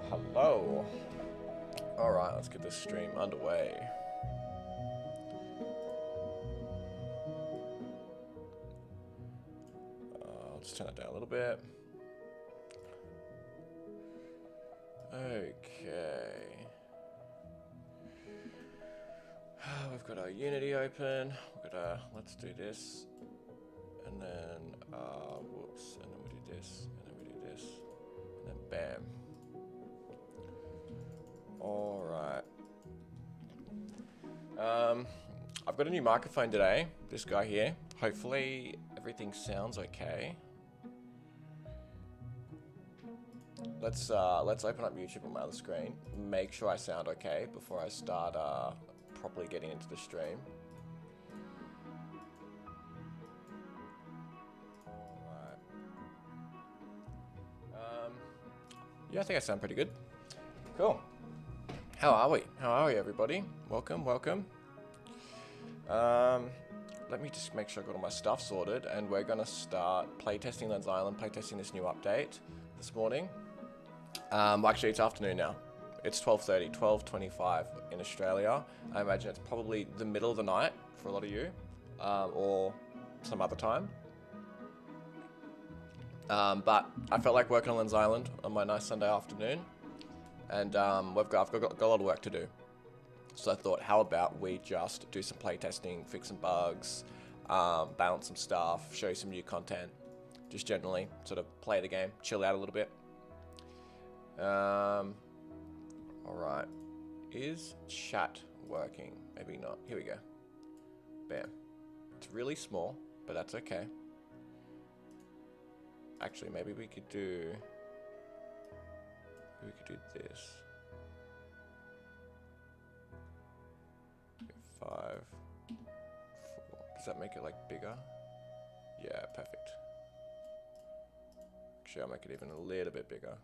Hello. Alright, let's get this stream underway. I'll just turn it down a little bit. Okay. We've got our Unity open. We've got let's do this. And then, whoops. And then we do this. And then we do this. And then bam. Alright. I've got a new microphone today. This guy here. Hopefully everything sounds okay. Let's open up YouTube on my other screen. Make sure I sound okay before I start properly getting into the stream. Alright. Yeah, I think I sound pretty good. Cool. How are we? How are we, everybody? Welcome, welcome. Let me just make sure I got all my stuff sorted, and we're gonna start playtesting Lens Island, playtesting this new update this morning. Actually, it's afternoon now. It's 12:30, 12:25 in Australia. I imagine it's probably the middle of the night for a lot of you, or some other time. But I felt like working on Lens Island on my nice Sunday afternoon, and I've got a lot of work to do. So I thought, how about we just do some playtesting, fix some bugs, balance some stuff, show you some new content, just generally sort of play the game, chill out a little bit. Alright, is chat working? Maybe not. Here we go. Bam. It's really small, but that's okay. Actually, maybe we could do this. 5, 4. Does that make it like bigger? Yeah, perfect. Actually, I'll make it even a little bit bigger.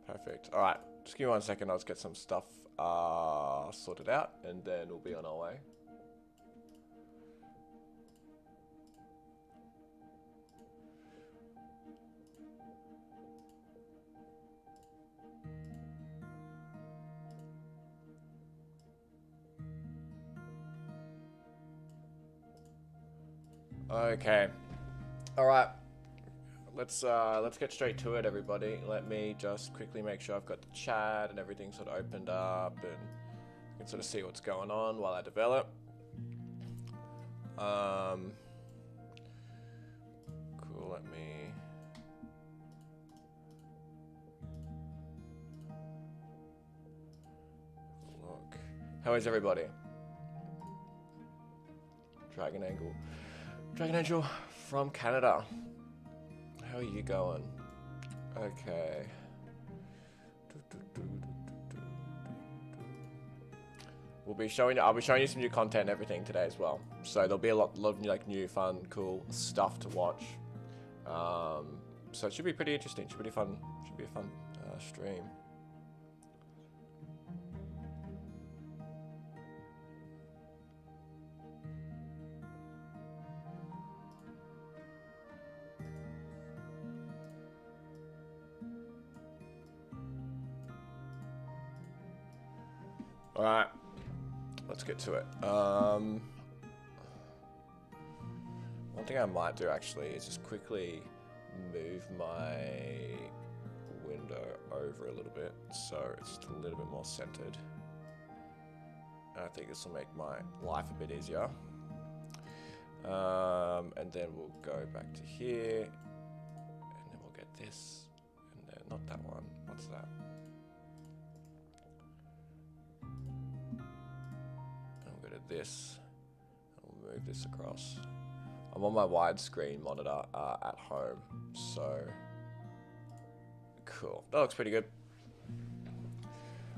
Perfect. Alright, just give me 1 second, I'll just get some stuff sorted out, and then we'll be on our way. Okay. Alright. Let's get straight to it, everybody. Let me just quickly make sure I've got the chat and everything sort of opened up, and you can sort of see what's going on while I develop. Cool, let me... Look. How is everybody? Dragon Angel from Canada. How are you going? Okay. I'll be showing you some new content and everything today as well. So there'll be a lot of like new, fun, cool stuff to watch. So it should be pretty interesting. Should be fun. Should be a fun stream. Alright, let's get to it. One thing I might do actually is just quickly move my window over a little bit so it's just a little bit more centered. And I think this will make my life a bit easier. And then we'll go back to here, and then we'll get this, and then not that one. What's that? This, and we'll move this across. I'm on my widescreen monitor at home, so cool. That looks pretty good.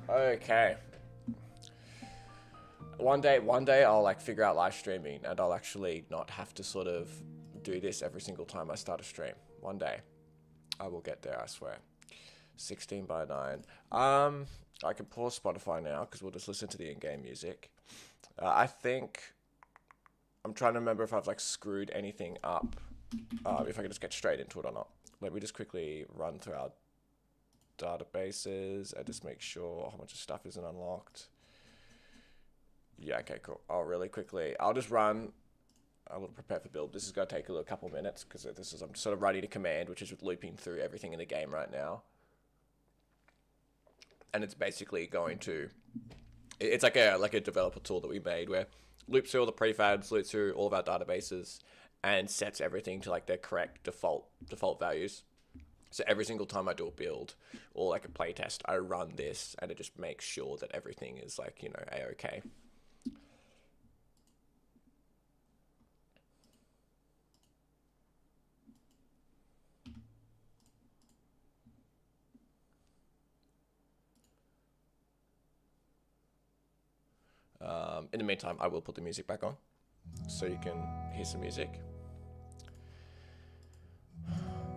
Okay. One day I'll like figure out live streaming, and I'll actually not have to sort of do this every single time I start a stream. One day, I will get there, I swear. 16 by 9. I can pause Spotify now because we'll just listen to the in-game music. I think I'm trying to remember if I've like screwed anything up. If I can just get straight into it or not. Let me just quickly run through our databases and just make sure a whole bunch of stuff isn't unlocked. Yeah, okay, cool. Really quickly, I'll just run a little prepare for build. This is going to take a couple minutes because I'm sort of running a command, which is looping through everything in the game right now. And it's basically going to, it's like a developer tool that we made where loops through all the prefabs, loops through all of our databases, and sets everything to like their correct default values. So every single time I do a build or like a playtest, I run this and it just makes sure that everything is like, you know, a-okay. In the meantime, I will put the music back on so you can hear some music.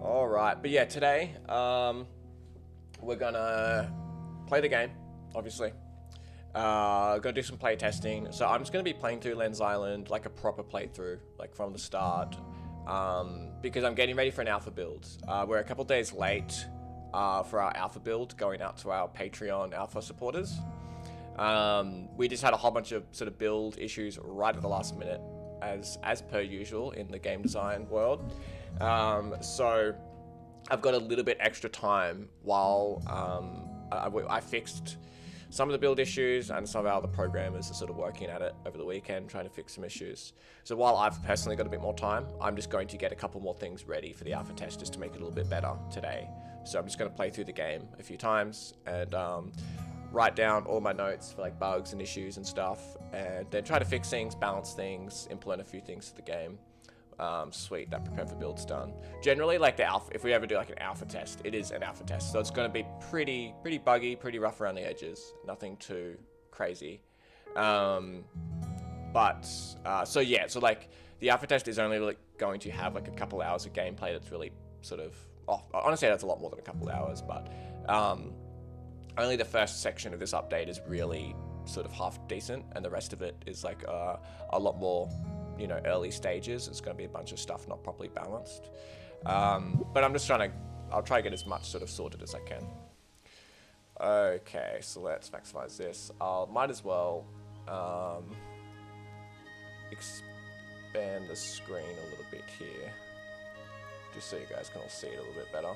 All right, but yeah, today we're gonna play the game, obviously. Gonna do some play testing. So I'm just gonna be playing through Lens Island like a proper playthrough, like from the start, because I'm getting ready for an alpha build. We're a couple days late for our alpha build, going out to our Patreon alpha supporters. We just had a whole bunch of sort of build issues right at the last minute, as per usual in the game design world. So I've got a little bit extra time while I fixed some of the build issues, and some of our other programmers are sort of working at it over the weekend, trying to fix some issues. So while I've personally got a bit more time, I'm just going to get a couple more things ready for the alpha test just to make it a little bit better today. So I'm just going to play through the game a few times and write down all my notes for like bugs and issues and stuff, and then try to fix things, balance things, implement a few things to the game. Sweet, that prepare for build's done. Generally, like the alpha, if we ever do like an alpha test, it is an alpha test, so it's going to be pretty buggy, pretty rough around the edges, nothing too crazy. So yeah, so like the alpha test is only like going to have like a couple hours of gameplay. That's really sort of, honestly, that's a lot more than a couple hours, but only the first section of this update is really sort of half decent, and the rest of it is like a lot more, you know, early stages. It's going to be a bunch of stuff not properly balanced. But I'm just I'll try to get as much sort of sorted as I can. Okay, so let's maximize this. Might as well expand the screen a little bit here, just so you guys can all see it a little bit better.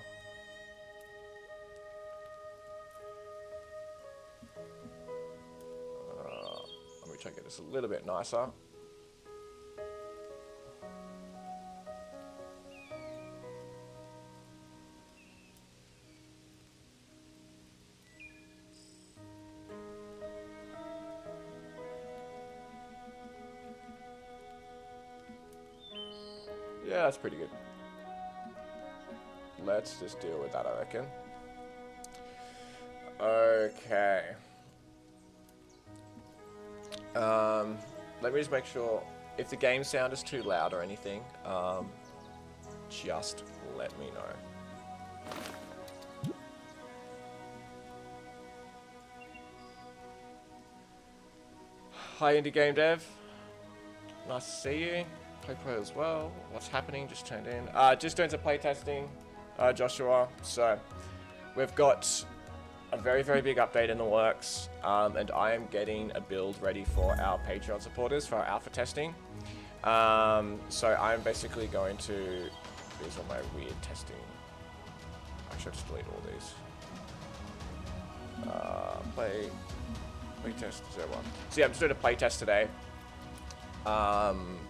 Let me try to get this a little bit nicer. Yeah, that's pretty good. Let's just deal with that, I reckon. Okay. Let me just make sure if the game sound is too loud or anything, just let me know. Hi, Indie Game Dev. Nice to see you. Play as well. What's happening? Just turned in. Just doing some playtesting, Joshua. So we've got a very big update in the works, and I am getting a build ready for our Patreon supporters for our alpha testing. So I'm basically going to, these are my weird testing. Actually, I'll just delete all these. Playtest 01. So yeah, I'm just doing a playtest today.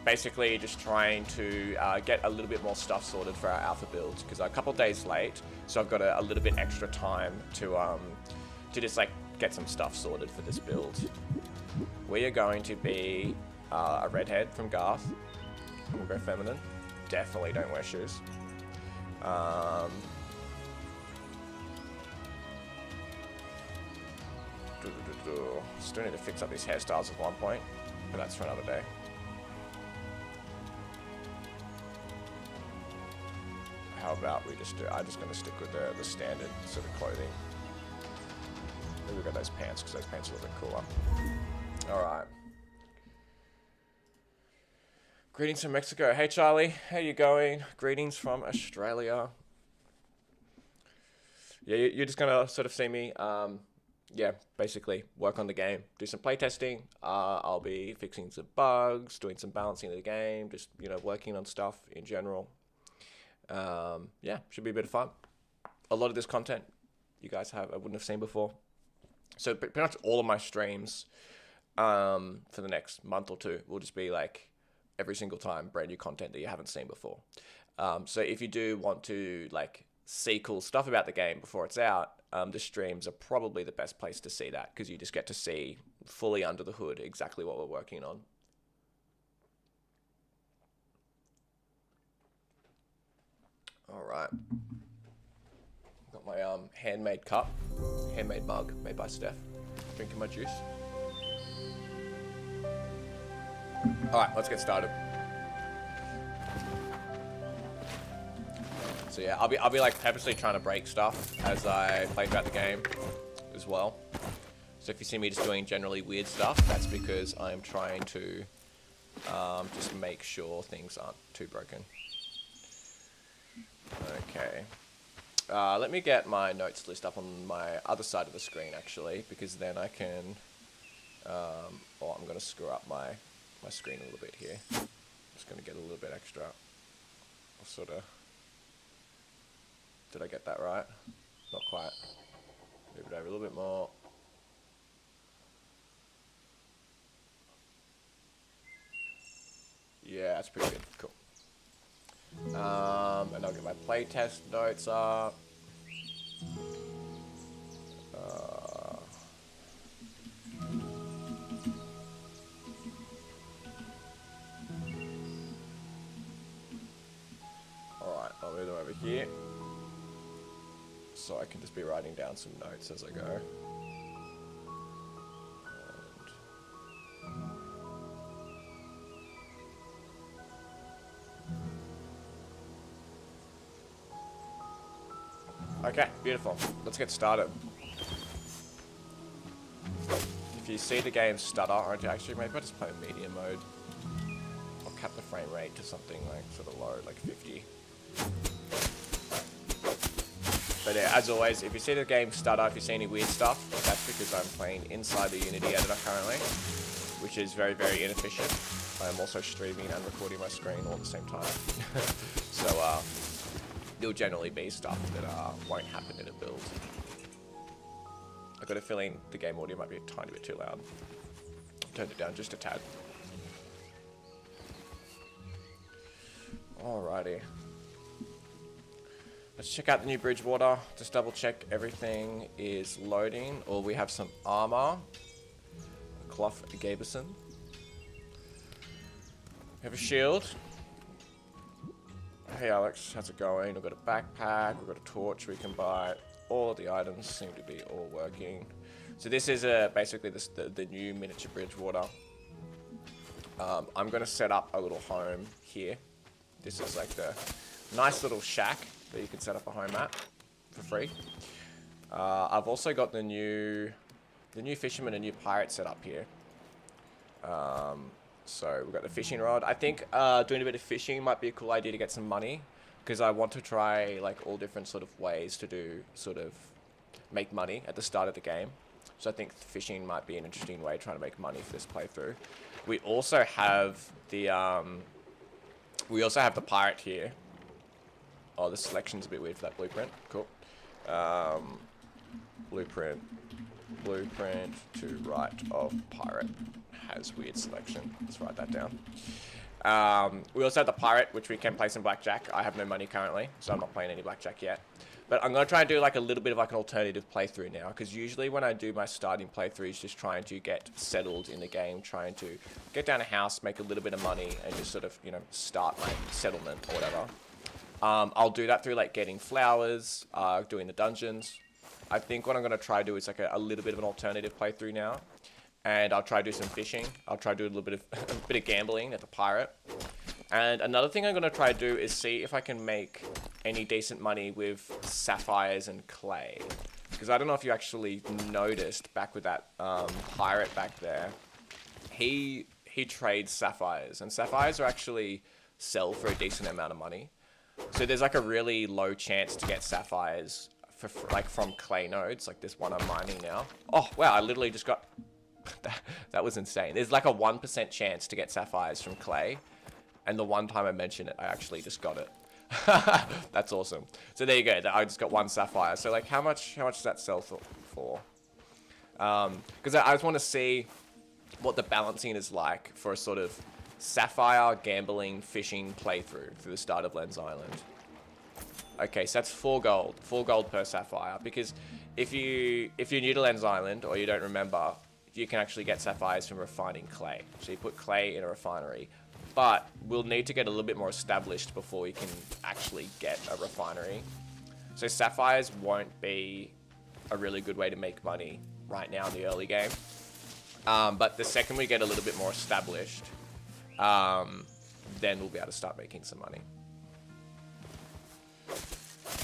Basically just trying to get a little bit more stuff sorted for our alpha builds, because I'm a couple days late, so I've got a little bit extra time to just like get some stuff sorted for this build. We are going to be a redhead from Garth. We'll go feminine. Definitely don't wear shoes. Still need to fix up these hairstyles at one point, but that's for another day. about, we just do. I'm just gonna stick with the standard sort of clothing. Maybe we've got those pants because those pants are a little bit cooler. All right. Greetings from Mexico. Hey Charlie, how you going? Greetings from Australia. Yeah, you're just gonna sort of see me, yeah, basically work on the game, do some playtesting. I'll be fixing some bugs, doing some balancing of the game, just, you know, working on stuff in general. Yeah, should be a bit of fun. A lot of this content you guys I wouldn't have seen before. So pretty much all of my streams for the next month or two will just be like every single time brand new content that you haven't seen before. So if you do want to like see cool stuff about the game before it's out, the streams are probably the best place to see that, because you just get to see fully under the hood exactly what we're working on. All right. Got my handmade cup, handmade mug made by Steph. Drinking my juice. All right, let's get started. So yeah, I'll be like purposely trying to break stuff as I play throughout the game as well. So if you see me just doing generally weird stuff, that's because I'm trying to just make sure things aren't too broken. Okay. Let me get my notes list up on my other side of the screen actually, because then I can, oh, I'm gonna screw up my screen a little bit here. I'm just gonna get a little bit extra. I'll sort of, did I get that right? Not quite. Move it over a little bit more. Yeah, that's pretty good. Cool. And I'll get my playtest notes up. Alright, I'll move them over here, so I can just be writing down some notes as I go. Okay, beautiful. Let's get started. If you see the game stutter, or actually maybe I'll just play medium mode. I'll cap the frame rate to something like sort of low, like 50. But yeah, as always, if you see the game stutter, if you see any weird stuff, that's because I'm playing inside the Unity editor currently, which is very, very inefficient. I'm also streaming and recording my screen all at the same time. So, there'll generally be stuff that won't happen in a build. I've got a feeling the game audio might be a tiny bit too loud. Turned it down just a tad. Alrighty. Let's check out the new Bridgewater. Just double check everything is loading. Or we have some armor. Clough Gaberson. We have a shield. Hey Alex, how's it going? We've got a backpack, we've got a torch we can buy. All of the items seem to be all working. So this is basically the new miniature Bridgewater. I'm going to set up a little home here. This is like the nice little shack that you can set up a home at for free. I've also got the new fisherman and new pirate set up here. So we've got the fishing rod. I think doing a bit of fishing might be a cool idea to get some money, because I want to try like all different sort of ways to do sort of make money at the start of the game. So I think fishing might be an interesting way trying to make money for this playthrough. We also have the pirate here. Oh, the selection's a bit weird for that blueprint. Cool. Blueprint to right of pirate has weird selection. Let's write that down. We also have the pirate, which we can play some blackjack. I have no money currently, so I'm not playing any blackjack yet. But I'm going to try and do like a little bit of like an alternative playthrough now, because usually when I do my starting playthroughs, just trying to get settled in the game, trying to get down a house, make a little bit of money, and just sort of, you know, start my settlement or whatever. I'll do that through like getting flowers, doing the dungeons. I think what I'm going to try to do is like a little bit of an alternative playthrough now. And I'll try to do some fishing. I'll try to do a little bit of gambling at the pirate. And another thing I'm going to try to do is see if I can make any decent money with sapphires and clay. Because I don't know if you actually noticed back with that pirate back there. He trades sapphires, and sapphires are actually sell for a decent amount of money. So there's like a really low chance to get sapphires for like from clay nodes, like this one I'm mining now. Oh wow, I literally just got that was insane. There's like a 1% chance to get sapphires from clay. And the one time I mentioned it, I actually just got it. That's awesome. So there you go. I just got 1 sapphire. So like, how much does that sell for? Because I just want to see what the balancing is like for a sort of sapphire gambling fishing playthrough through the start of Lens Island. Okay, so that's 4 gold. 4 gold per sapphire. Because if you're new to Lens Island or you don't remember, you can actually get sapphires from refining clay. So you put clay in a refinery. But we'll need to get a little bit more established before we can actually get a refinery. So sapphires won't be a really good way to make money right now in the early game. But the second we get a little bit more established, then we'll be able to start making some money.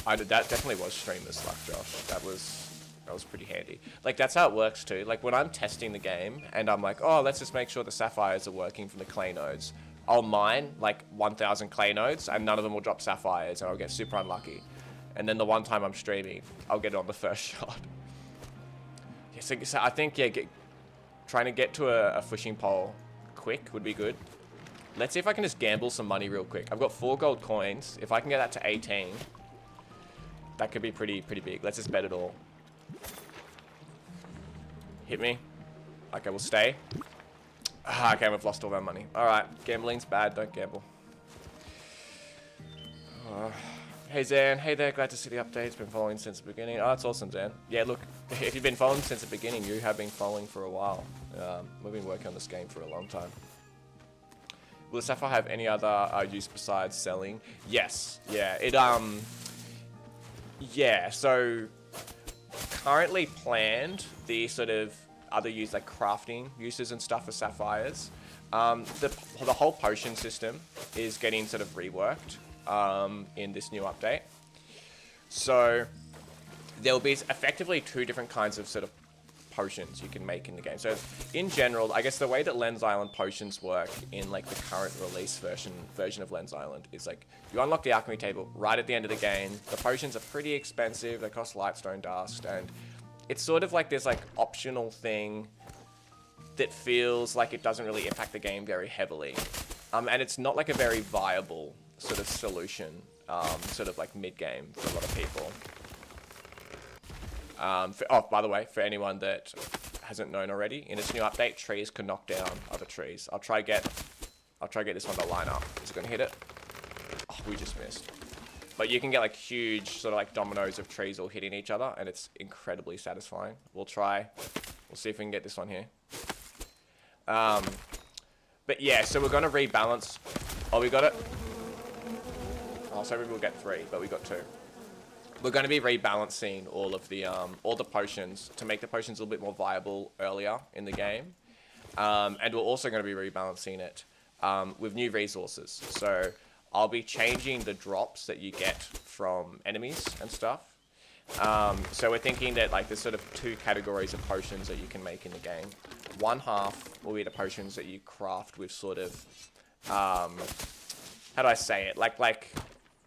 That definitely was streamer's luck, Josh. That was pretty handy. Like, that's how it works too. Like, when I'm testing the game and I'm like, oh, let's just make sure the sapphires are working from the clay nodes. I'll mine like 1,000 clay nodes and none of them will drop sapphires and I'll get super unlucky. And then the one time I'm streaming, I'll get it on the first shot. Yeah, so I think, yeah, trying to get to a fishing pole quick would be good. Let's see if I can just gamble some money real quick. I've got 4 gold coins. If I can get that to 18, that could be pretty big. Let's just bet it all. Hit me. Okay, we'll stay. Okay, we've lost all our money. Alright, gambling's bad, don't gamble. Hey Zan, hey there, glad to see the updates. Been following since the beginning. Oh, that's awesome, Zan. Yeah, look, if you've been following since the beginning, you have been following for a while. We've been working on this game for a long time. Will the sapphire have any other use besides selling? Yes, yeah, yeah, so currently planned the sort of other use like crafting uses and stuff for sapphires. The whole potion system is getting sort of reworked in this new update. So there'll be effectively 2 different kinds of sort of potions you can make in the game. So in general, I guess the way that Lens Island potions work in like the current release version of Lens Island is like you unlock the alchemy table right at the end of the game. The potions are pretty expensive. They cost lightstone dust, and it's sort of like this like optional thing that feels like it doesn't really impact the game very heavily. And it's not like a very viable sort of solution, sort of like mid-game for a lot of people. Oh, by the way, for anyone that hasn't known already, in this new update, trees can knock down other trees. I'll try get this one to line up. Is it gonna hit it? Oh, we just missed. But you can get like huge sort of like dominoes of trees all hitting each other, and it's incredibly satisfying. We'll see if we can get this one here. But yeah, so we're gonna rebalance. Oh, we got it. Oh, so maybe we'll get 3, but we got 2. We're going to be rebalancing all the potions to make the potions a little bit more viable earlier in the game. And we're also going to be rebalancing it with new resources. So I'll be changing the drops that you get from enemies and stuff. So we're thinking that like there's sort of 2 categories of potions that you can make in the game. One half will be the potions that you craft with sort of, how do I say it?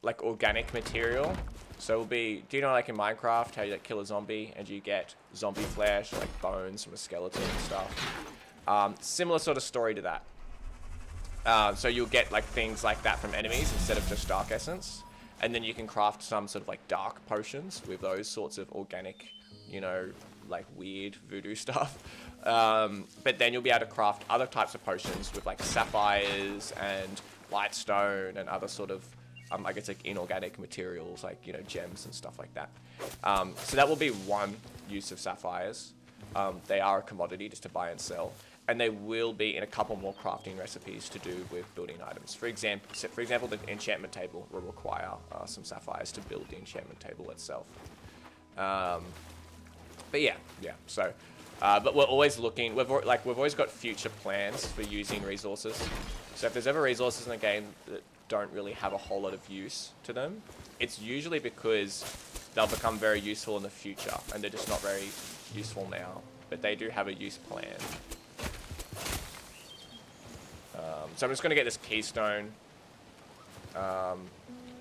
Like organic material. So it'll be, do you know like in Minecraft how you like kill a zombie and you get zombie flesh, like bones from a skeleton and stuff? Similar sort of story to that. So you'll get like things like that from enemies instead of just dark essence. And then you can craft some sort of like dark potions with those sorts of organic, you know, like weird voodoo stuff. But then you'll be able to craft other types of potions with like sapphires and lightstone and other sort of, I guess like inorganic materials like, you know, gems and stuff like that. So that will be one use of sapphires. They are a commodity just to buy and sell. And they will be in a couple more crafting recipes to do with building items. For example, the enchantment table will require some sapphires to build the enchantment table itself. But yeah. So, but we're always looking. We've always got future plans for using resources. So if there's ever resources in the game that don't really have a whole lot of use to them, it's usually because they'll become very useful in the future, and they're just not very useful now. But they do have a use plan. So I'm just going to get this keystone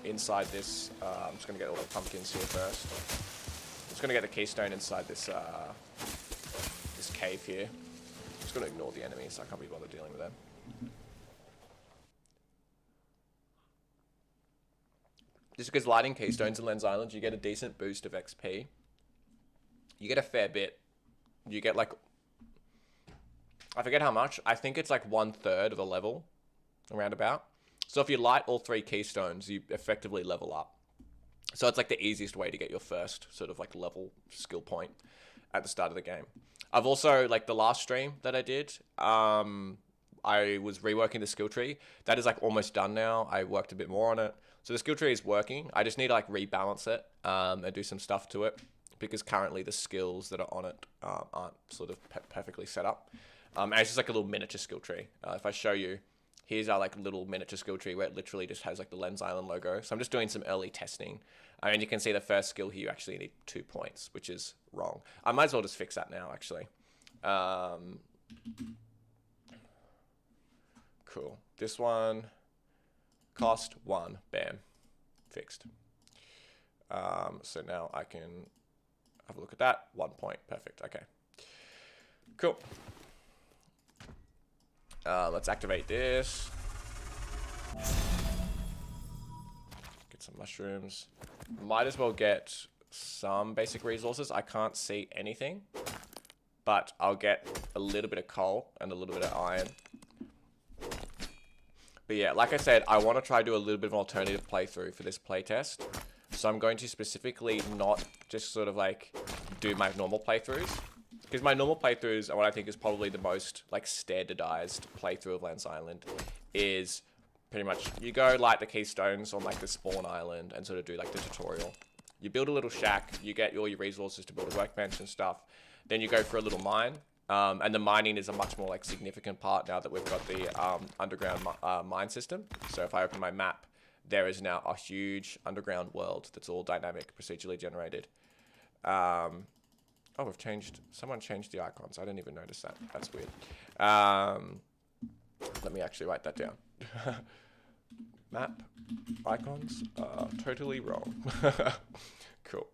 inside this. I'm just going to get all the pumpkins here first. I'm just going to get the keystone inside this this cave here. I'm just going to ignore the enemies, so I can't be bothered dealing with them. Just because lighting keystones in Lens Island, you get a decent boost of XP. You get a fair bit. You get like, I forget how much. I think it's like 1/3 of the level, around about. So if you light all 3 keystones, you effectively level up. So it's like the easiest way to get your first sort of like level skill point at the start of the game. I've also, like the last stream that I did, I was reworking the skill tree. That is like almost done now. I worked a bit more on it. So the skill tree is working. I just need to like rebalance it and do some stuff to it, because currently the skills that are on it aren't sort of perfectly set up. And it's just like a little miniature skill tree. If I show you, here's our like little miniature skill tree where it literally just has like the Lens Island logo. So I'm just doing some early testing. I mean, you can see the first skill here, you actually need 2 points, which is wrong. I might as well just fix that now, actually. Cool. This one, cost 1, bam, fixed. So now I can have a look at that, 1 point, perfect, okay. Cool. Let's activate this. Get some mushrooms. Might as well get some basic resources. I can't see anything, but I'll get a little bit of coal and a little bit of iron. But yeah, like I said, I want to try to do a little bit of an alternative playthrough for this playtest. So I'm going to specifically not just sort of like do my normal playthroughs. Because my normal playthroughs, and what I think is probably the most like standardized playthrough of Lens Island, is pretty much you go light the keystones on like the spawn island and sort of do like the tutorial. You build a little shack, you get all your resources to build a workbench and stuff. Then you go for a little mine. And the mining is a much more like significant part now that we've got the underground mine system. So if I open my map, there is now a huge underground world that's all dynamic, procedurally generated. Oh, we've changed, someone changed the icons. I didn't even notice that. That's weird. Let me actually write that down. Map icons are totally wrong. Cool.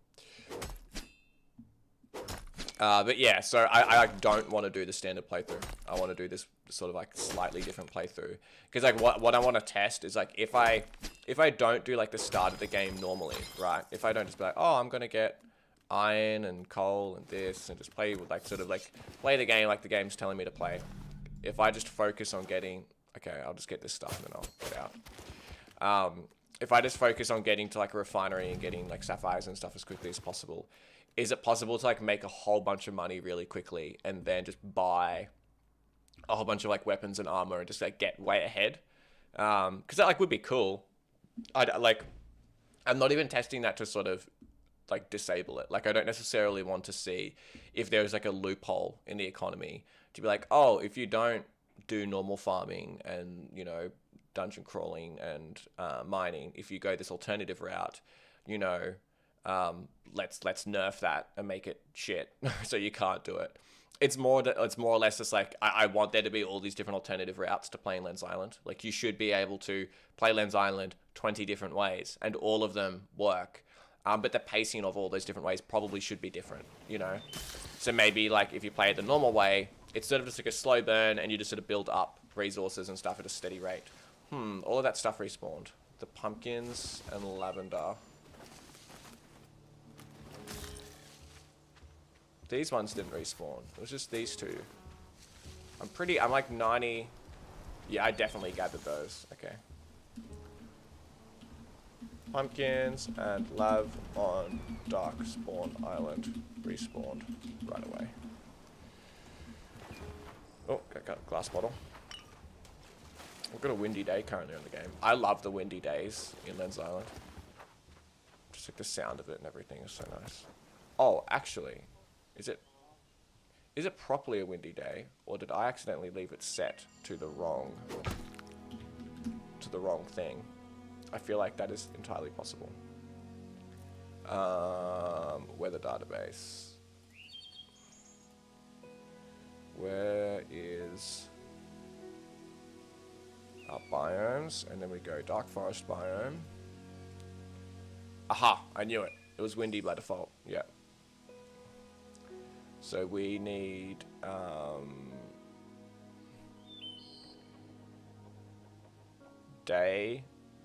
But yeah, so I don't want to do the standard playthrough. I want to do this sort of like slightly different playthrough. Because like what I want to test is like if I don't do like the start of the game normally, right? If I don't just be like, oh, I'm going to get iron and coal and this and just play with like sort of like play the game like the game's telling me to play. If I just focus on getting, okay, I'll just get this stuff and then I'll get out. If I just focus on getting to like a refinery and getting like sapphires and stuff as quickly as possible, is it possible to like make a whole bunch of money really quickly and then just buy a whole bunch of like weapons and armor and just like get way ahead? Because that like would be cool. I'm not even testing that to sort of like disable it. Like I don't necessarily want to see if there's like a loophole in the economy to be like, oh, if you don't do normal farming and, you know, dungeon crawling and mining, if you go this alternative route, you know, let's nerf that and make it shit so you can't do it. It's more or less just like I want there to be all these different alternative routes to playing Lens Island. Like you should be able to play Lens Island 20 different ways and all of them work. But the pacing of all those different ways probably should be different, you know? So maybe like if you play it the normal way, it's sort of just like a slow burn and you just sort of build up resources and stuff at a steady rate. All of that stuff respawned. The pumpkins and lavender. These ones didn't respawn. It was just these two. I'm like 90. Yeah, I definitely gathered those. Okay. Pumpkins and lav on dark spawn island respawned right away. Oh, got a glass bottle. We've got a windy day currently on the game. I love the windy days in Lens Island. Just like the sound of it and everything is so nice. Oh, actually, is it properly a windy day, or did I accidentally leave it set to the wrong to the wrong thing. I feel like that is entirely possible. Weather database. Where is our biomes? And then we go dark forest biome. Aha, I knew it. It was windy by default. Yeah. So we need day,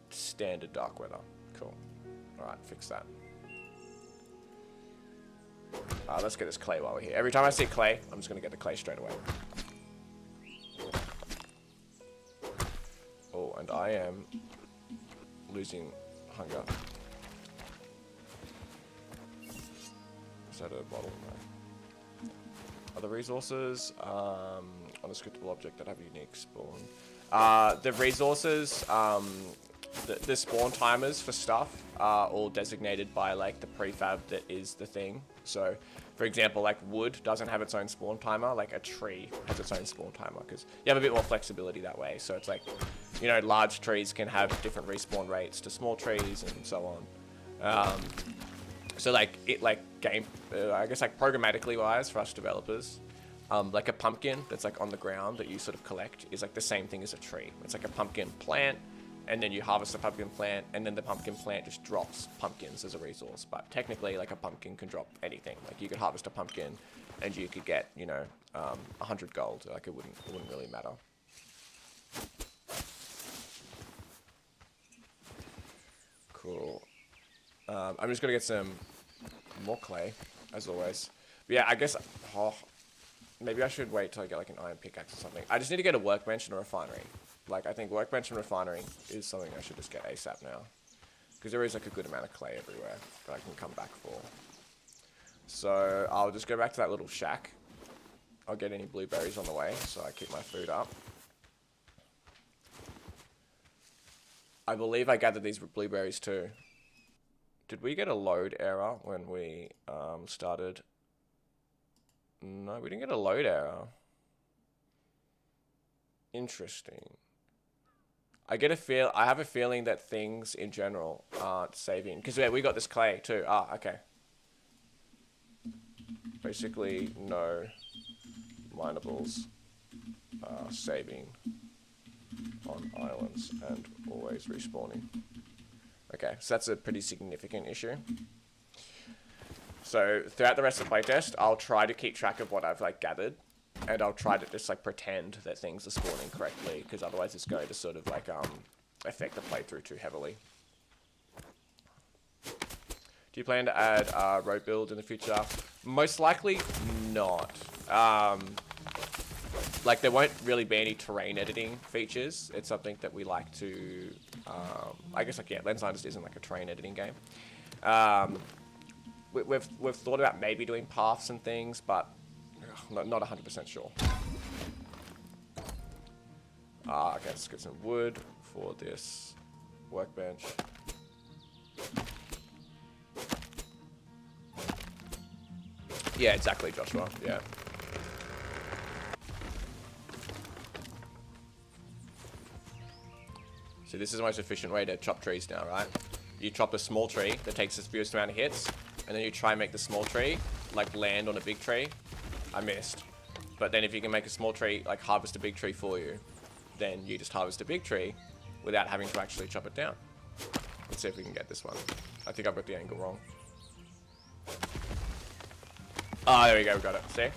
standard dark weather. Cool. Alright, fix that. Let's get this clay while we're here. Every time I see clay, I'm just going to get the clay straight away. Oh, and I am losing hunger. Is that a bottle? No. Other resources, unscriptable object that have unique spawn. The resources, the spawn timers for stuff are all designated by like the prefab that is the thing. So, for example, like wood doesn't have its own spawn timer, like a tree has its own spawn timer because you have a bit more flexibility that way. So it's like, you know, large trees can have different respawn rates to small trees and so on. So like I guess like programmatically wise for us developers, like a pumpkin that's like on the ground that you sort of collect is like the same thing as a tree. It's like a pumpkin plant, and then you harvest the pumpkin plant, and then the pumpkin plant just drops pumpkins as a resource. But technically, like a pumpkin can drop anything. Like you could harvest a pumpkin, and you could get, you know, 100 gold. Like it wouldn't really matter. Cool. I'm just gonna get some more clay, as always. But yeah, I guess. Oh, maybe I should wait till I get like an iron pickaxe or something. I just need to get a workbench and a refinery. Like, I think workbench and refinery is something I should just get ASAP now. Because there is like a good amount of clay everywhere that I can come back for. So, I'll just go back to that little shack. I'll get any blueberries on the way, so I keep my food up. I believe I gathered these blueberries too. Did we get a load error when we started? No, we didn't get a load error. Interesting. I have a feeling that things in general aren't saving. Because yeah, we got this clay too. Ah, okay. Basically, no minables are saving on islands and always respawning. Okay, so that's a pretty significant issue. So throughout the rest of the playtest, I'll try to keep track of what I've like gathered. And I'll try to just like pretend that things are spawning correctly, because otherwise it's going to sort of like affect the playthrough too heavily. Do you plan to add road build in the future? Most likely not. Like there won't really be any terrain editing features. It's something that we like to, I guess like yeah, Lensline just isn't like a terrain editing game. We've thought about maybe doing paths and things, but not 100% sure. Okay, let's get some wood for this workbench. Yeah, exactly, Joshua. Yeah. So this is the most efficient way to chop trees now, right? You chop a small tree that takes the fewest amount of hits, and then you try and make the small tree like land on a big tree. I missed. But then if you can make a small tree, like harvest a big tree for you, then you just harvest a big tree without having to actually chop it down. Let's see if we can get this one. I think I've got the angle wrong. Oh, there we go, we got it. See?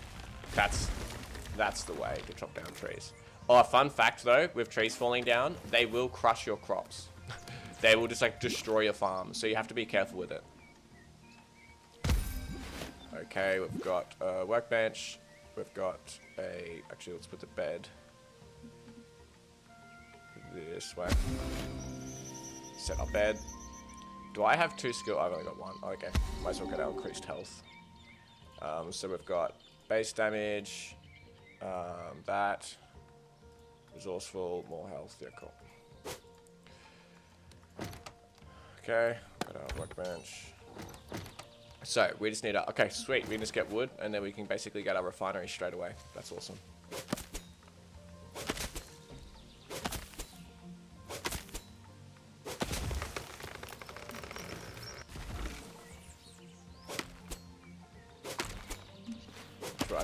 That's the way to chop down trees. Oh, a fun fact though, with trees falling down, they will crush your crops. They will just like destroy your farm, so you have to be careful with it. Okay, we've got a workbench. We've got a... Actually, let's put the bed this way. Set our bed. Do I have 2 skill? I've only got 1. Okay, might as well get our increased health. So we've got base damage, that, resourceful, more health. Yeah, cool. Okay, got our workbench. So, we just need okay, sweet, we can just get wood, and then we can basically get our refinery straight away. That's awesome.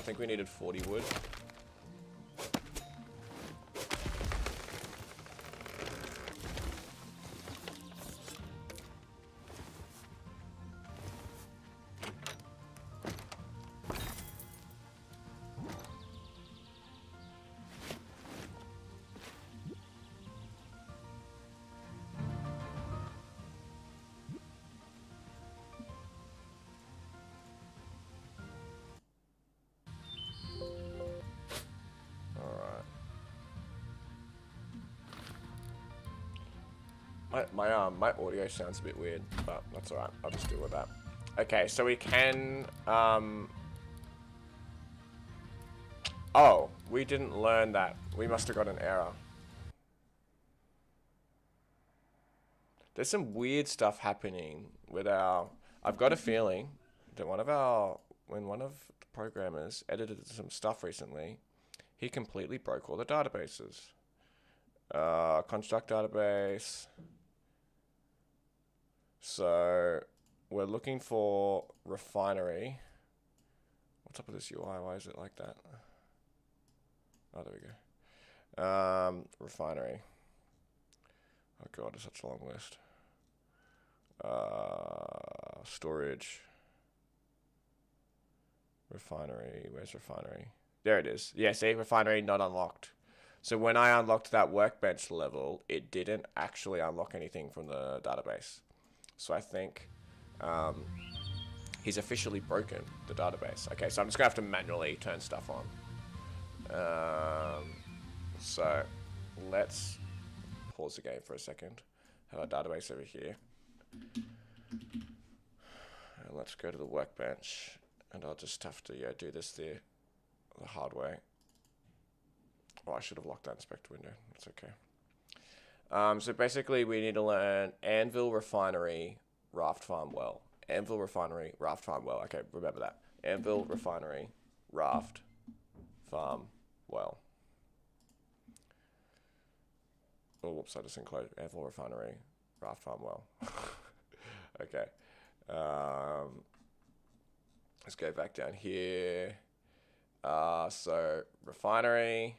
I think we needed 40 wood. My audio sounds a bit weird, but that's alright. I'll just deal with that. Okay, so we can, oh, we didn't learn that. We must have got an error. There's some weird stuff happening with our, I've got a feeling that when one of the programmers edited some stuff recently, he completely broke all the databases. Construct database. So we're looking for refinery. What's up with this UI? Why is it like that? Oh, there we go. Refinery. Oh god, it's such a long list. Storage. Refinery. Where's refinery? There it is. Yeah, see, refinery not unlocked. So when I unlocked that workbench level, it didn't actually unlock anything from the database. So I think he's officially broken the database. Okay, so I'm just going to have to manually turn stuff on. So let's pause the game for a second. Have our database over here. And let's go to the workbench. And I'll just have to do this the hard way. Oh, I should have locked that inspector window. That's okay. So basically we need to learn Anvil, Refinery, Raft Farm, Well. Anvil, Refinery, Raft Farm, Well. Okay, remember that. Anvil, Refinery, Raft, Farm, Well. Oh, whoops, I just enclosed Anvil, Refinery, Raft Farm, Well. Okay. Let's go back down here. So Refinery,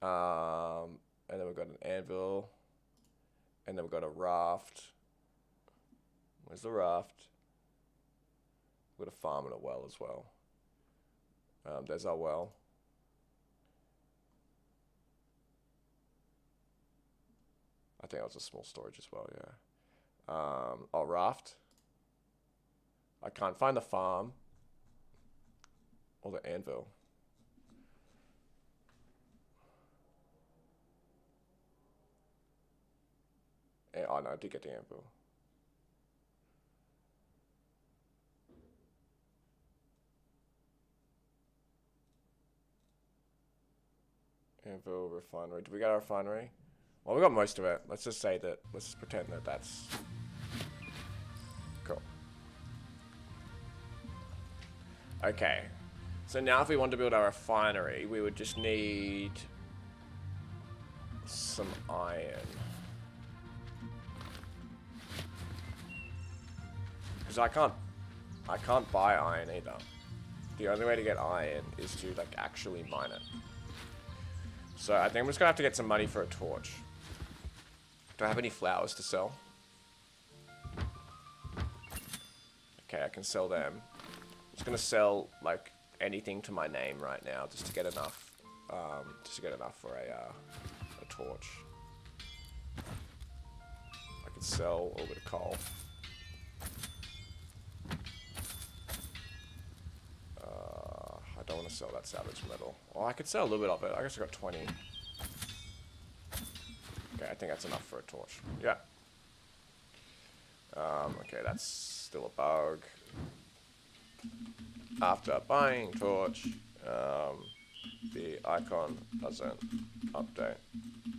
and then we've got an Anvil, and then we've got a Raft. Where's the Raft? We've got a farm and a well as well. There's our well. I think that was a small storage as well, yeah. Oh, Raft. I can't find the farm or the Anvil. Oh no, I did get the Anvil. Anvil, refinery. Did we get our refinery? Well, we got most of it. Let's just say that, let's just pretend that that's cool. Okay. So now if we want to build our refinery, we would just need some iron. Because I can't buy iron either. The only way to get iron is to like actually mine it. So I think I'm just gonna have to get some money for a torch. Do I have any flowers to sell? Okay, I can sell them. I'm just gonna sell like anything to my name right now, just to get enough, for a torch. I could sell a little bit of coal. I don't want to sell that salvage metal. Well, I could sell a little bit of it. I guess I got 20. Okay, I think that's enough for a torch. Yeah. Okay, that's still a bug. After buying torch, the icon doesn't update.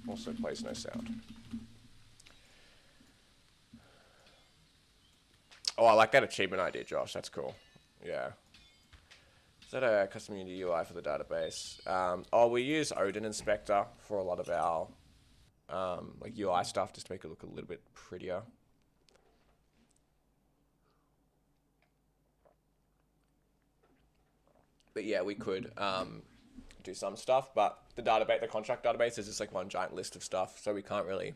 Also plays no sound. Oh, I like that achievement idea, Josh. That's cool. Yeah. Is that a custom unity UI for the database? Oh, we use Odin Inspector for a lot of our like UI stuff, just to make it look a little bit prettier. But yeah, we could do some stuff, but the database, the contract database is just like one giant list of stuff, so we can't really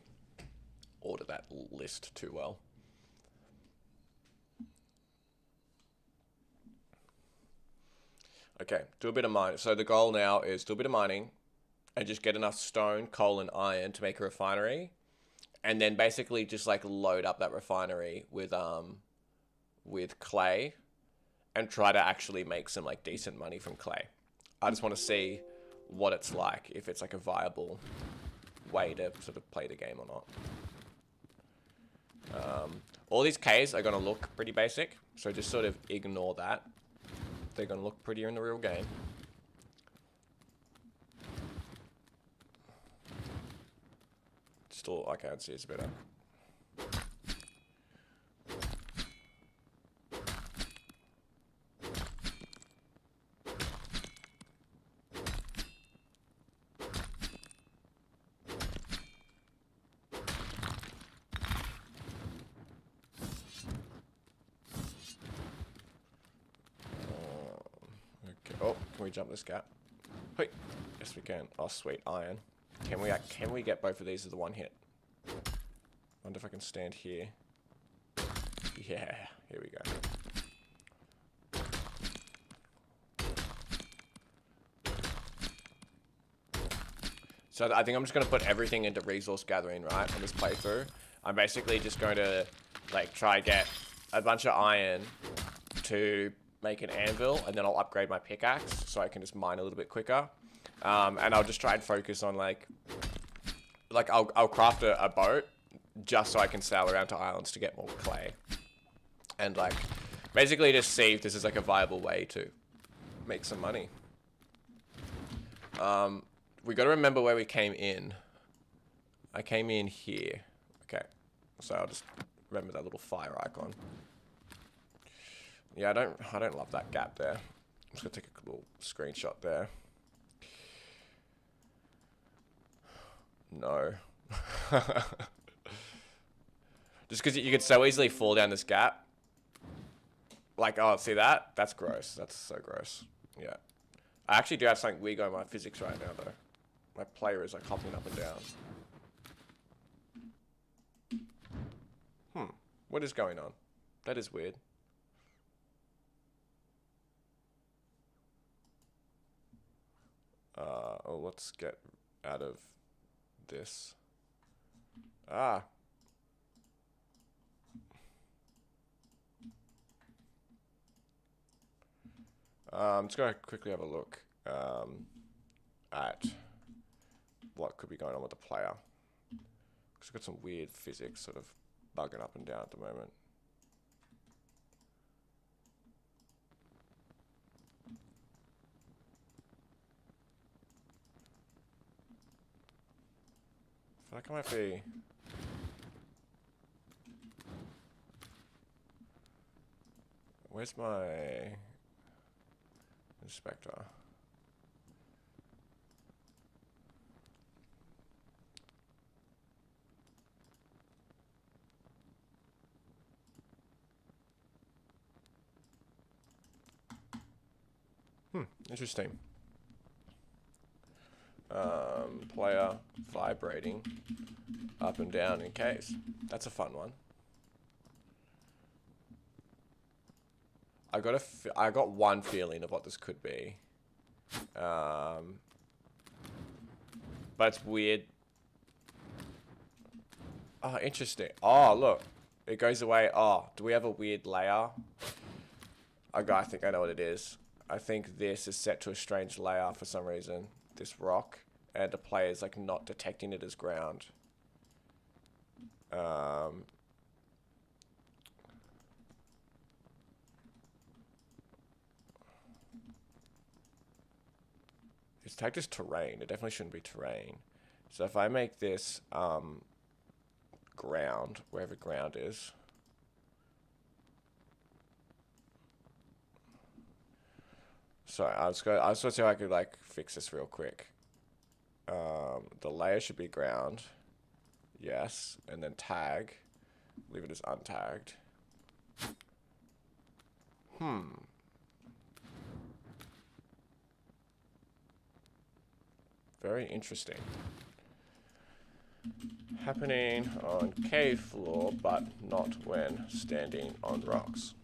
order that list too well. Okay, do a bit of mining. So the goal now is do a bit of mining and just get enough stone, coal, and iron to make a refinery, and then basically just like load up that refinery with clay and try to actually make some like decent money from clay. I just want to see what it's like, if it's like a viable way to sort of play the game or not. All these caves are going to look pretty basic, so just sort of ignore that. They're going to look prettier in the real game. Still, okay, I'd see it's better. Oh, can we jump this gap? Wait, yes we can. Oh, sweet, iron. Can we get both of these as the one hit? Wonder if I can stand here. Yeah, here we go. So I think I'm just gonna put everything into resource gathering, right, on this playthrough. I'm basically just going to like try get a bunch of iron to make an anvil, and then I'll upgrade my pickaxe so I can just mine a little bit quicker. And I'll just try and focus on like I'll craft a boat just so I can sail around to islands to get more clay. And like basically just see if this is like a viable way to make some money. We got to remember where we came in. I came in here. Okay, so I'll just remember that little fire icon. Yeah, I don't love that gap there. I'm just gonna take a little screenshot there. No. Just because you could so easily fall down this gap. Like, oh, see that? That's gross. That's so gross. Yeah. I actually do have something weird going on my physics right now, though. My player is like hopping up and down. What is going on? That is weird. Oh, let's get out of this. I'm just going to quickly have a look at what could be going on with the player. Because I've got some weird physics sort of bugging up and down at the moment. I feel like I might be... Where's my inspector? Interesting. Player vibrating up and down in caves. That's a fun one. I got one feeling of what this could be. But it's weird. Oh, interesting. Oh, look. It goes away. Oh, do we have a weird layer? I think I know what it is. I think this is set to a strange layer for some reason. This rock. And the player's like not detecting it as ground. It's tagged as terrain. It definitely shouldn't be terrain. So if I make this ground, wherever ground is. Sorry, I was going to see if I could like fix this real quick. The layer should be ground. Yes. And then tag. Leave it as untagged. Very interesting. Happening on cave floor, but not when standing on rocks.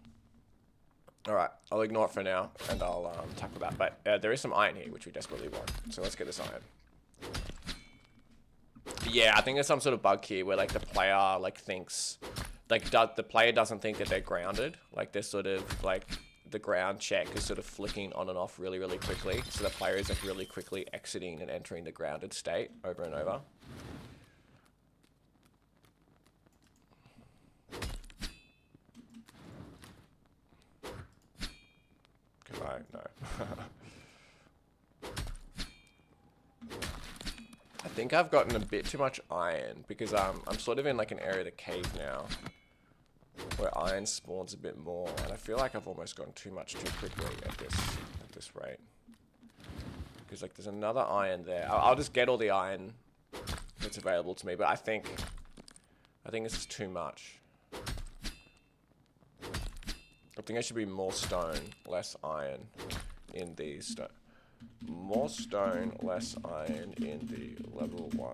Alright, I'll ignore it for now, and I'll tackle that. But there is some iron here, which we desperately want. So let's get this iron. Yeah, I think there's some sort of bug here where, like, the player, like, thinks... Like, the player doesn't think that they're grounded. Like, they're sort of, like... The ground check is sort of flicking on and off really, really quickly. So the player is, like, really quickly exiting and entering the grounded state over and over. No. I think I've gotten a bit too much iron because I'm sort of in like an area of the cave now where iron spawns a bit more, and I feel like I've almost gone too much too quickly at this rate. Because like there's another iron there. I'll just get all the iron that's available to me, but I think this is too much. I think there should be more stone, less iron in these. More stone, less iron in the level 1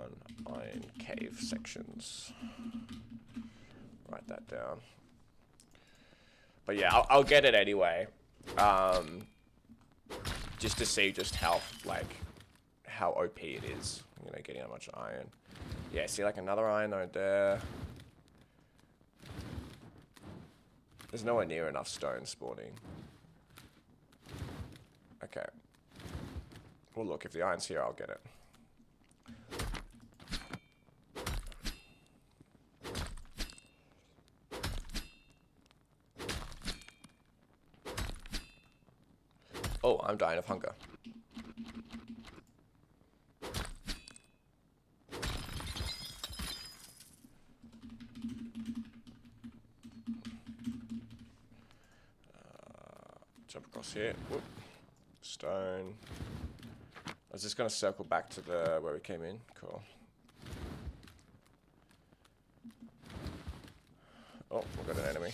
iron cave sections. Write that down. But yeah, I'll get it anyway. Just to see just how OP it is. You know, getting how much iron. Yeah, see like another iron node there. There's nowhere near enough stone spawning. Okay. Well, look, if the iron's here, I'll get it. Oh, I'm dying of hunger. Jump across here. Whoop. Stone. I was just gonna circle back to where we came in. Cool. Oh, we've got an enemy.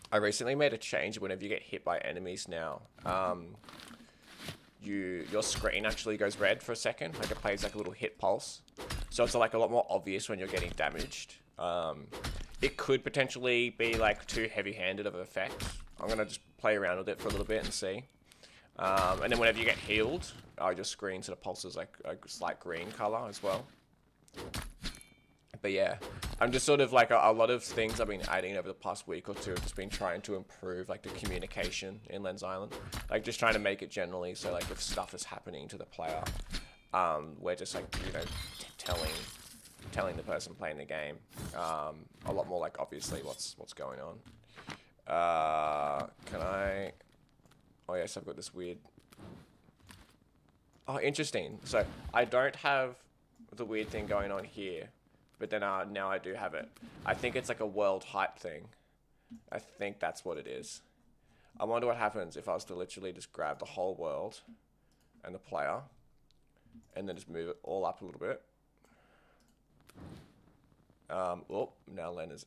I recently made a change whenever you get hit by enemies now. Your screen actually goes red for a second. Like it plays like a little hit pulse. So it's like a lot more obvious when you're getting damaged. It could potentially be like too heavy-handed of an effect. I'm gonna just play around with it for a little bit and see. And then whenever you get healed, your screen sort of pulses like a slight green color as well. But yeah, I'm just sort of like a lot of things I've been adding over the past week or two have just been trying to improve like the communication in Lens Island. Like just trying to make it generally so like if stuff is happening to the player, we're just like, you know, telling the person playing the game a lot more like obviously what's going on. Can I... Oh yes, I've got this weird... Oh, interesting. So I don't have the weird thing going on here. But then now I do have it. I think it's like a world height thing. I think that's what it is. I wonder what happens if I was to literally just grab the whole world and the player and then just move it all up a little bit. Oh, now Len is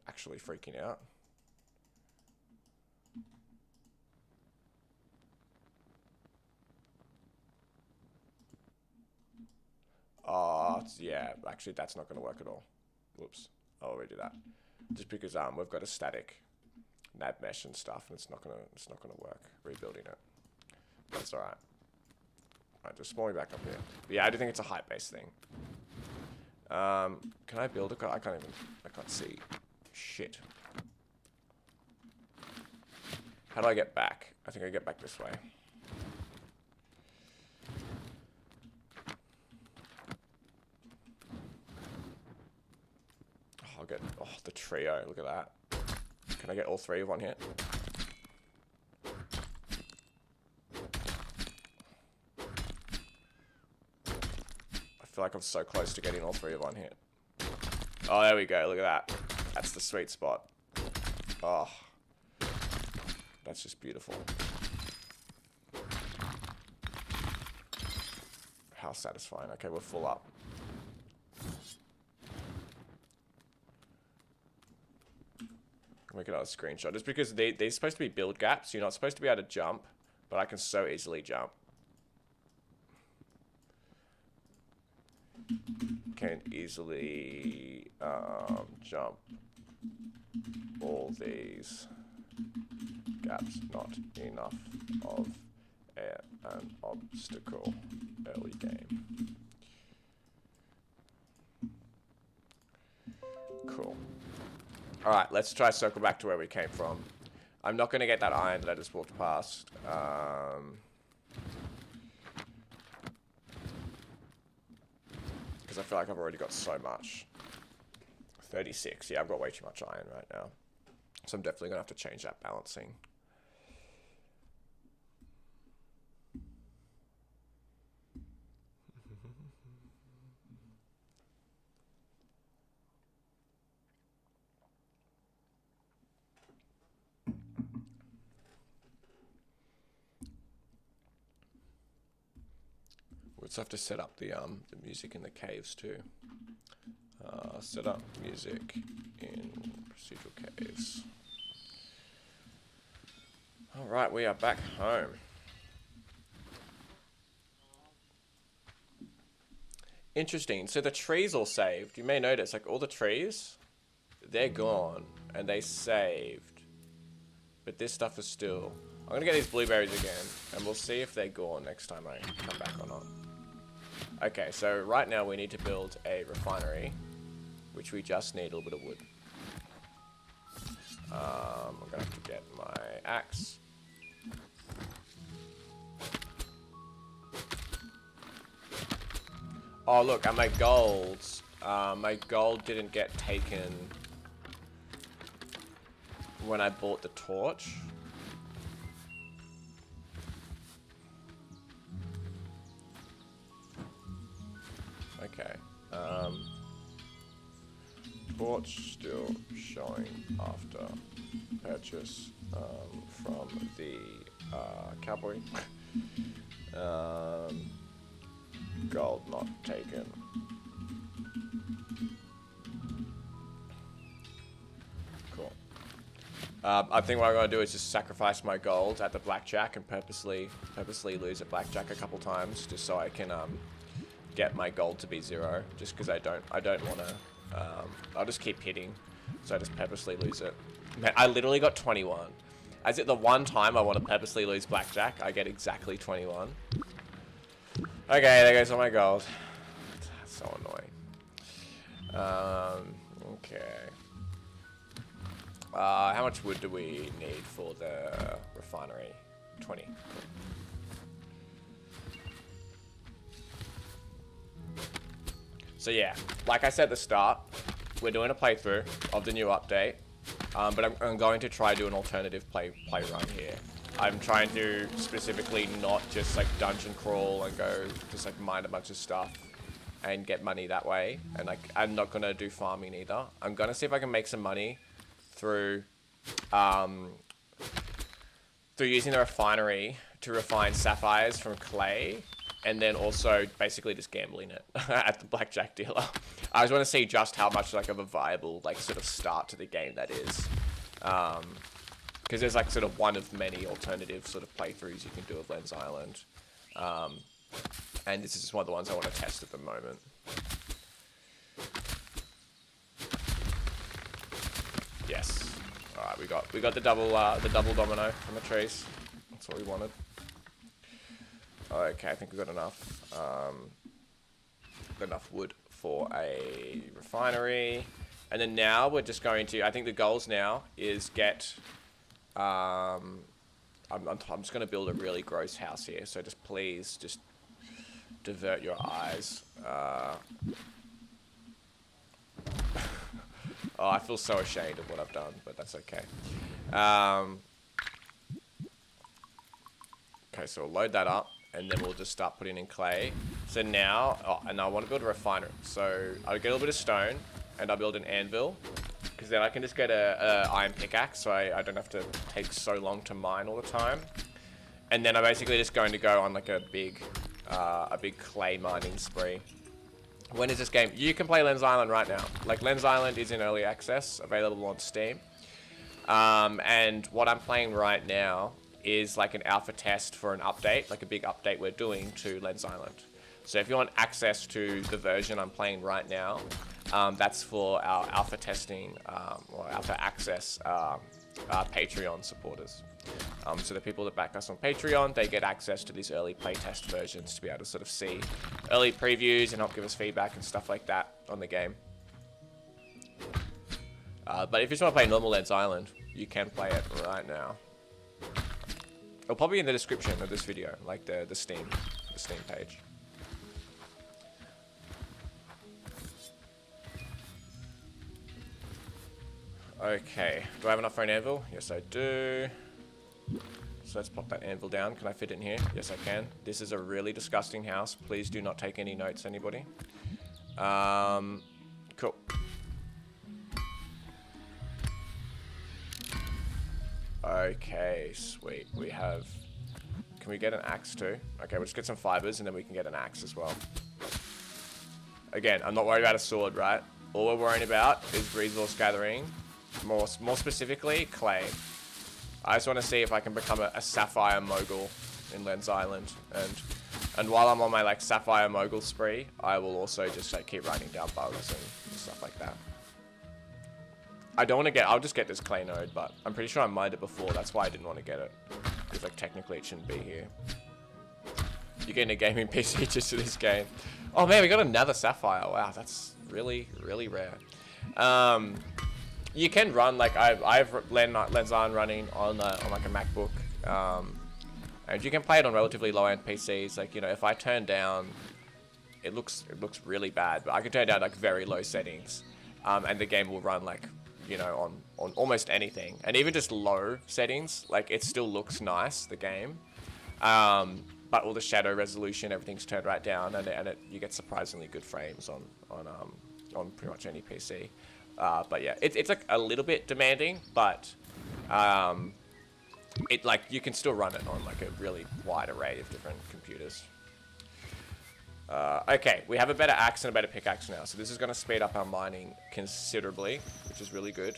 actually freaking out. Yeah, actually that's not going to work at all. Whoops, I'll redo that. Just because we've got a static nav mesh and stuff, and it's not gonna work rebuilding it. That's all right. Alright, just spawn me back up here. But yeah, I do think it's a height based thing. Can I build a car? I can't see shit. How do I get back? I think I get back this way. I'll get, oh, the trio, look at that. Can I get all three of one hit? I feel like I'm so close to getting all three of one hit. Oh, there we go, look at that. That's the sweet spot. Oh, that's just beautiful. How satisfying. Okay, we're full up. take another screenshot. Just because they're supposed to be build gaps. You're not supposed to be able to jump, but I can so easily jump. Can easily jump all these gaps. Not enough of an obstacle early game. Cool. Alright, let's try to circle back to where we came from. I'm not going to get that iron that I just walked past. Because I feel like I've already got so much. 36. Yeah, I've got way too much iron right now. So I'm definitely going to have to change that balancing. We'll just have to set up the music in the caves too. Set up music in procedural caves. Alright, we are back home. Interesting. So the trees all saved. You may notice, like, all the trees, they're gone. And they saved. But this stuff is still... I'm gonna get these blueberries again. And we'll see if they're gone next time I come back or not. Okay, so right now we need to build a refinery. Which we just need a little bit of wood. I'm gonna have to get my axe. Oh look, and my gold didn't get taken when I bought the torch. Okay. Torch still showing after purchase from the cowboy. Gold not taken. Cool. I think what I'm gonna do is just sacrifice my gold at the blackjack and purposely lose at blackjack a couple times, just so I can get my gold to be 0. Just because I don't want to. I'll just keep hitting, so I just purposely lose it. Man, I literally got 21. As it the one time I want to purposely lose blackjack, I get exactly 21. Okay, there goes all my gold. That's so annoying. Okay. How much wood do we need for the refinery? 20. Cool. So yeah, like I said at the start, we're doing a playthrough of the new update, but I'm going to try to do an alternative play run here. I'm trying to specifically not just like dungeon crawl and go just like mine a bunch of stuff and get money that way. And like I'm not gonna do farming either. I'm gonna see if I can make some money through using the refinery to refine sapphires from clay. And then also basically just gambling it at the blackjack dealer. I just want to see just how much like of a viable like sort of start to the game that is. Because there's like sort of one of many alternative sort of playthroughs you can do of Lens Island. And this is just one of the ones I want to test at the moment. Yes. Alright, we got the double domino from the trees. That's what we wanted. Okay, I think we've got enough wood for a refinery. And then now we're just going to, I think the goals now is get, I'm just going to build a really gross house here. So just please, just divert your eyes. Oh, I feel so ashamed of what I've done, but that's okay. Okay, so we'll load that up. And then we'll just start putting in clay. So now, and I want to build a refinery. So I'll get a little bit of stone, and I'll build an anvil. Because then I can just get a iron pickaxe, so I don't have to take so long to mine all the time. And then I'm basically just going to go on like a big clay mining spree. When is this game? You can play Lens Island right now. Like Lens Island is in early access, available on Steam. And what I'm playing right now is like an alpha test for an update, like a big update we're doing to Lens Island. So if you want access to the version I'm playing right now, that's for our alpha testing or alpha access Patreon supporters. So the people that back us on Patreon, they get access to these early playtest versions to be able to sort of see early previews and help give us feedback and stuff like that on the game. But if you just want to play normal Lens Island, you can play it right now. It'll probably be in the description of this video, like the Steam page. Okay, do I have enough for an anvil? Yes, I do. So let's pop that anvil down. Can I fit it in here? Yes, I can. This is a really disgusting house. Please do not take any notes, anybody. Cool. Okay, sweet. We have... Can we get an axe too? Okay, we'll just get some fibers and then we can get an axe as well. Again, I'm not worried about a sword, right? All we're worrying about is resource gathering. More specifically, clay. I just want to see if I can become a sapphire mogul in Lens Island. And while I'm on my like sapphire mogul spree, I will also just like keep writing down bugs and stuff like that. I don't want to get... I'll just get this clay node, but I'm pretty sure I mined it before. That's why I didn't want to get it. Because, like, technically it shouldn't be here. You're getting a gaming PC just for this game. Oh, man, we got another sapphire. Wow, that's really, really rare. You can run, like, I've Lens Island running on like, a MacBook. And you can play it on relatively low-end PCs. Like, you know, if I turn down... It looks really bad, but I can turn down, like, very low settings. And the game will run, like... you know, on almost anything, and even just low settings, like it still looks nice, the game, but all the shadow resolution, everything's turned right down, and you get surprisingly good frames on pretty much any PC. But yeah, it's like a little bit demanding, but it like you can still run it on like a really wide array of different computers. Okay, we have a better axe and a better pickaxe now, so this is going to speed up our mining considerably, which is really good.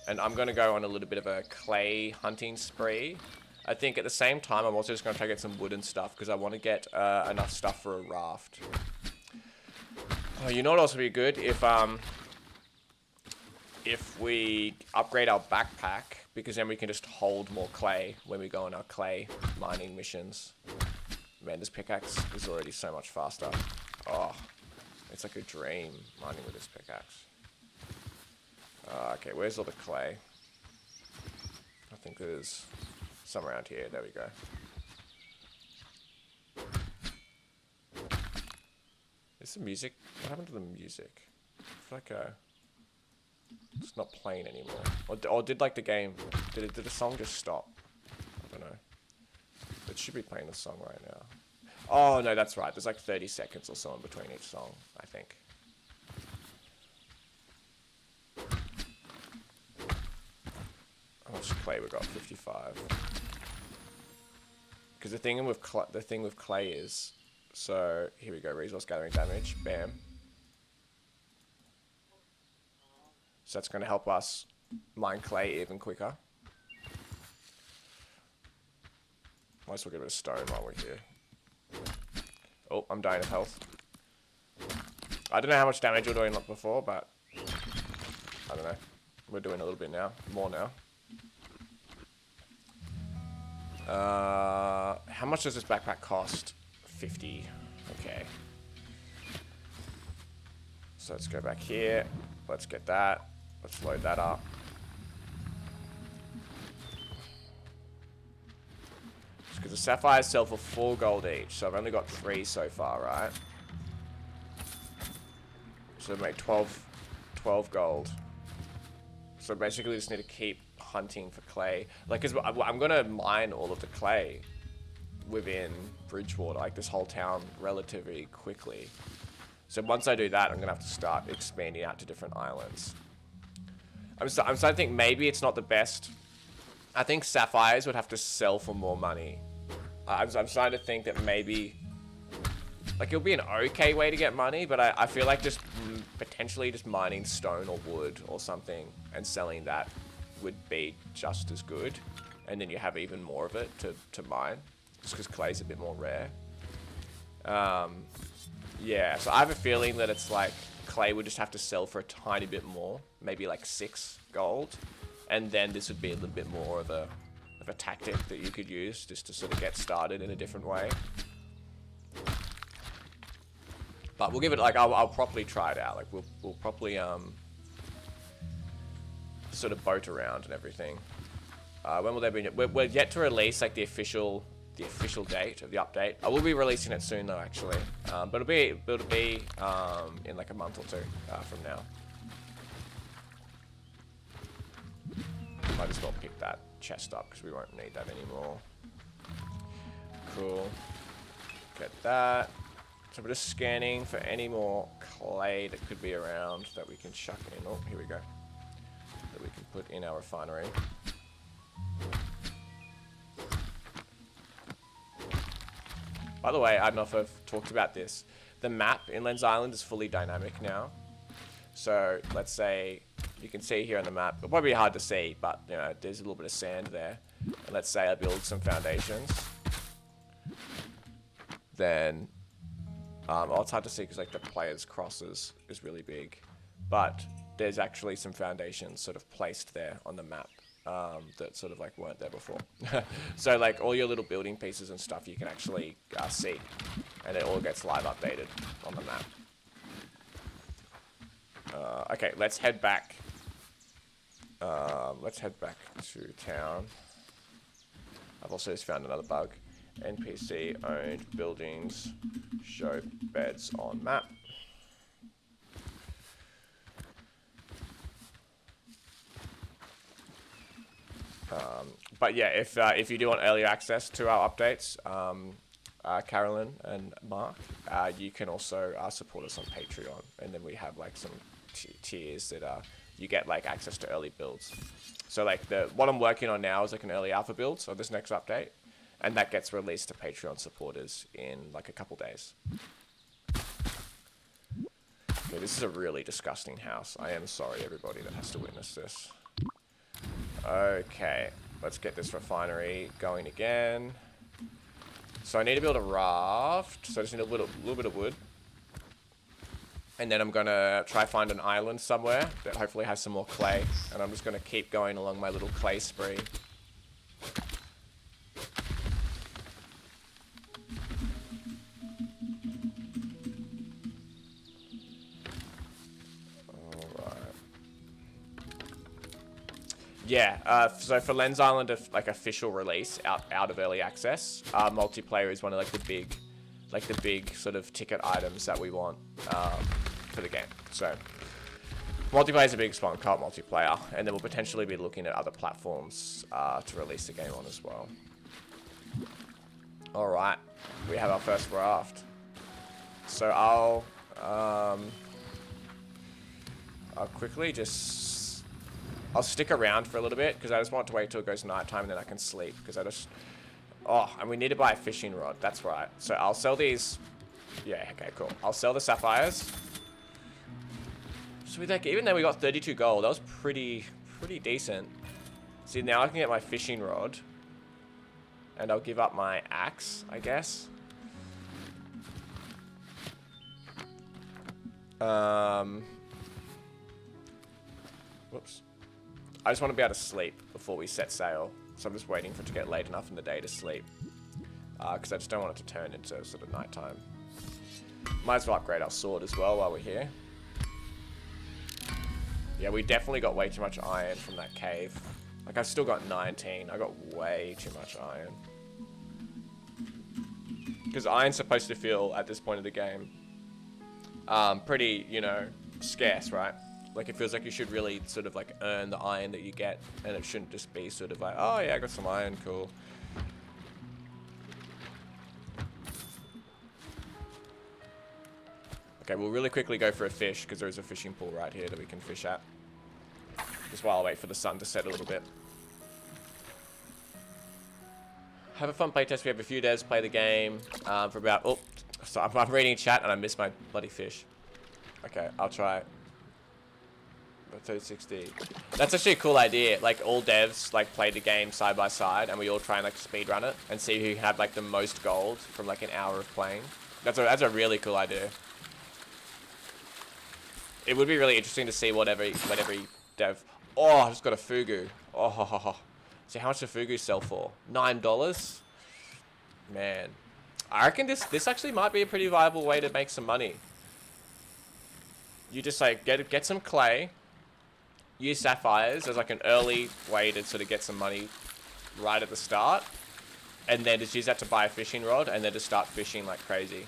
And I'm going to go on a little bit of a clay hunting spree. I think at the same time, I'm also just going to try to get some wood and stuff, because I want to get enough stuff for a raft. Oh, you know what else would be good? If we upgrade our backpack, because then we can just hold more clay when we go on our clay mining missions. Man, this pickaxe is already so much faster. Oh, it's like a dream mining with this pickaxe. Okay, where's all the clay? I think there's some around here. There we go. Is the music... What happened to the music? I feel like it's not playing anymore. Or did like the game... Did the song just stop? I don't know. It should be playing the song right now. Oh, no, that's right. There's like 30 seconds or so in between each song, I think. How much clay we got? 55. Because the thing with clay is... So, here we go. Resource gathering damage. Bam. So that's going to help us mine clay even quicker. Might as well get a bit of stone while we're here. Oh, I'm dying of health. I don't know how much damage we're doing like before, but... I don't know. We're doing a little bit now. More now. How much does this backpack cost? 50. Okay. So let's go back here. Let's get that. Let's load that up. Because the sapphires sell for 4 gold each, so I've only got 3 so far, right? So make 12 gold. So basically just need to keep hunting for clay. Like, cause I'm gonna mine all of the clay within Bridgewater, like this whole town, relatively quickly. So once I do that, I'm gonna have to start expanding out to different islands. I'm starting to think maybe it's not the best. I think sapphires would have to sell for more money. I'm starting to think that maybe, like, it'll be an okay way to get money, but I feel like just potentially just mining stone or wood or something and selling that would be just as good. And then you have even more of it to mine. Just because clay's a bit more rare. Yeah, so I have a feeling that it's like clay would just have to sell for a tiny bit more. Maybe like 6 gold. And then this would be a little bit more of a tactic that you could use just to sort of get started in a different way. But we'll give it, like, I'll properly try it out. Like, we'll properly, sort of boat around and everything. When will they be? We're yet to release, like, the official date of the update. I will be releasing it soon, though, actually. But it'll be in, like, a month or 2 from now. Might as well pick that chest up, because we won't need that anymore. Cool. Get that. So we're just scanning for any more clay that could be around that we can chuck in. Oh, here we go. That we can put in our refinery. By the way, I don't know if I've talked about this. The map in Lens Island is fully dynamic now. So let's say you can see here on the map. It'll probably be hard to see, but you know, there's a little bit of sand there. And let's say I build some foundations. Then well, it's hard to see because like the player's crosses is really big, but there's actually some foundations sort of placed there on the map that sort of like weren't there before. So like all your little building pieces and stuff you can actually see, and it all gets live updated on the map. Okay, let's head back. Let's head back to town. I've also just found another bug. NPC owned buildings show beds on map. But yeah, if you do want earlier access to our updates, Carolyn and Mark, you can also support us on Patreon, and then we have like some tiers that you get like access to early builds. So like what I'm working on now is like an early alpha build, so this next update. And that gets released to Patreon supporters in like a couple days. Okay, this is a really disgusting house. I am sorry, everybody that has to witness this. Okay, let's get this refinery going again. So I need to build a raft. So I just need a little bit of wood. And then I'm going to try find an island somewhere that hopefully has some more clay. And I'm just going to keep going along my little clay spree. Yeah, so for Lens Island, like official release out of early access, multiplayer is one of like the big sort of ticket items that we want for the game. So multiplayer is a big spot, co-op multiplayer, and then we'll potentially be looking at other platforms to release the game on as well. All right, we have our first raft. So I'll quickly just. I'll stick around for a little bit because I just want to wait till it goes nighttime and then I can sleep because I just... Oh, and we need to buy a fishing rod. That's right. So I'll sell these... Yeah, okay, cool. I'll sell the sapphires. So even though we got 32 gold, that was pretty decent. See, now I can get my fishing rod. And I'll give up my axe, I guess. Whoops. I just want to be able to sleep before we set sail. So I'm just waiting for it to get late enough in the day to sleep. Because I just don't want it to turn into sort of nighttime. Might as well upgrade our sword as well while we're here. Yeah, we definitely got way too much iron from that cave. Like, I've still got 19. I got way too much iron. Because iron's supposed to feel, at this point of the game, pretty, you know, scarce, right? Like, it feels like you should really sort of, like, earn the iron that you get. And it shouldn't just be sort of like, oh, yeah, I got some iron, cool. Okay, we'll really quickly go for a fish, because there is a fishing pool right here that we can fish at. Just while I wait for the sun to set a little bit. Have a fun playtest. We have a few devs play the game for about... Oh, so I'm reading chat and I missed my bloody fish. Okay, I'll try. 3060. That's actually a cool idea. Like all devs like play the game side by side, and we all try and like speed run it and see who can have like the most gold from like an hour of playing. That's a really cool idea. It would be really interesting to see what every dev. Oh, I just got a Fugu. Oh, ho, ho, ho. See how much the Fugu sell for? $9. Man, I reckon this actually might be a pretty viable way to make some money. You just like get some clay, use sapphires as like an early way to sort of get some money right at the start, and then just use that to buy a fishing rod and then just start fishing like crazy.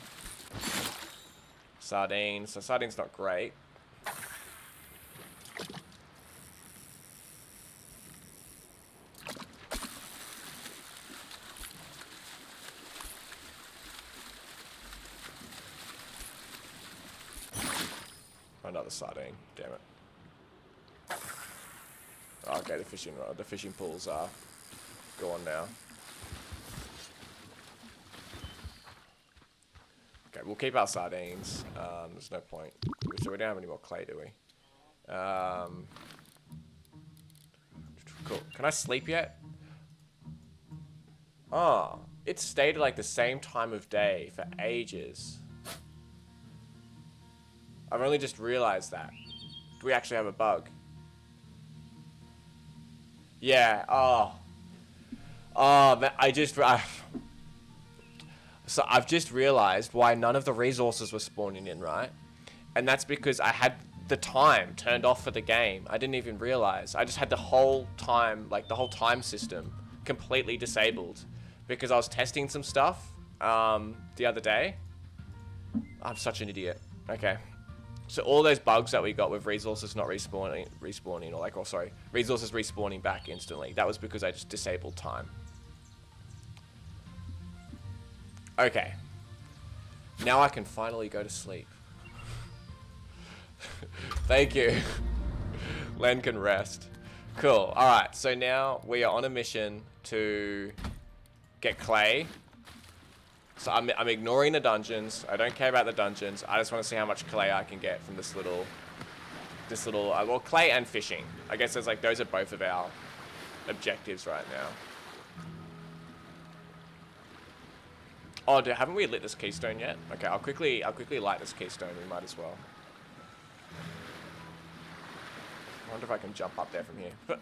Sardines. So sardines not great. Another sardine, damn it. Okay, the fishing pools are gone now. Okay, we'll keep our sardines. There's no point. So we don't have any more clay, do we? Cool. Can I sleep yet? Oh, it stayed at like the same time of day for ages. I've only just realized that. Do we actually have a bug? Yeah. Oh. Oh, man, so I've just realized why none of the resources were spawning in, right? And that's because I had the time turned off for the game. I didn't even realize. I just had the whole time, like the whole time system completely disabled because I was testing some stuff the other day. I'm such an idiot. Okay. So all those bugs that we got with resources not respawning, or like, oh sorry, resources respawning back instantly, that was because I just disabled time. Okay. Now I can finally go to sleep. Thank you. Len can rest. Cool. Alright, so now we are on a mission to get clay. So I'm ignoring the dungeons. I don't care about the dungeons. I just want to see how much clay I can get from this little, well, clay and fishing. I guess there's like, those are both of our objectives right now. Oh, haven't we lit this keystone yet? Okay, I'll quickly light this keystone. We might as well. I wonder if I can jump up there from here. But,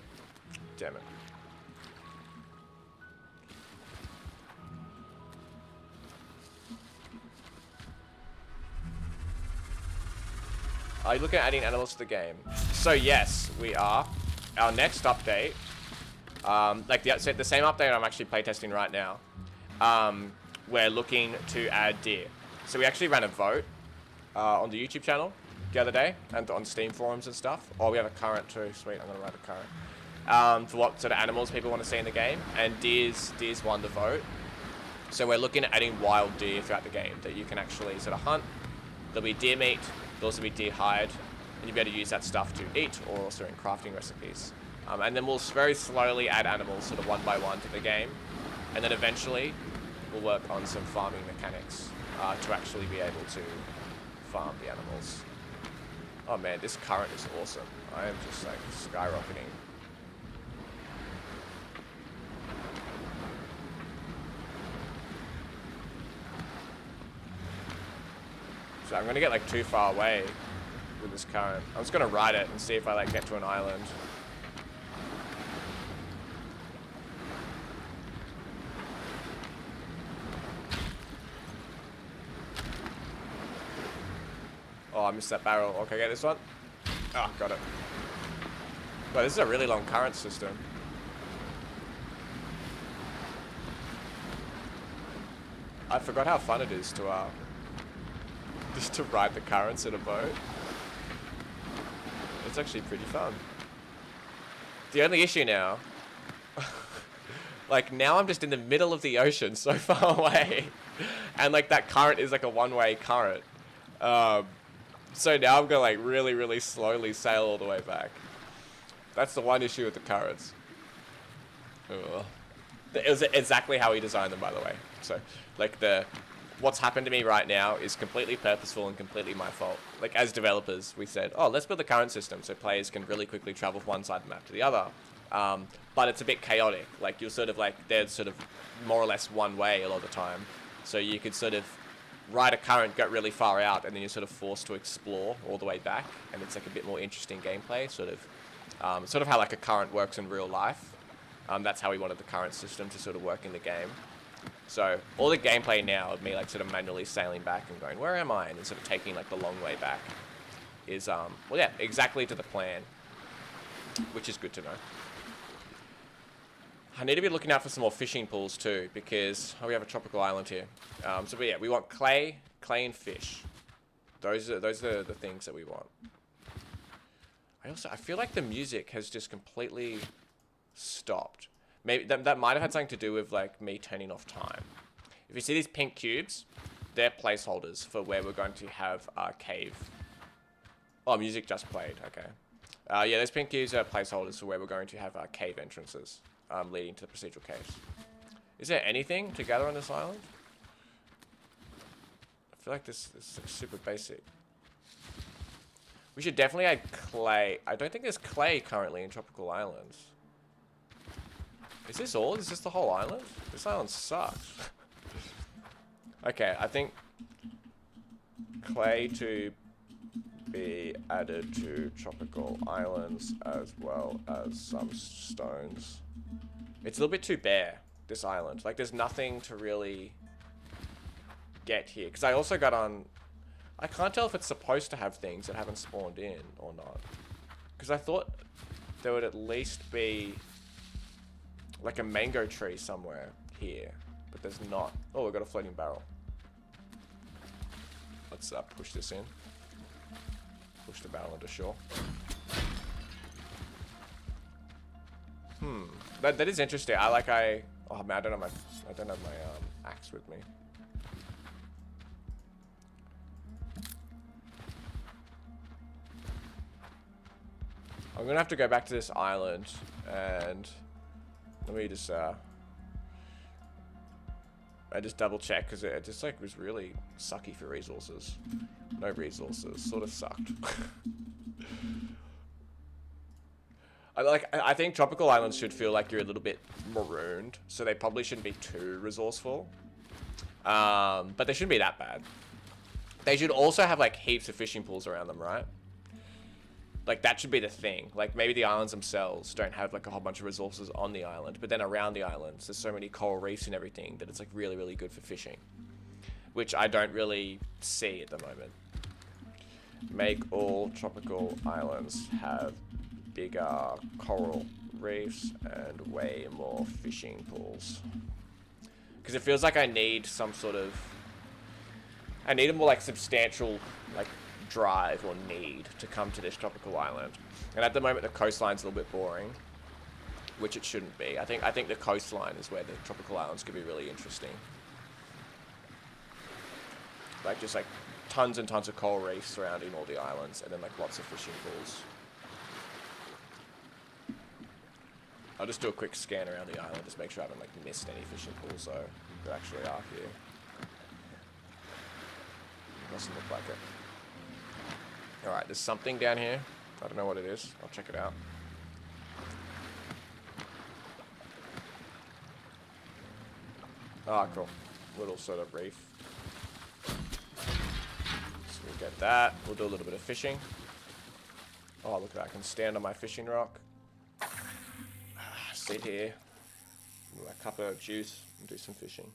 damn it. Are you looking at adding animals to the game? So yes, we are. Our next update, like the same update I'm actually playtesting right now. We're looking to add deer. So we actually ran a vote on the YouTube channel the other day and on Steam forums and stuff. Oh, we have a current too. Sweet, I'm gonna write a current. For what sort of animals people want to see in the game, and deers won the vote. So we're looking at adding wild deer throughout the game that you can actually sort of hunt. There'll be deer meat. There'll also be deer hide, and you'll be able to use that stuff to eat or also in crafting recipes. And then we'll very slowly add animals sort of one by one to the game, and then eventually we'll work on some farming mechanics to actually be able to farm the animals. Oh man, this current is awesome. I am just like skyrocketing. So I'm gonna get like too far away with this current. I'm just gonna ride it and see if I like get to an island. Oh, I missed that barrel. Okay, get this one. Oh, got it. Well, this is a really long current system. I forgot how fun it is to just to ride the currents in a boat. It's actually pretty fun. The only issue now, like now I'm just in the middle of the ocean so far away, and like that current is like a one-way current. So now I'm gonna like really, really slowly sail all the way back. That's the one issue with the currents. Ugh. It was exactly how he designed them, by the way. So like the what's happened to me right now is completely purposeful and completely my fault. Like, as developers, we said, oh, let's build the current system so players can really quickly travel from one side of the map to the other. But it's a bit chaotic. Like, you're sort of like, they're sort of more or less one way a lot of the time. So you could sort of ride a current, go really far out, and then you're sort of forced to explore all the way back. And it's like a bit more interesting gameplay, sort of how like a current works in real life. That's how we wanted the current system to sort of work in the game. So all the gameplay now of me like sort of manually sailing back and going, where am I? And sort of taking like the long way back is, well, yeah, exactly to the plan, which is good to know. I need to be looking out for some more fishing pools too, because we have a tropical island here. So but yeah, we want clay and fish. Those are the things that we want. I feel like the music has just completely stopped. Maybe that might have had something to do with like me turning off time. If you see these pink cubes, they're placeholders for where we're going to have our cave. Oh, music just played. Okay. Yeah, those pink cubes are placeholders for where we're going to have our cave entrances, leading to the procedural caves. Is there anything to gather on this island? I feel like this is super basic. We should definitely add clay. I don't think there's clay currently in tropical islands. Is this all? Is this the whole island? This island sucks. Okay, I think clay to be added to tropical islands as well as some stones. It's a little bit too bare, this island. Like, there's nothing to really get here. Because I also got on... I can't tell if it's supposed to have things that haven't spawned in or not. Because I thought there would at least be like a mango tree somewhere here. But there's not. Oh, we've got a floating barrel. Let's push this in. Push the barrel into shore. That is interesting. Oh man, I don't have my axe with me. I'm gonna have to go back to this island and let me just I just double check because it just like was really sucky for resources. No resources, sort of sucked. I think tropical islands should feel like you're a little bit marooned, so they probably shouldn't be too resourceful. But they shouldn't be that bad. They should also have like heaps of fishing pools around them, right? Like, that should be the thing. Like, maybe the islands themselves don't have, like, a whole bunch of resources on the island. But then around the islands, there's so many coral reefs and everything that it's, like, really, really good for fishing. Which I don't really see at the moment. Make all tropical islands have bigger coral reefs and way more fishing pools. Because it feels like I need some sort of... I need a more, like, substantial, like... drive or need to come to this tropical island. And at the moment the coastline's a little bit boring, which it shouldn't be. I think the coastline is where the tropical islands could be really interesting. Like just like tons and tons of coral reefs surrounding all the islands and then like lots of fishing pools. I'll just do a quick scan around the island, just make sure I haven't like missed any fishing pools though that actually are here. Doesn't look like it. Alright, there's something down here. I don't know what it is. I'll check it out. Ah, cool. Little sort of reef. So we'll get that. We'll do a little bit of fishing. Oh, look at that. I can stand on my fishing rock. Sit here. With a cup of juice and do some fishing.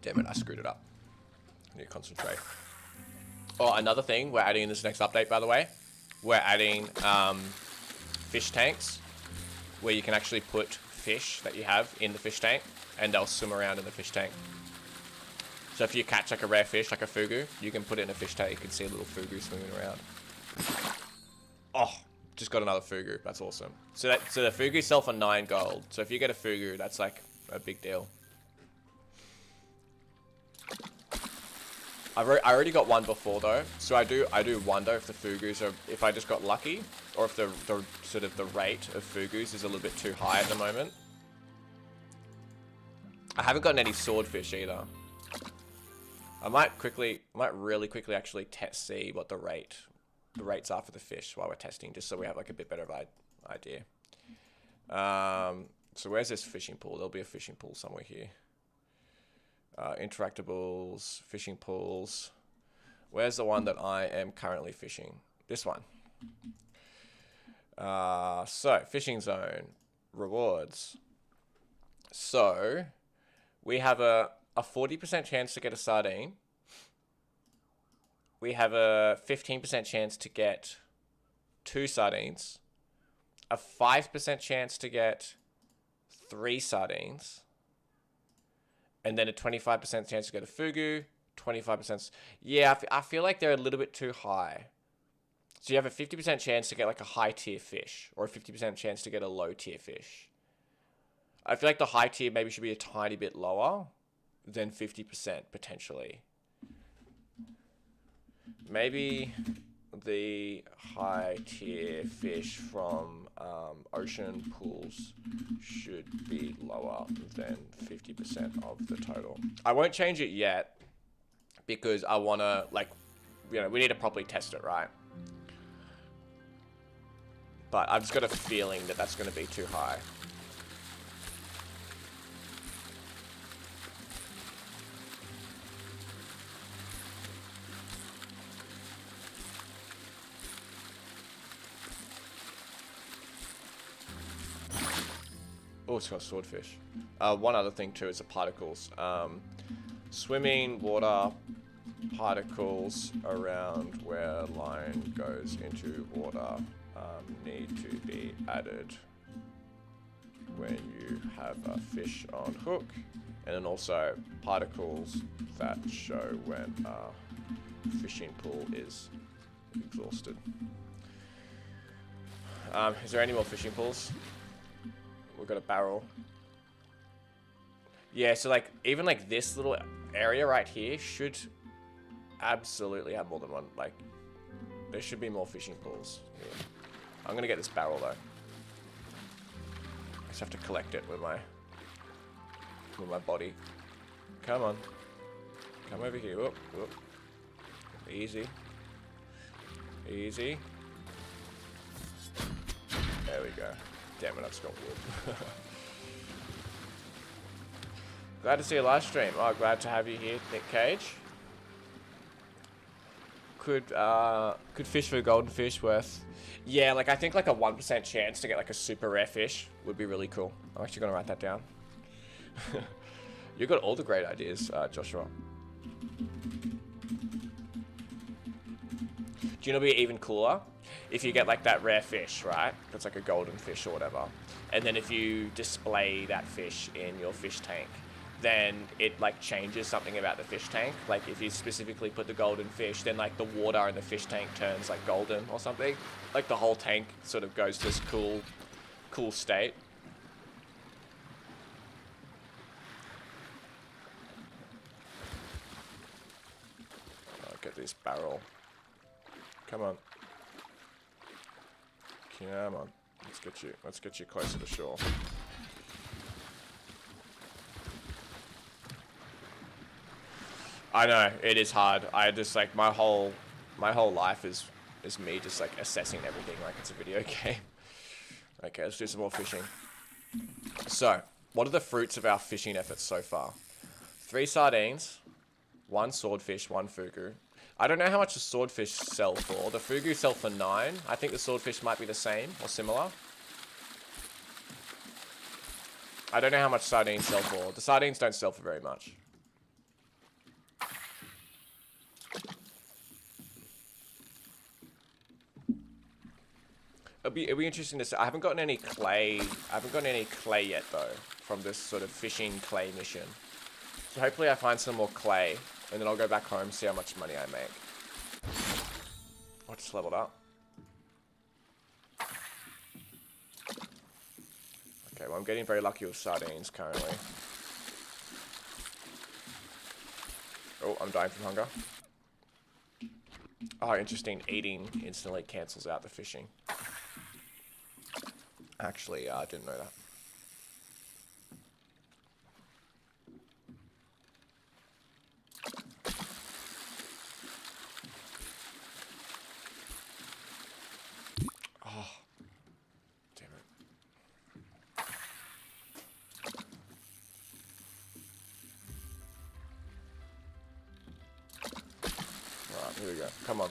Damn it, I screwed it up. I need to concentrate. Oh, another thing we're adding in this next update, by the way. We're adding fish tanks where you can actually put fish that you have in the fish tank and they'll swim around in the fish tank. So if you catch like a rare fish, like a fugu, you can put it in a fish tank. You can see a little fugu swimming around. Oh, just got another fugu. That's awesome. So the fugu sell for 9 gold. So if you get a fugu, that's like a big deal. I already got one before though, so I do wonder if the fugus are, if I just got lucky, or if the sort of the rate of fugus is a little bit too high at the moment. I haven't gotten any swordfish either. I might really quickly actually see what the rates are for the fish while we're testing, just so we have like a bit better of an idea. So where's this fishing pool? There'll be a fishing pool somewhere here. Interactables, fishing pools. Where's the one that I am currently fishing? This one. So fishing zone, rewards. So we have a 40% chance to get a sardine. We have a 15% chance to get 2 sardines. A 5% chance to get 3 sardines. And then a 25% chance to get a fugu. 25%. Yeah, I feel like they're a little bit too high. So you have a 50% chance to get like a high tier fish, or a 50% chance to get a low tier fish. I feel like the high tier maybe should be a tiny bit lower than 50% potentially. Maybe the high tier fish from ocean pools should be lower than 50% of the total. I won't change it yet because I want to, like, you know, we need to properly test it, right? But I've just got a feeling that that's going to be too high. Oh, it's got swordfish. One other thing too is the particles. Swimming water particles around where line goes into water need to be added when you have a fish on hook. And then also particles that show when a fishing pool is exhausted. Is there any more fishing pools? We've got a barrel. Yeah, so like even like this little area right here should absolutely have more than one. Like there should be more fishing pools here. I'm gonna get this barrel though. I just have to collect it with my body. Come on. Come over here. Whoop, whoop. Easy. Easy. There we go. Damn it, I've just got wood. Glad to see a live stream. Oh, glad to have you here, Nick Cage. Could fish for a golden fish worth... Yeah, like I think like a 1% chance to get like a super rare fish would be really cool. I'm actually going to write that down. You've got all the great ideas, Joshua. Do you know what'd be even cooler? If you get like that rare fish, right? That's like a golden fish or whatever. And then if you display that fish in your fish tank, then it like changes something about the fish tank. Like if you specifically put the golden fish, then like the water in the fish tank turns like golden or something. Like the whole tank sort of goes to this cool state. I'll get this barrel. Come on. Come on. Let's get you closer to shore. I know, it is hard. I just like my whole life is me just like assessing everything like it's a video game. Okay, let's do some more fishing. So, what are the fruits of our fishing efforts so far? 3 sardines, 1 swordfish, 1 fugu. I don't know how much the swordfish sell for. The fugu sell for 9. I think the swordfish might be the same or similar. I don't know how much sardines sell for. The sardines don't sell for very much. It'll be interesting to see. I haven't gotten any clay. I haven't gotten any clay yet though from this sort of fishing clay mission. So hopefully I find some more clay. And then I'll go back home and see how much money I make. I just leveled up. Okay, well I'm getting very lucky with sardines currently. Oh, I'm dying from hunger. Oh, interesting. Eating instantly cancels out the fishing. Actually, I didn't know that. Here we go. Come on.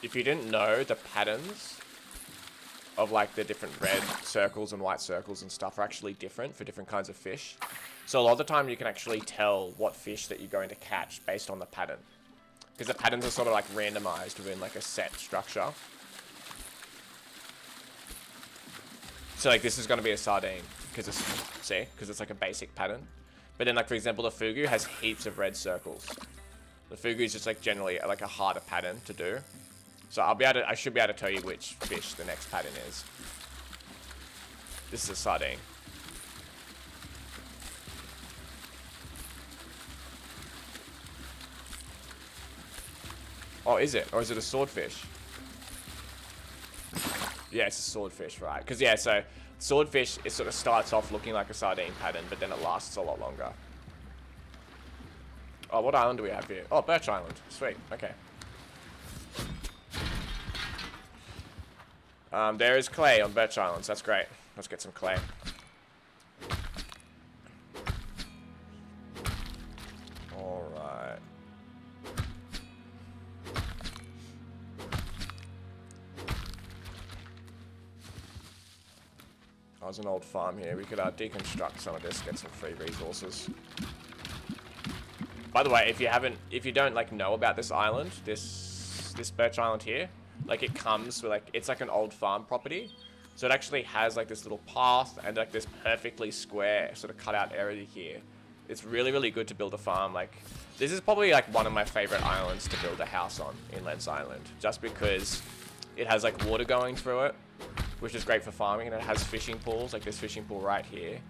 If you didn't know, the patterns of like the different red circles and white circles and stuff are actually different for different kinds of fish. So a lot of the time you can actually tell what fish that you're going to catch based on the pattern. Because the patterns are sort of like randomized within like a set structure. So like this is going to be a sardine because it's like a basic pattern. But then like for example the fugu has heaps of red circles. The fugu is just like generally like a harder pattern to do. So I should be able to tell you which fish the next pattern is. This is a sardine. Oh, is it? Or is it a swordfish? Yeah, it's a swordfish, right? Because yeah, so swordfish, it sort of starts off looking like a sardine pattern, but then it lasts a lot longer. Oh, what island do we have here? Oh, Birch Island. Sweet. Okay. There is clay on Birch Islands. That's great. Let's get some clay. Alright. Oh, there's an old farm here. We could deconstruct some of this, get some free resources. By the way, if you don't like know about this island, this Birch Island here, like it comes with like, it's like an old farm property. So it actually has like this little path and like this perfectly square sort of cut out area here. It's really, really good to build a farm. Like this is probably like one of my favorite islands to build a house on in Lens Island, just because it has like water going through it, which is great for farming, and it has fishing pools, like this fishing pool right here.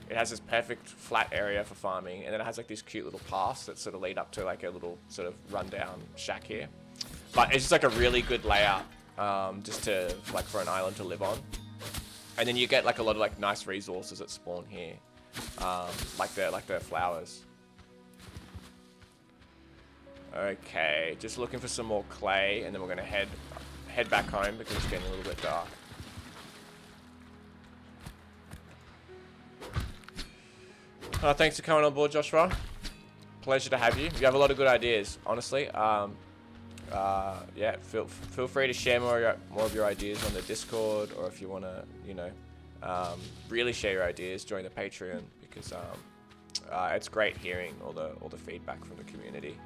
It has this perfect flat area for farming, and then it has like these cute little paths that sort of lead up to like a little sort of rundown shack here. But it's just like a really good layout, just to like for an island to live on. And then you get like a lot of like nice resources that spawn here, like the flowers. Okay, just looking for some more clay, and then we're gonna head back home because it's getting a little bit dark. Thanks for coming on board, Joshua. Pleasure to have you. You have a lot of good ideas, honestly. Yeah, feel free to share more of your ideas on the Discord, or if you want to, you know, really share your ideas, join the Patreon, because it's great hearing all the feedback from the community.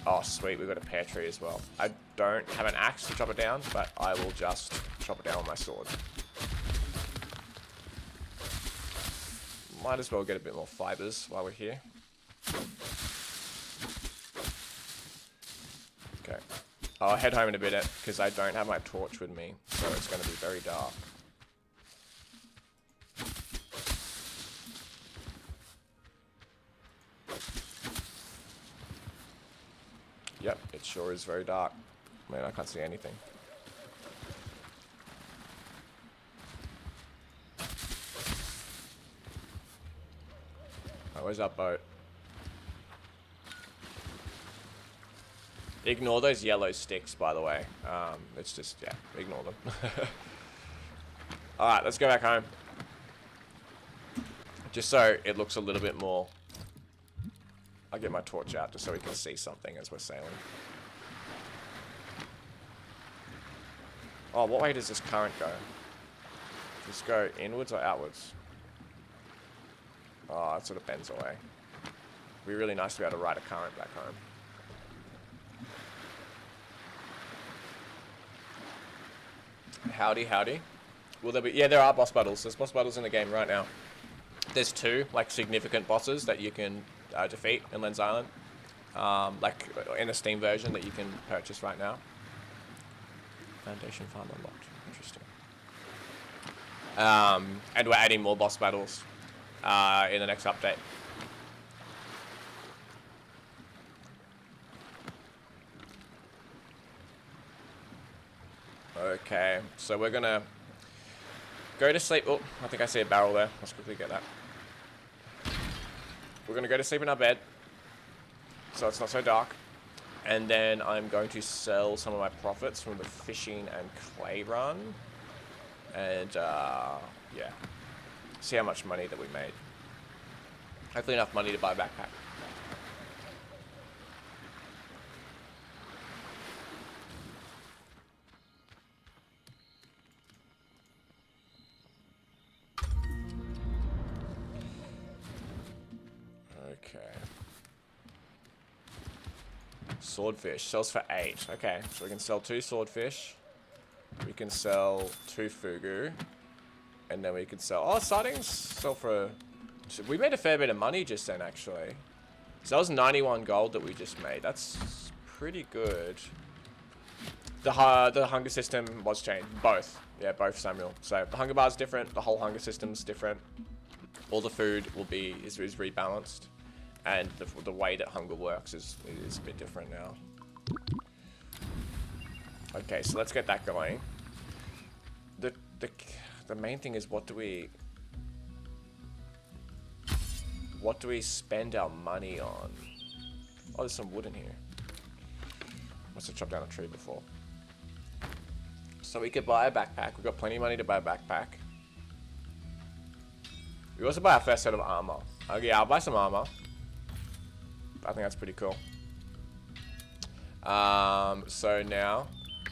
Oh, sweet, we've got a pear tree as well. I don't have an axe to chop it down, but I will just chop it down with my sword. Might as well get a bit more fibers while we're here. Okay. I'll head home in a bit because I don't have my torch with me, so it's going to be very dark. Yep, it sure is very dark. Man, I can't see anything. Oh, where's that boat? Ignore those yellow sticks, by the way. It's just, yeah, ignore them. Alright, let's go back home. Just so it looks a little bit more... I'll get my torch out just so we can see something as we're sailing. Oh, what way does this current go? Does this go inwards or outwards? Oh, it sort of bends away. It'd be really nice to be able to ride a current back home. Howdy, howdy. Will there be... Yeah, there are boss battles. There's boss battles in the game right now. There's two, like, significant bosses that you can defeat in Lens Island. Like, in the Steam version that you can purchase right now. Foundation farm unlocked. Interesting. And we're adding more boss battles in the next update. Okay, so we're gonna go to sleep. Oh, I think I see a barrel there. Let's quickly get that. We're gonna go to sleep in our bed, so it's not so dark. And then I'm going to sell some of my profits from the fishing and clay run. And, yeah. See how much money that we made. Hopefully enough money to buy a backpack. Okay. Swordfish sells for 8. Okay, so we can sell 2 swordfish. We can sell 2 fugu. And then we can sell... Oh, sardines sell for... We made a fair bit of money just then, actually. So that was 91 gold that we just made. That's pretty good. The hunger system was changed. Both. Yeah, both, Samuel. So the hunger bar is different. The whole hunger system's different. All the food will be is rebalanced. And the way that hunger works is a bit different now. Okay, so let's get that going. The main thing is what do we spend our money on? Oh, there's some wood in here. Must have chopped down a tree before. So we could buy a backpack. We've got plenty of money to buy a backpack. We also buy our first set of armor. Okay, I'll buy some armor. I think that's pretty cool. So now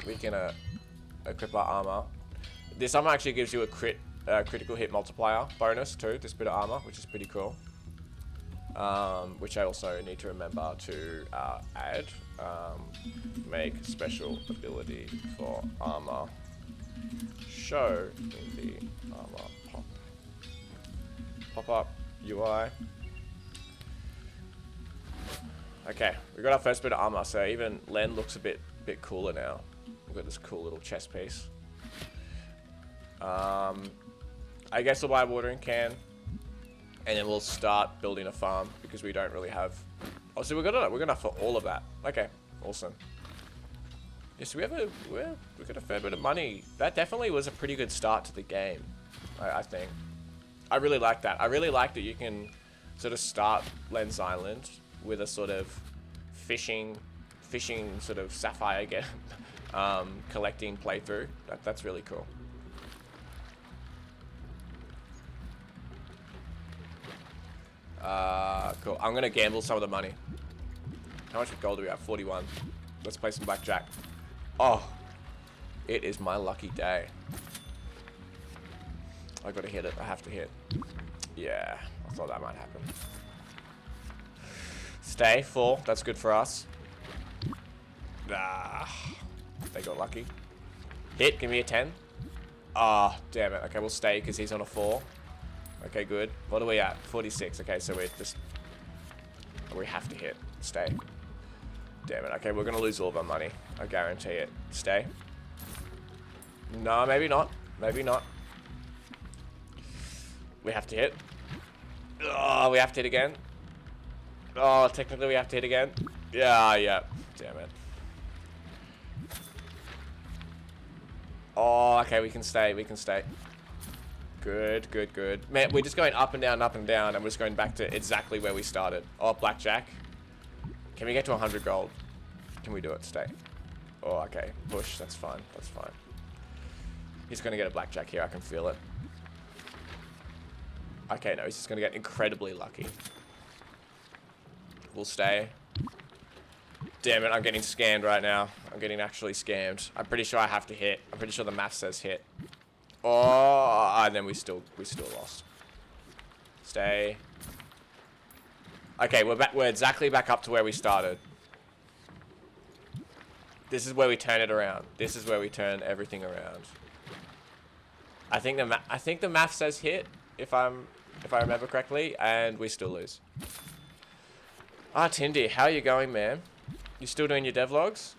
we can equip our armor. This armor actually gives you a critical hit multiplier bonus too, this bit of armor, which is pretty cool. Which I also need to remember to add. Make special ability for armor. Show in the armor pop. Pop up UI. Okay, we got our first bit of armor, so even Len looks a bit cooler now. We've got this cool little chest piece. I guess we'll buy a watering can, and then we'll start building a farm because we don't really have. Oh, so we're gonna for all of that. Okay, awesome. Yes, we got a fair bit of money. That definitely was a pretty good start to the game. I think. I really like that. I really like that you can sort of start Len's Island with a sort of fishing sort of sapphire again, collecting playthrough. That's really cool. Cool. I'm gonna gamble some of the money. How much gold do we have? 41. Let's play some blackjack. Oh, it is my lucky day. I gotta hit it. I have to hit. Yeah, I thought that might happen. Stay full. That's good for us. They got lucky. Hit. Give me a 10. Ah, oh, damn it. Okay, we'll stay because he's on a 4. Okay, good. What are we at? 46. Okay, so we have to hit. Stay. Damn it. Okay, we're gonna lose all of our money. I guarantee it. Stay. No, maybe not. Maybe not. We have to hit. Oh, we have to hit again. Oh, technically we have to hit again. Yeah. Damn it. Oh, okay, we can stay. We can stay. Good. Man, we're just going up and down, and we're just going back to exactly where we started. Oh, blackjack. Can we get to 100 gold? Can we do it? Stay. Oh, okay. Push. That's fine. That's fine. He's going to get a blackjack here. I can feel it. Okay, no. He's just going to get incredibly lucky. We'll stay. Damn it. I'm getting scammed right now. I'm getting actually scammed. I'm pretty sure I have to hit. I'm pretty sure the math says hit. Oh, and then we still lost. Stay. Okay, we're exactly back up to where we started. This is where we turn it around. This is where we turn everything around. I think the math says hit if I remember correctly, and we still lose. Ah, Tindy, how are you going, man? You still doing your devlogs?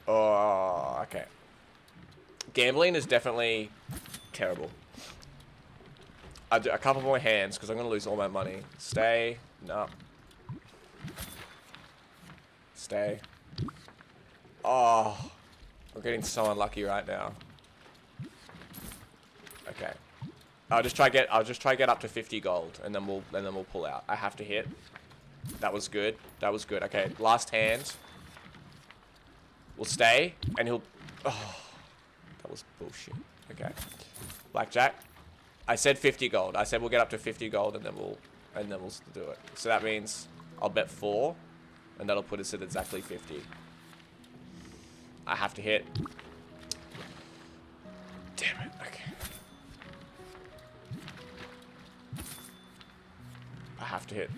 Oh, okay. Gambling is definitely terrible. I'll do a couple more hands because I'm going to lose all my money. Stay. No. Stay. Oh. We're getting so unlucky right now. Okay. I'll just try get up to 50 gold and then we'll pull out. I have to hit. That was good. That was good. Okay, last hand. We'll stay and he'll. Oh. That was bullshit. Okay. Blackjack. I said 50 gold. I said we'll get up to 50 gold and then we'll do it. So that means I'll bet 4 and that'll put us at exactly 50. I have to hit. Damn it. Okay. I have to hit.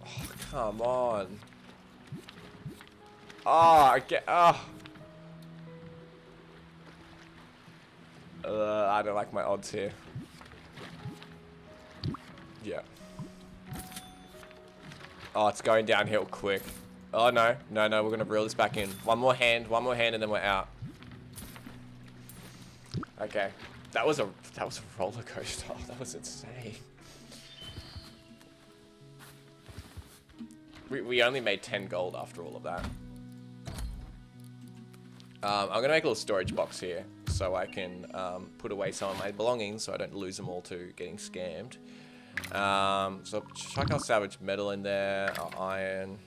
Oh, come on. Oh, I get. Oh. I don't like my odds here. Yeah. Oh, it's going downhill quick. Oh, no. No, no, we're going to reel this back in. One more hand, and then we're out. Okay. That was a roller coaster. Oh, that was insane. We only made 10 gold after all of that. I'm going to make a little storage box here so I can put away some of my belongings so I don't lose them all to getting scammed. So chuck our salvage metal in there, our iron,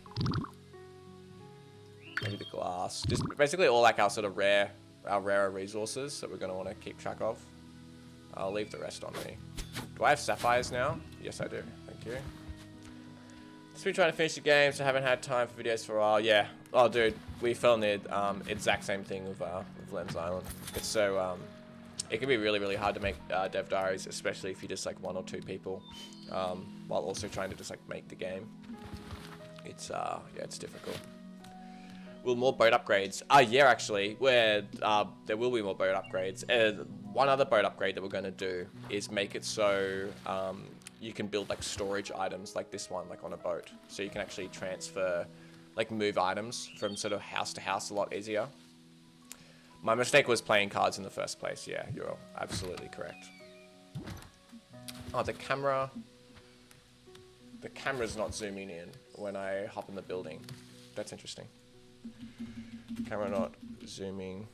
maybe the glass. Just basically all like our sort of rarer resources that we're going to want to keep track of. I'll leave the rest on me. Do I have sapphires now? Yes, I do. Thank you. Just been trying to finish the game, so I haven't had time for videos for a while. Yeah. Oh, dude, we fell near exact same thing with Lens Island. It's so it can be really, really hard to make dev diaries, especially if you're just like 1 or 2 people, while also trying to just like make the game. It's yeah, it's difficult. Will more boat upgrades? Yeah, actually, where there will be more boat upgrades. One other boat upgrade that we're going to do is make it so you can build like storage items like this one, like on a boat. So you can actually transfer, like move items from sort of house to house a lot easier. My mistake was playing cards in the first place. Yeah, you're absolutely correct. Oh, the camera's not zooming in when I hop in the building. That's interesting. Camera not zooming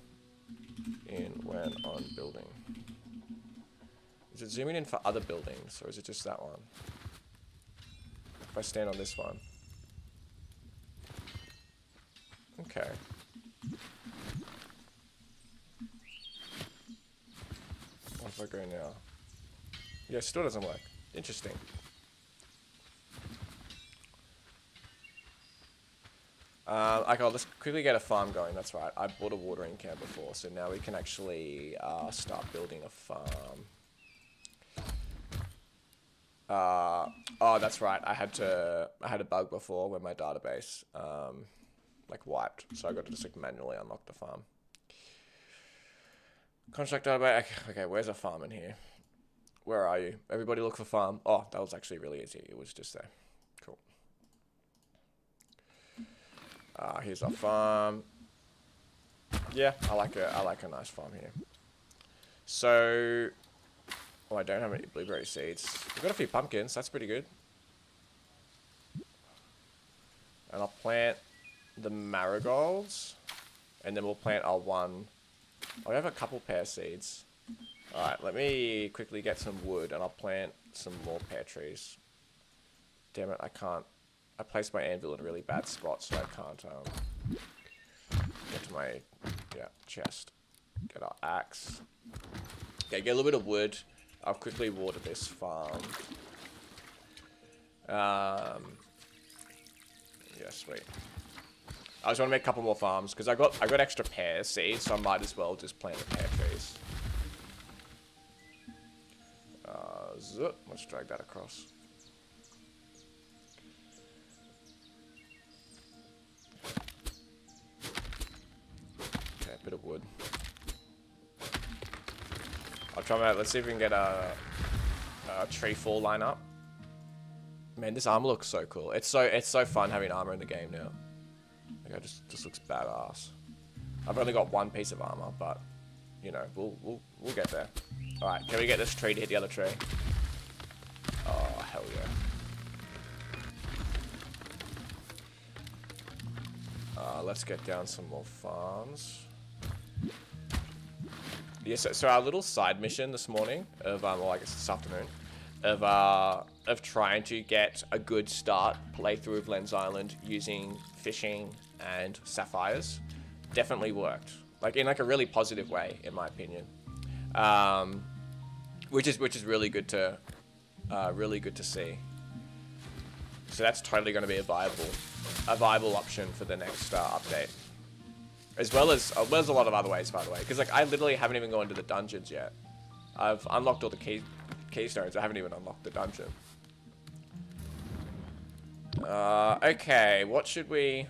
in when on building. Is it zooming in for other buildings, or is it just that one? If I stand on this one. Okay. What if I go now? Yeah, still doesn't work. Interesting. Okay, let's quickly get a farm going. That's right. I bought a watering can before, so now we can actually start building a farm. Oh, that's right. I had a bug before when my database like wiped, so I got to just like manually unlock the farm. Contract database. Okay, where's a farm in here? Where are you? Everybody look for farm. Oh, that was actually really easy. It was just there. Cool. Here's our farm. Yeah, I like a nice farm here. So, oh, I don't have any blueberry seeds. We've got a few pumpkins. That's pretty good. And I'll plant the marigolds, and then we'll plant our one. I have a couple pear seeds. All right, let me quickly get some wood, and I'll plant some more pear trees. Damn it, I can't. I placed my anvil in a really bad spot, so I can't get to my chest. Get our axe. Okay, get a little bit of wood. I'll quickly water this farm. Yeah, sweet. I just want to make a couple more farms because I got extra pear seeds, so I might as well just plant the pear trees. Let's drag that across. Okay, a bit of wood. I'll try my. Let's see if we can get a tree fall line up. Man, this armor looks so cool. It's so fun having armor in the game now. Like, it just looks badass. I've only got one piece of armor, but you know, we'll get there. All right, can we get this tree to hit the other tree? Oh hell yeah! Let's get down some more farms. Yes, so our little side mission this morning of well, I guess this afternoon, of trying to get a good start playthrough of Lens Island using fishing and sapphires definitely worked. Like in like a really positive way, in my opinion. which is really good to see. So that's totally going to be a viable option for the next update, as well as a lot of other ways, by the way. Because like I literally haven't even gone to the dungeons yet. I've unlocked all the keystones. I haven't even unlocked the dungeon. Okay, what should we?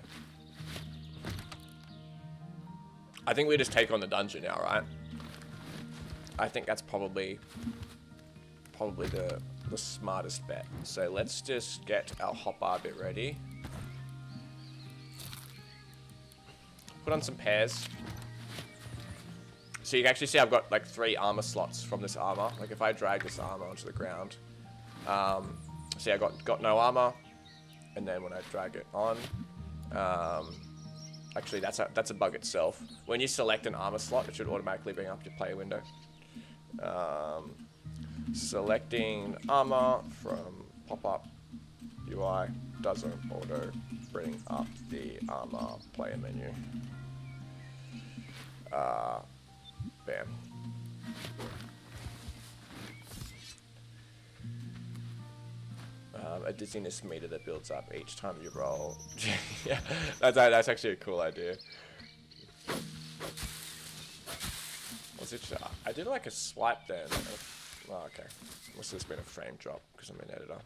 I think we just take on the dungeon now, right? I think that's probably the smartest bet. So let's just get our hotbar bit ready. Put on some pairs. So you can actually see I've got like 3 armor slots from this armor. Like if I drag this armor onto the ground, see I got no armor, and then when I drag it on, actually that's a bug itself. When you select an armor slot, it should automatically bring up your player window. Selecting armor from pop-up UI doesn't auto bring up the armor player menu. Bam. A dizziness meter that builds up each time you roll. Yeah, that's actually a cool idea. Was it? I did like a swipe then. Oh, okay. Must have just been a frame drop because I'm an editor.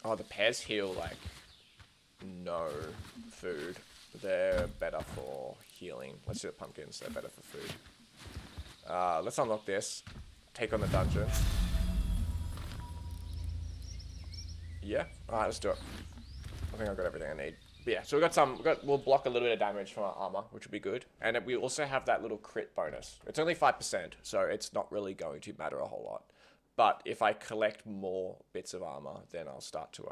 Oh, the pears heal like no food. They're better for healing. Let's do the pumpkins. They're better for food. Let's unlock this. Take on the dungeon. Yeah. Alright, let's do it. I think I've got everything I need. But yeah, so we'll block a little bit of damage from our armor, which will be good. And we also have that little crit bonus. It's only 5%, so it's not really going to matter a whole lot. But if I collect more bits of armor, then I'll start to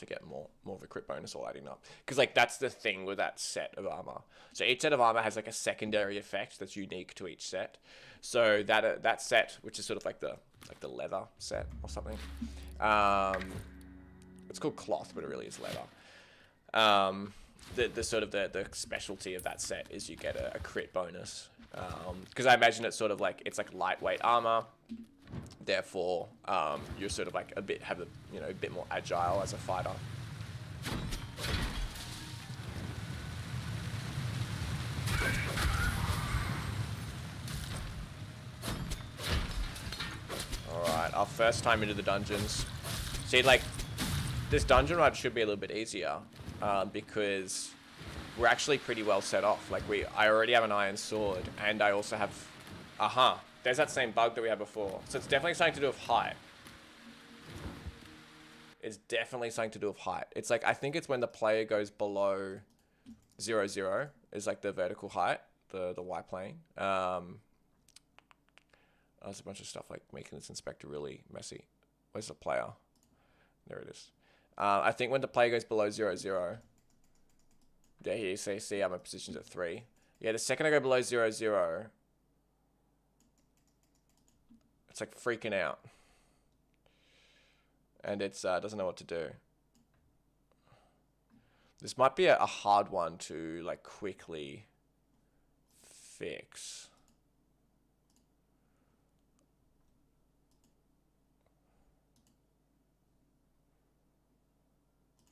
get more of a crit bonus all adding up. Because like that's the thing with that set of armor. So each set of armor has like a secondary effect that's unique to each set. So that set, which is sort of like the leather set or something. It's called cloth, but it really is leather. The sort of the specialty of that set is you get a crit bonus. Because I imagine it's sort of like it's like lightweight armor. Therefore, you're sort of like a bit more agile as a fighter. All right, our first time into the dungeons. See, like this dungeon ride should be a little bit easier because we're actually pretty well set off. Like I already have an iron sword, and I also have, there's that same bug that we had before. So it's definitely something to do with height. It's definitely something to do with height. It's like, I think it's when the player goes below 0, 0 is like the vertical height, the Y plane. There's a bunch of stuff like making this inspector really messy. Where's the player? There it is. I think when the player goes below 0, 0, yeah, here you see how my position's at 3. Yeah, the second I go below 0, 0, it's like freaking out. And it's doesn't know what to do. This might be a hard one to like quickly fix.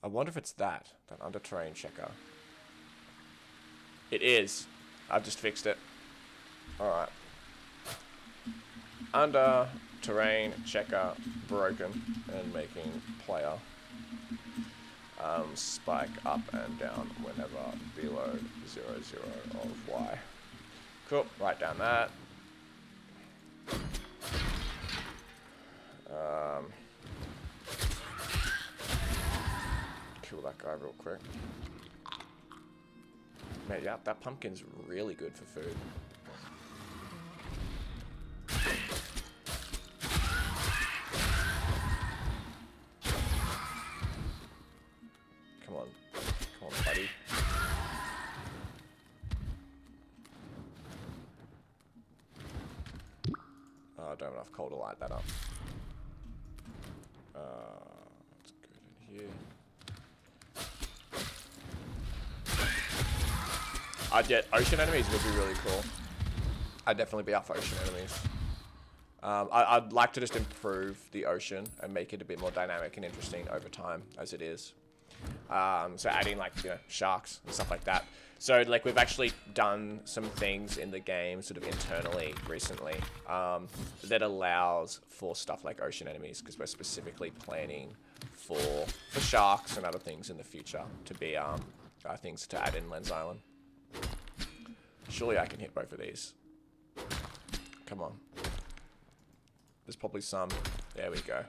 I wonder if it's that under terrain checker. It is. I've just fixed it. Alright. Under terrain checker broken and making player spike up and down whenever below 0, 0 of Y. Cool. Write down that. Kill that guy real quick. Man, yeah, that pumpkin's really good for food. Come on, buddy. Oh, I don't have enough coal to light that up. Let's go in here. Yeah, ocean enemies would be really cool. I'd definitely be up for ocean enemies. I'd like to just improve the ocean and make it a bit more dynamic and interesting over time, as it is. So adding like, you know, sharks and stuff like that. So like we've actually done some things in the game sort of internally recently that allows for stuff like ocean enemies, because we're specifically planning for sharks and other things in the future to be things to add in Lens Island. Surely I can hit both of these. Come on. There's probably some. There we go.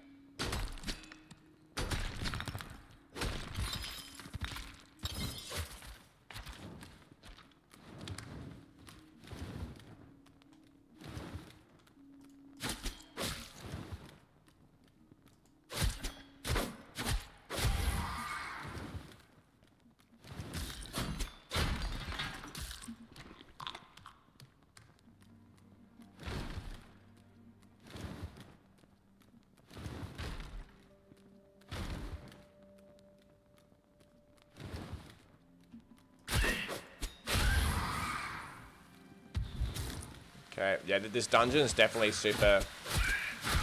Okay, yeah, this dungeon is definitely super,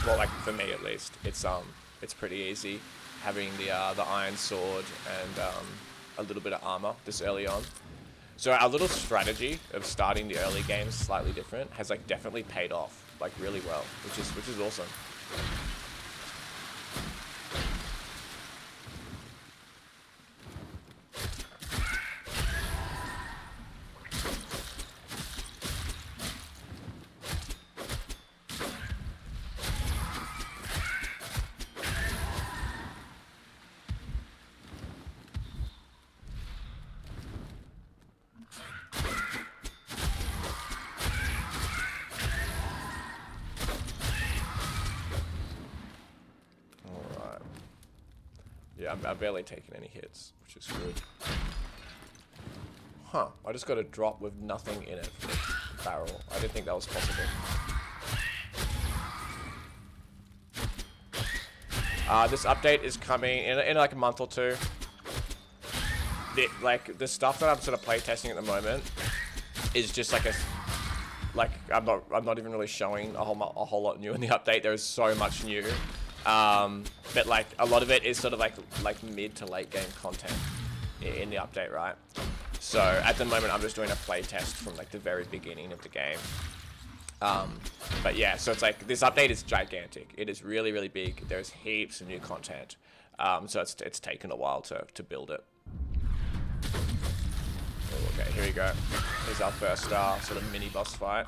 well, like for me at least, it's pretty easy having the iron sword and a little bit of armor this early on. So our little strategy of starting the early games slightly different has like definitely paid off like really well, which is awesome. Yeah, I've barely taken any hits, which is good. Huh, I just got a drop with nothing in it for the barrel. I didn't think that was possible. This update is coming in like a month or two. The stuff that I'm sort of playtesting at the moment is just like I'm not even really showing a whole lot new in the update. There is so much new. But like a lot of it is sort of like mid to late game content in the update, right? So at the moment I'm just doing a play test from like the very beginning of the game. But yeah, so it's like this update is gigantic. It is really, really big. There's heaps of new content. So it's taken a while to build it. Oh, okay, here we go. Here's our first sort of mini boss fight.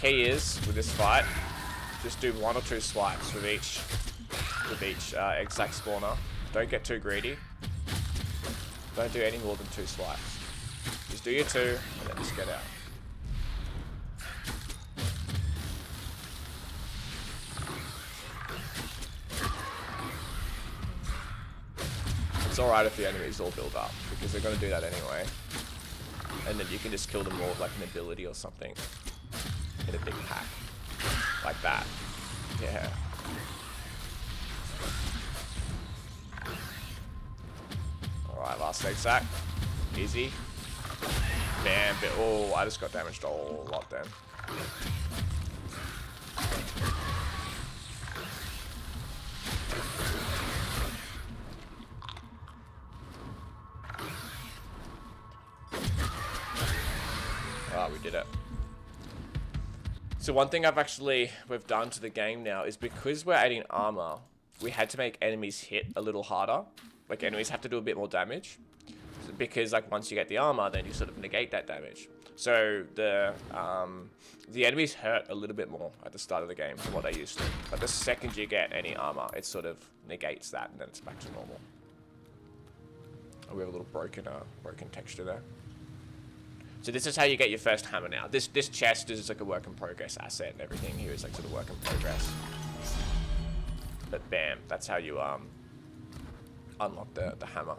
Key is with this fight, just do 1 or 2 swipes with each exact spawner. Don't get too greedy. Don't do any more than 2 swipes. Just do your 2 and then just get out. It's alright if the enemies all build up, because they're going to do that anyway. And then you can just kill them all with like an ability or something. In a big pack. Like that. Yeah. Alright, last egg sack. Easy. Bam, oh, I just got damaged a whole lot then. Ah, we did it. So one thing we've done to the game now is because we're adding armor, we had to make enemies hit a little harder. Like enemies have to do a bit more damage. Because like once you get the armor, then you sort of negate that damage. So the enemies hurt a little bit more at the start of the game than what they used to. But the second you get any armor, it sort of negates that and then it's back to normal. Oh, we have a little broken texture there. So this is how you get your first hammer now. This chest is like a work in progress asset and everything here is like sort of work in progress. But bam, that's how you unlock the hammer.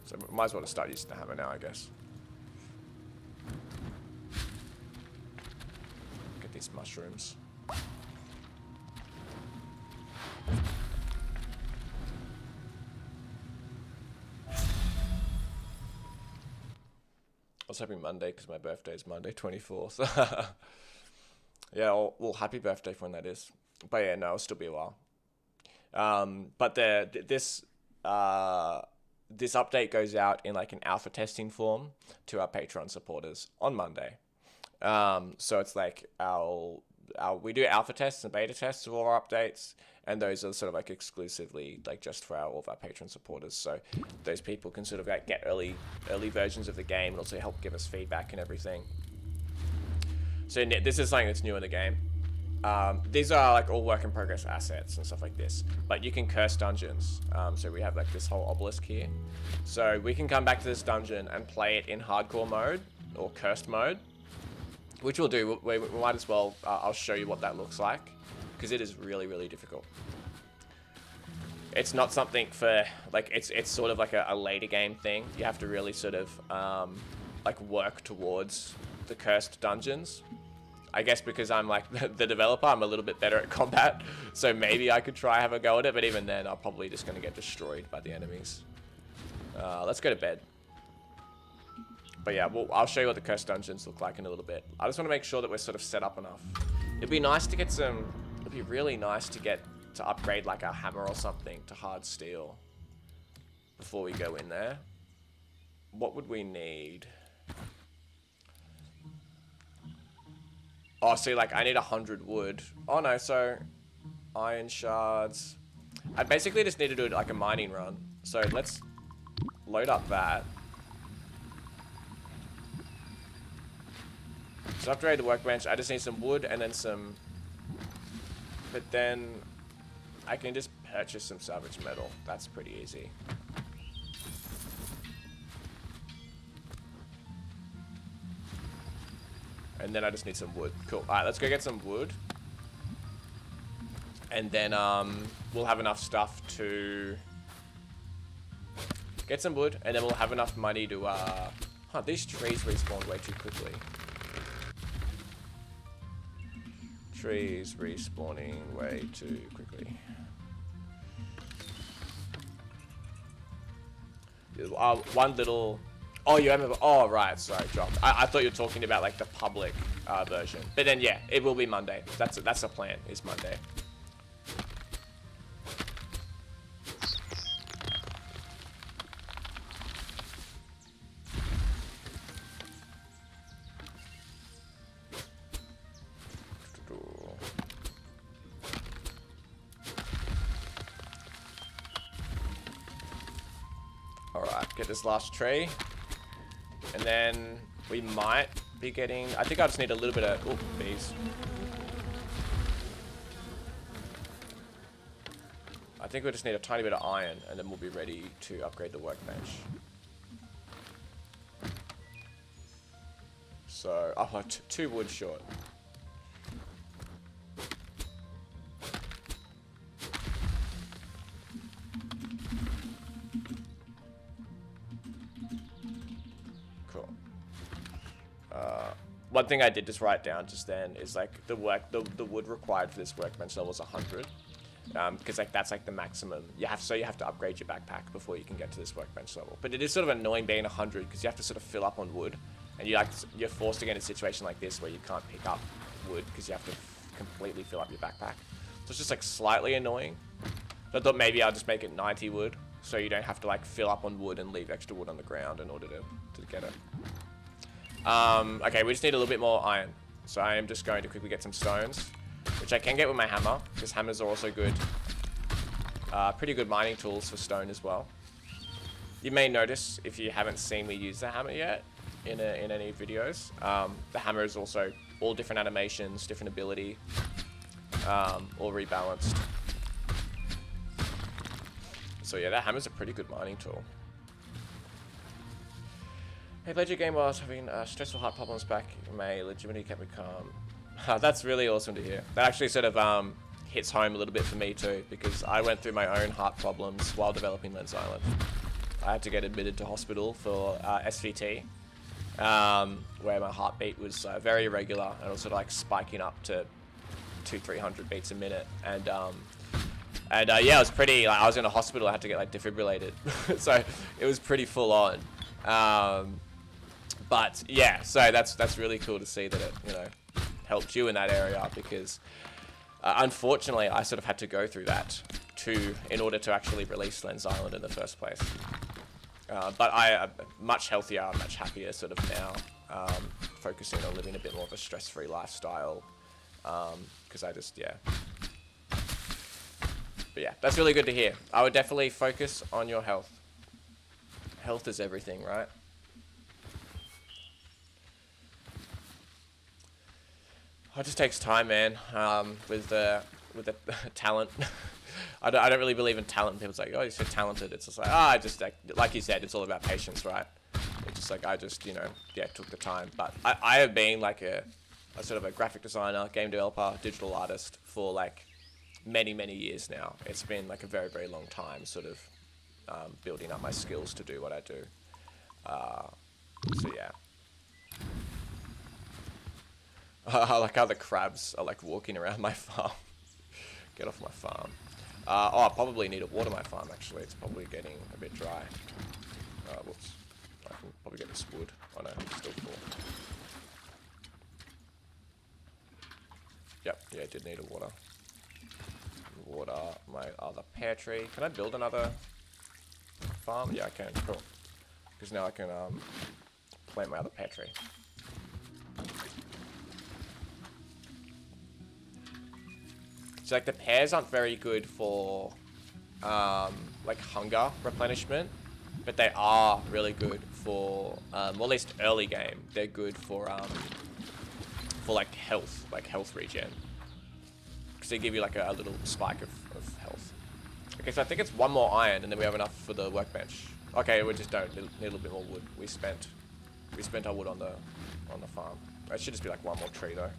So we might as well just start using the hammer now, I guess. Get these mushrooms. was hoping Monday because my birthday is Monday 24th. Yeah, well, happy birthday for when that is. But yeah, no, it'll still be a while. But this update goes out in like an alpha testing form to our Patreon supporters on Monday. So it's like we do alpha tests and beta tests of all our updates, and those are sort of like exclusively like just for all of our Patreon supporters. So those people can sort of like get early versions of the game and also help give us feedback and everything. So this is something that's new in the game. These are like all work in progress assets and stuff like this, but you can curse dungeons. So we have like this whole obelisk here. So we can come back to this dungeon and play it in hardcore mode or cursed mode, which we'll do. We might as well, I'll show you what that looks like, because it is really, really difficult. It's not something for, like, it's sort of like a later game thing. You have to really sort of, like, work towards the cursed dungeons. I guess because I'm, like, the developer, I'm a little bit better at combat, so maybe I could try have a go at it, but even then, I'm probably just going to get destroyed by the enemies. Let's go to bed. But yeah, I'll show you what the cursed dungeons look like in a little bit. I just want to make sure that we're sort of set up enough. It'd be nice to get some... It'd be really nice to get to upgrade like our hammer or something to hard steel before we go in there. What would we need? Oh, see, like I need 100 wood. Oh no, so iron shards. I basically just need to do like a mining run. So let's load up that. So upgrade the workbench. I just need some wood and then some... But then I can just purchase some salvage metal. That's pretty easy. And then I just need some wood. Cool. Alright, let's go get some wood. And then we'll have enough stuff to get some wood. And then we'll have enough money to... these trees respawn way too quickly. Trees respawning way too quickly. One little... Oh, you remember? Oh, right. Sorry, dropped. I thought you were talking about like the public version. But then, yeah, it will be Monday. That's the plan. Is Monday. Get this last tree, and then we might be getting... I think I just need a little bit of... Oh, bees. I think we just need a tiny bit of iron, and then we'll be ready to upgrade the workbench. So, oh, 2 wood short. One thing I did just write down just then is like the wood required for this workbench level is 100, because like that's like the maximum. You have to upgrade your backpack before you can get to this workbench level. But it is sort of annoying being 100 because you have to sort of fill up on wood, and you're forced to get in a situation like this where you can't pick up wood because you have to completely fill up your backpack. So it's just like slightly annoying. So I thought maybe I'll just make it 90 wood so you don't have to like fill up on wood and leave extra wood on the ground in order to get it. Okay, we just need a little bit more iron. So I am just going to quickly get some stones, which I can get with my hammer, because hammers are also good. Pretty good mining tools for stone as well. You may notice, if you haven't seen me use the hammer yet, in any videos, the hammer is also all different animations, different ability, all rebalanced. So yeah, that hammer's a pretty good mining tool. Hey, played your game while I was having stressful heart problems back in May. Legitimately kept me calm. That's really awesome to hear. That actually sort of hits home a little bit for me too, because I went through my own heart problems while developing Lens Island. I had to get admitted to hospital for SVT, where my heartbeat was very irregular and it was sort of like spiking up to 200-300 beats a minute. And yeah, it was pretty, like, I was in a hospital, I had to get like defibrillated. So it was pretty full on. But yeah, so that's really cool to see that it, you know, helped you in that area, because unfortunately I sort of had to go through that in order to actually release Lens Island in the first place. But I am much healthier, much happier sort of now, focusing on living a bit more of a stress-free lifestyle, because I just, yeah. But yeah, that's really good to hear. I would definitely focus on your health. Health is everything, right? It just takes time, man. With the talent, I don't really believe in talent. People's like, oh, you're so talented. It's just like, I just like you said, it's all about patience, right? It's just like I just, you know, yeah, took the time. But I have been like a sort of a graphic designer, game developer, digital artist for like many years now. It's been like a very long time, sort of building up my skills to do what I do. So yeah. I like how the crabs are like walking around my farm. Get off my farm. I probably need to water my farm actually. It's probably getting a bit dry. Whoops. I can probably get this wood. Oh no, it's still full. Yep, yeah, I did need to water. Water my other pear tree. Can I build another farm? Yeah, I can. Cool. Because now I can plant my other pear tree. So like the pears aren't very good for like hunger replenishment, but they are really good for well, at least early game. They're good for like health regen, because they give you like a little spike of health. Okay, so I think it's one more iron, and then we have enough for the workbench. Okay, we just don't need a little bit more wood. We spent our wood on the farm. It should just be like one more tree though.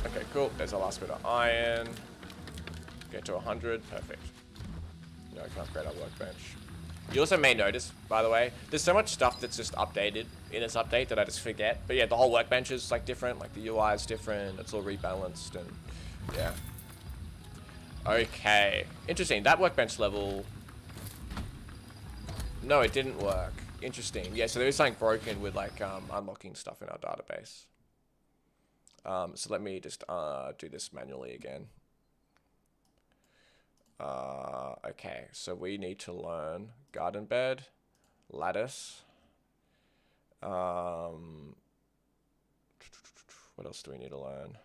Okay, cool. There's our last bit of iron. Get to 100. Perfect. Now I can upgrade our workbench. You also may notice, by the way, there's so much stuff that's just updated in this update that I just forget. But yeah, the whole workbench is like different. Like the UI is different. It's all rebalanced and yeah. Okay. Interesting. That workbench level... No, it didn't work. Interesting. Yeah, so there is something broken with like unlocking stuff in our database. So let me just do this manually again. Okay, so we need to learn garden bed, lattice. What else do we need to learn?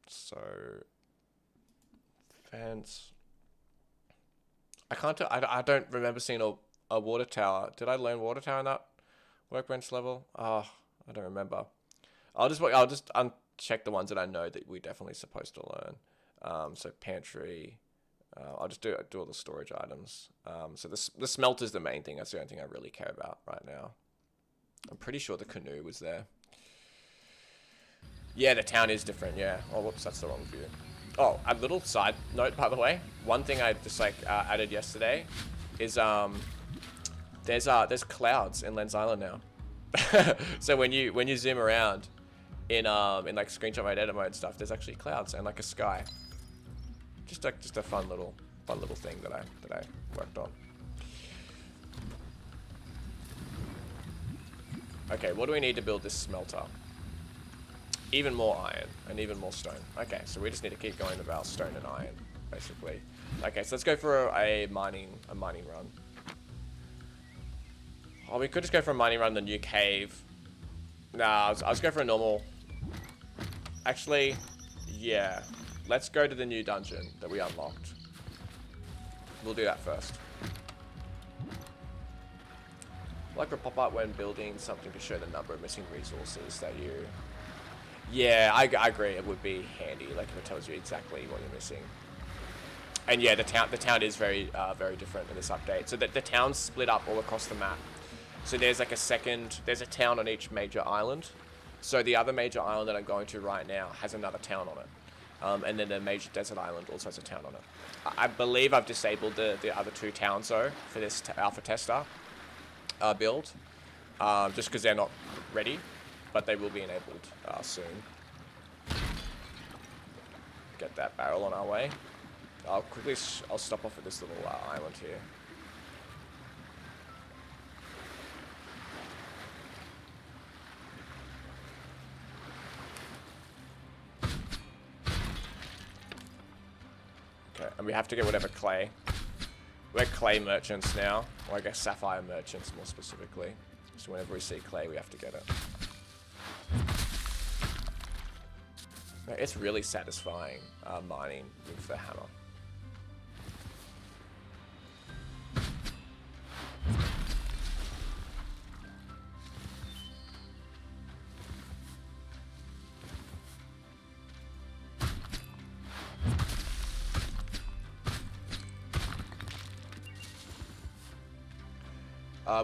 So fence. I don't remember seeing a water tower. Did I learn water tower in that workbench level? Oh, I don't remember. I'll just uncheck the ones that I know that we're definitely supposed to learn. So pantry. I'll just do all the storage items. So the smelter's the main thing. That's the only thing I really care about right now. I'm pretty sure the canoe was there. Yeah, the town is different. Yeah. Oh, whoops, that's the wrong view. Oh, a little side note, by the way. One thing I just like added yesterday is there's clouds in Lens Island now. So when you zoom around in like screenshot mode, edit mode and stuff, there's actually clouds and like a sky. Just a fun little thing that I worked on. Okay, what do we need to build this smelter? Even more iron and even more stone. Okay, so we just need to keep going with our stone and iron, basically. Okay, so let's go for a mining run. Oh, we could just go for a mining run in the new cave. Nah, I was going for a normal. Actually, yeah. Let's go to the new dungeon that we unlocked. We'll do that first. Like a pop-up when building something to show the number of missing resources that you... Yeah, I agree. It would be handy, like if it tells you exactly what you're missing. And yeah, the town is very different in this update. So the town's split up all across the map. So there's like there's a town on each major island. So the other major island that I'm going to right now has another town on it. And then the major desert island also has a town on it. I believe I've disabled the other two towns though for this alpha tester build, just because they're not ready, but they will be enabled soon. get that barrel on our way. I'll quickly, I'll stop off at this little island here. Okay, and we have to get whatever clay. We're clay merchants now, or I guess sapphire merchants more specifically. So whenever we see clay, we have to get it. It's really satisfying mining with the hammer.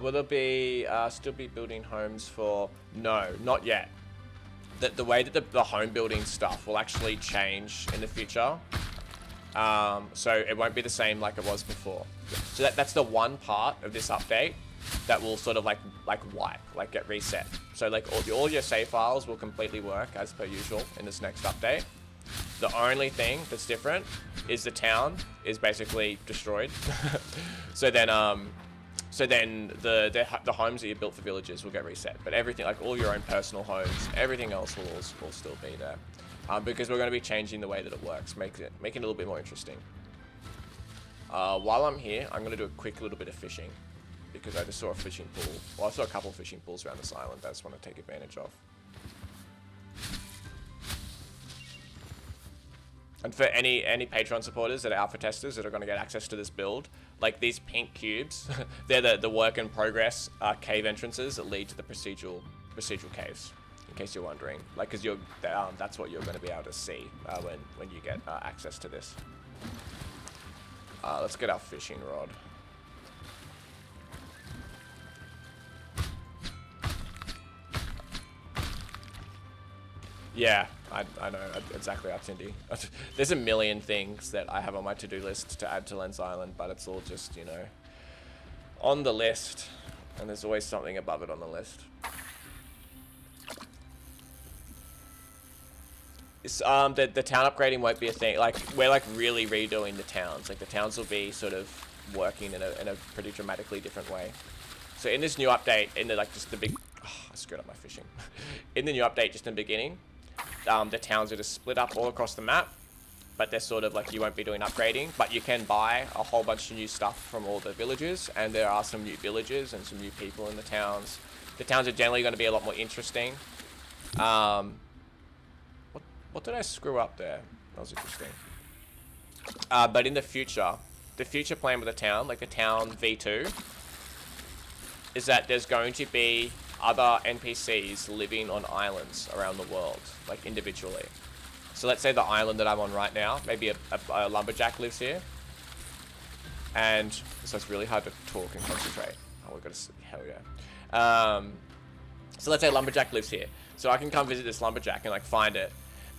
Will there be still be building homes for? No, not yet. The way that the home building stuff will actually change in the future. So it won't be the same like it was before. So that's the one part of this update that will sort of like get reset. So like all your save files will completely work as per usual in this next update. The only thing that's different is the town is basically destroyed. So then the homes that you built for villages will get reset, but everything, like all your own personal homes, everything else will still be there, because we're going to be changing the way that it works, making it a little bit more interesting. While I'm here, I'm going to do a quick little bit of fishing, because I just saw a fishing pool. Well, I saw a couple of fishing pools around this island that I just want to take advantage of. And for any Patreon supporters that are alpha testers that are going to get access to this build, like these pink cubes, they're the work in progress cave entrances that lead to the procedural caves. In case you're wondering, like, because that's what you're going to be able to see when you get access to this. Let's get our fishing rod. Yeah, I know, exactly, Artindi. There's a million things that I have on my to-do list to add to Lens Island, but it's all just, you know, on the list. And there's always something above it on the list. It's, the town upgrading won't be a thing. Like, we're like really redoing the towns. Like, the towns will be sort of working in a pretty dramatically different way. So in this new update, in the, like, just the big... Oh, I screwed up my fishing. In the new update, just in the beginning, the towns are just split up all across the map, but they're sort of like, you won't be doing upgrading, but you can buy a whole bunch of new stuff from all the villages, and there are some new villages and some new people in the towns. The towns are generally going to be a lot more interesting. What did I screw up there? That was interesting. But in the future plan with the town, like the town V2, is that there's going to be other NPCs living on islands around the world, like individually. So let's say the island that I'm on right now, maybe a lumberjack lives here. And so it's really hard to talk and concentrate. Oh, we've got to, hell yeah. So let's say a lumberjack lives here. So I can come visit this lumberjack and like find it.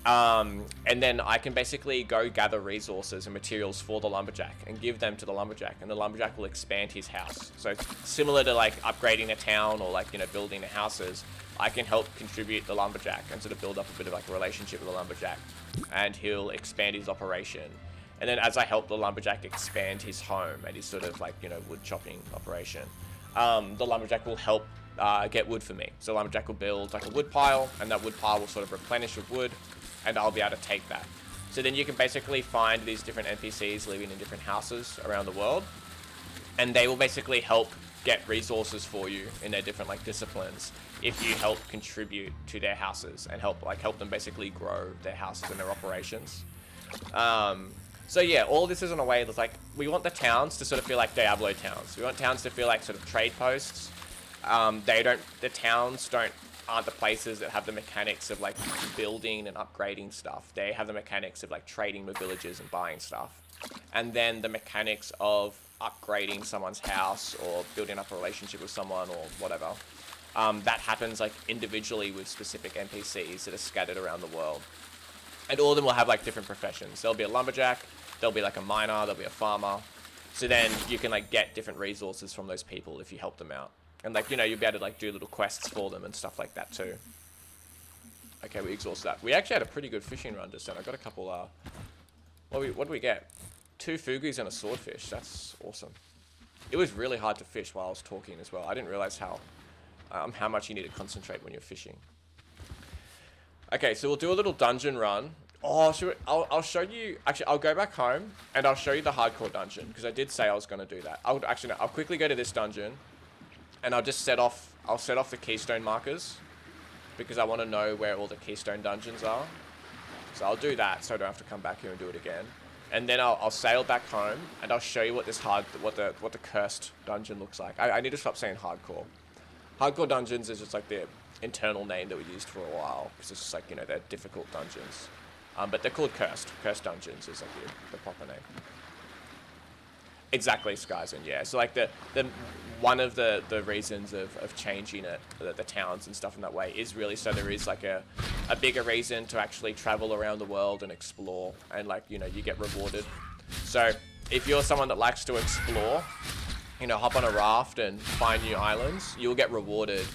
And then I can basically go gather resources and materials for the lumberjack and give them to the lumberjack, and the lumberjack will expand his house. So similar to like upgrading a town or like, you know, building the houses, I can help contribute the lumberjack and sort of build up a bit of like a relationship with the lumberjack, and he'll expand his operation. And then as I help the lumberjack expand his home and his sort of like, you know, wood chopping operation, the lumberjack will help get wood for me. So the lumberjack will build like a wood pile, and that wood pile will sort of replenish with wood, and I'll be able to take that. So then you can basically find these different NPCs living in different houses around the world, and they will basically help get resources for you in their different like disciplines if you help contribute to their houses and help them basically grow their houses and their operations. So yeah, all this is in a way that's like, we want the towns to sort of feel like Diablo towns. We want towns to feel like sort of trade posts. The towns aren't the places that have the mechanics of like building and upgrading stuff. They have the mechanics of like trading with villagers and buying stuff. And then the mechanics of upgrading someone's house or building up a relationship with someone or whatever. That happens like individually with specific NPCs that are scattered around the world. And all of them will have like different professions. There'll be a lumberjack, there'll be like a miner, there'll be a farmer. So then you can like get different resources from those people if you help them out. And like, you know, you'll be able to like do little quests for them and stuff like that too. Okay, we exhausted that. We actually had a pretty good fishing run just then. I got a couple, what did we get? 2 fugus and a swordfish. That's awesome. It was really hard to fish while I was talking as well. I didn't realize how much you need to concentrate when you're fishing. Okay, so we'll do a little dungeon run. Oh, I'll show you. Actually, I'll go back home and I'll show you the hardcore dungeon because I did say I was going to do that. I'll quickly go to this dungeon, and I'll just set off. I'll set off the keystone markers because I want to know where all the keystone dungeons are. So I'll do that so I don't have to come back here and do it again. And then I'll sail back home and I'll show you what the cursed dungeon looks like. I need to stop saying hardcore. Hardcore dungeons is just like the internal name that we used for a while because it's just like, you know, they're difficult dungeons. But they're called cursed. Cursed dungeons is like the proper name. Exactly, Skyzen, yeah. So like the one of the reasons of changing it, the towns and stuff in that way, is really so there is like a bigger reason to actually travel around the world and explore, and like, you know, you get rewarded. So if you're someone that likes to explore, you know, hop on a raft and find new islands, you'll get rewarded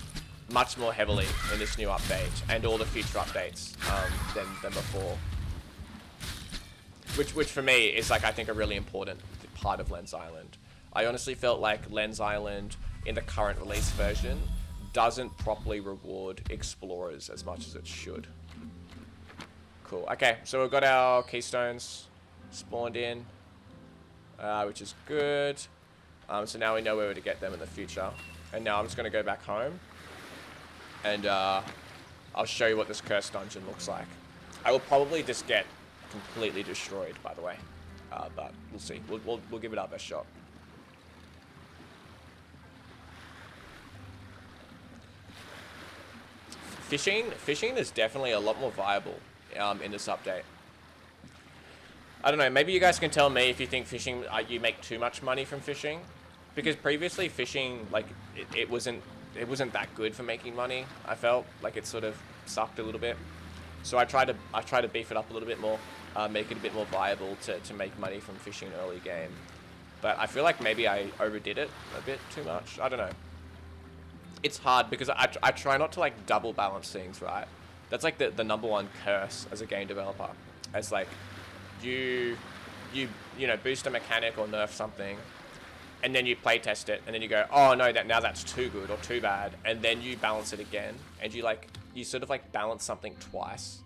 much more heavily in this new update and all the future updates than before. Which for me is like, I think, a really important part of Lens Island. I honestly felt like Lens Island in the current release version doesn't properly reward explorers as much as it should. Cool. Okay, so we've got our keystones spawned in, which is good. So now we know where to get them in the future. And now I'm just going to go back home and I'll show you what this cursed dungeon looks like. I will probably just get completely destroyed, by the way, but we'll see. We'll give it our best shot. Fishing is definitely a lot more viable in this update. I don't know, maybe you guys can tell me if you think fishing, you make too much money from fishing, because previously fishing, like, it wasn't that good for making money. I felt like it sort of sucked a little bit. So I try to beef it up a little bit more, make it a bit more viable to make money from fishing early game. But I feel like maybe I overdid it a bit too much. I don't know. It's hard because I try not to like double balance things, right? That's like the number one curse as a game developer. It's like you know, boost a mechanic or nerf something, and then you play test it, and then you go, oh no, now that's too good or too bad, and then you balance it again, and you sort of like balance something twice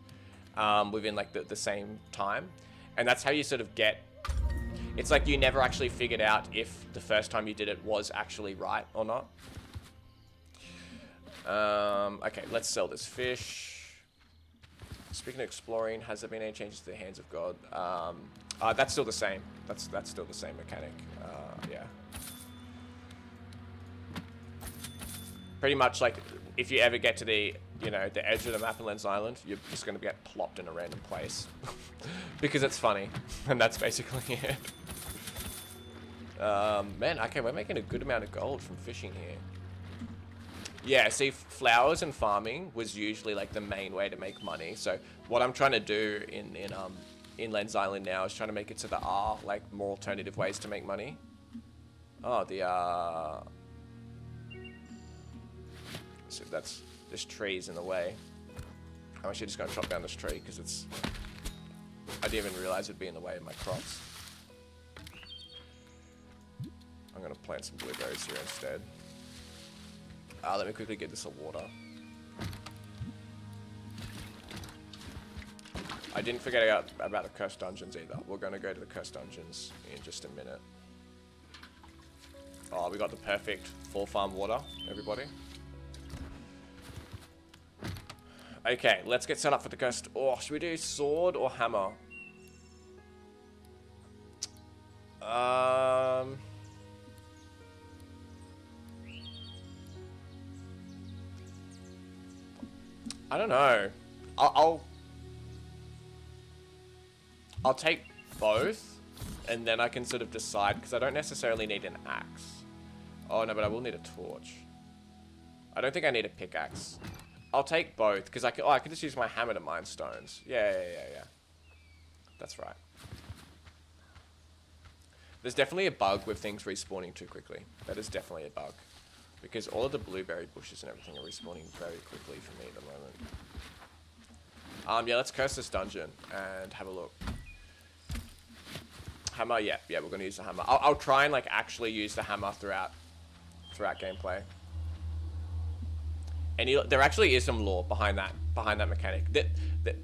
within like the same time, and that's how you sort of get. It's like you never actually figured out if the first time you did it was actually right or not. Okay, let's sell this fish. Speaking of exploring, has there been any changes to the Hands of God? That's still the same. That's still the same mechanic. Yeah. Pretty much like if you ever get to the edge of the map in Lens Island, you're just going to get plopped in a random place because it's funny, and that's basically it. Man, okay, we're making a good amount of gold from fishing here. Yeah, see, flowers and farming was usually like the main way to make money. So what I'm trying to do in Lens Island now is trying to make it so there are like more alternative ways to make money. Oh, so this tree's in the way. I'm actually just gonna chop down this tree because I didn't even realize it'd be in the way of my crops. I'm gonna plant some blueberries here instead. Let me quickly get this some water. I didn't forget about the cursed dungeons either. We're going to go to the cursed dungeons in just a minute. Oh, we got the perfect 4-farm water, everybody. Okay, let's get set up for the cursed. Oh, should we do sword or hammer? I don't know. I'll take both, and then I can sort of decide, because I don't necessarily need an axe. Oh no, but I will need a torch. I don't think I need a pickaxe. I'll take both, because I can just use my hammer to mine stones. Yeah. That's right. There's definitely a bug with things respawning too quickly. That is definitely a bug. Because all of the blueberry bushes and everything are respawning very quickly for me at the moment. Yeah, let's curse this dungeon and have a look. Hammer, yeah, we're gonna use the hammer. I'll try and like actually use the hammer throughout gameplay. And there actually is some lore behind that mechanic.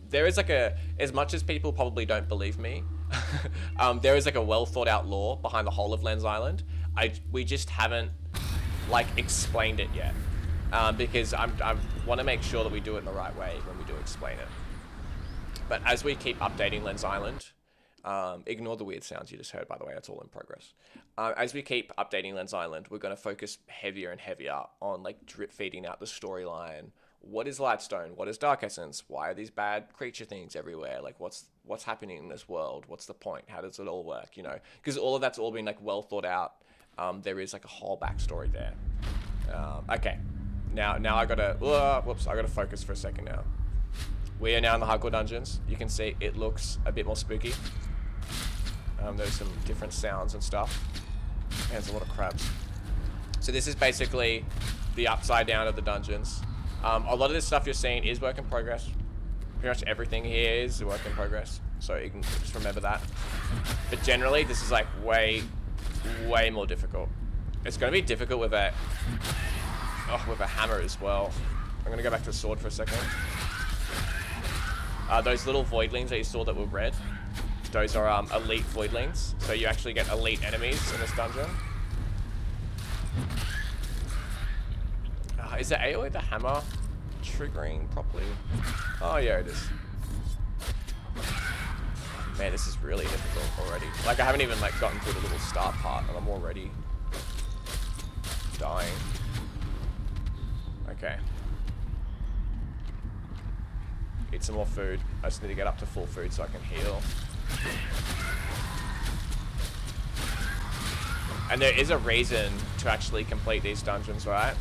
There is like as much as people probably don't believe me, there is like a well thought out lore behind the whole of Lens Island. We just haven't like explained it yet, because I want to make sure that we do it in the right way when we do explain it. But as we keep updating Lens Island, ignore the weird sounds you just heard, by the way, that's all in progress. As we keep updating Lens Island, we're going to focus heavier and heavier on like drip feeding out the storyline. What is Lightstone? What is Dark Essence? Why are these bad creature things everywhere? Like what's happening in this world? What's the point? How does it all work? You know, because all of that's all been like well thought out. There is like a whole backstory there. Okay, now I gotta, whoops, I gotta focus for a second now. We are now in the hardcore dungeons. You can see it looks a bit more spooky. There's some different sounds and stuff. And there's a lot of crabs. So this is basically the upside down of the dungeons. A lot of this stuff you're seeing is work in progress. Pretty much everything here is a work in progress. So you can just remember that. But generally, this is like way more difficult. It's going to be difficult with a hammer as well. I'm going to go back to the sword for a second. Those little voidlings that you saw that were red, those are elite voidlings. So you actually get elite enemies in this dungeon. Is the AoE the hammer triggering properly? Oh yeah, it is. Man, this is really difficult already. Like I haven't even like gotten through the little start part and I'm already dying. Okay. Eat some more food. I just need to get up to full food so I can heal. And there is a reason to actually complete these dungeons, right?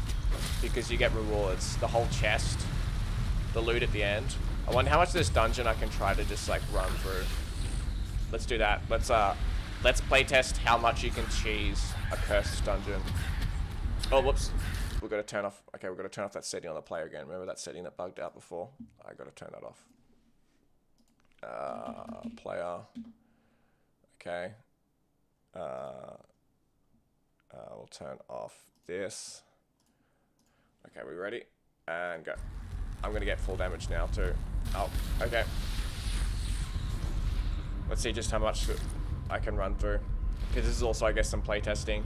Because you get rewards. The whole chest, the loot at the end. I wonder how much of this dungeon I can try to just like run through. Let's do that. Let's playtest how much you can cheese a cursed dungeon. Oh, whoops. We've got to turn off. Okay, we've got to turn off that setting on the player again. Remember that setting that bugged out before? I got to turn that off. Player. Okay. We'll turn off this. Okay, we ready? And go. I'm gonna get full damage now too. Oh, okay. Let's see just how much I can run through. Because this is also, I guess, some playtesting.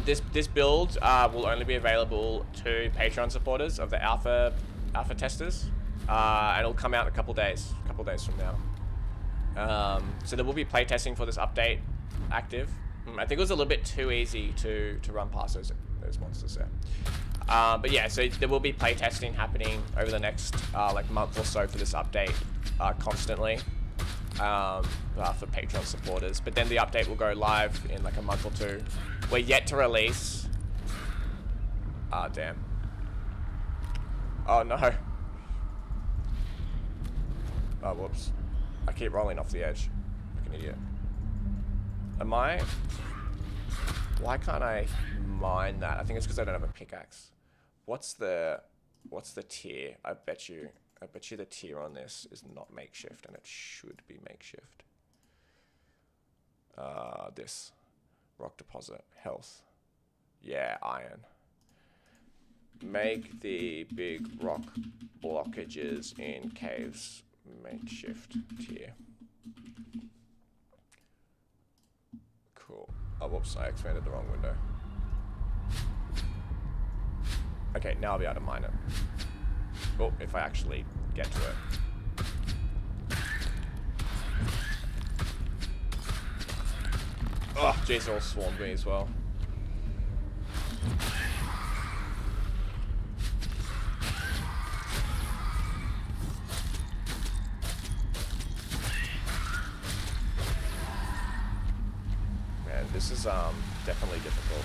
This build will only be available to Patreon supporters of the alpha testers, and it'll come out in a couple days from now. So there will be playtesting for this update active. I think it was a little bit too easy to run past those monsters there. But yeah, so there will be playtesting happening over the next like month or so for this update constantly for Patreon supporters. But then the update will go live in like a month or two. We're yet to release. Damn. Oh no. Oh whoops. I keep rolling off the edge like an idiot. Am I? Why can't I mine that? I think it's because I don't have a pickaxe. What's the tier? I bet you the tier on this is not makeshift, and it should be makeshift. This rock deposit, health, yeah, iron. Make the big rock blockages in caves makeshift tier. Cool. Oh, whoops, I expanded the wrong window. Okay, now I'll be able to mine it. Oh, if I actually get to it. Oh, jeez, they all swarmed me as well. Man, this is definitely difficult.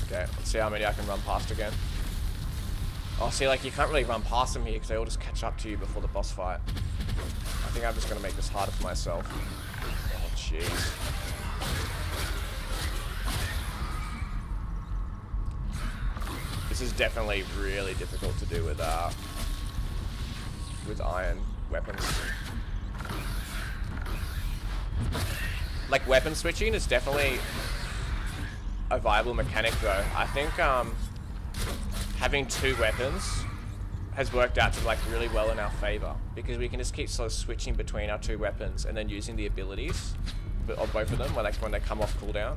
Okay, let's see how many I can run past again. Oh, see, like, you can't really run past them here because they all just catch up to you before the boss fight. I think I'm just going to make this harder for myself. Oh, jeez. This is is definitely really difficult to do with iron weapons. Like, weapon switching is definitely a viable mechanic, though. I think having 2 weapons has worked out to, like, really well in our favor, because we can just keep sort of switching between our 2 weapons and then using the abilities of both of them when they come off cooldown.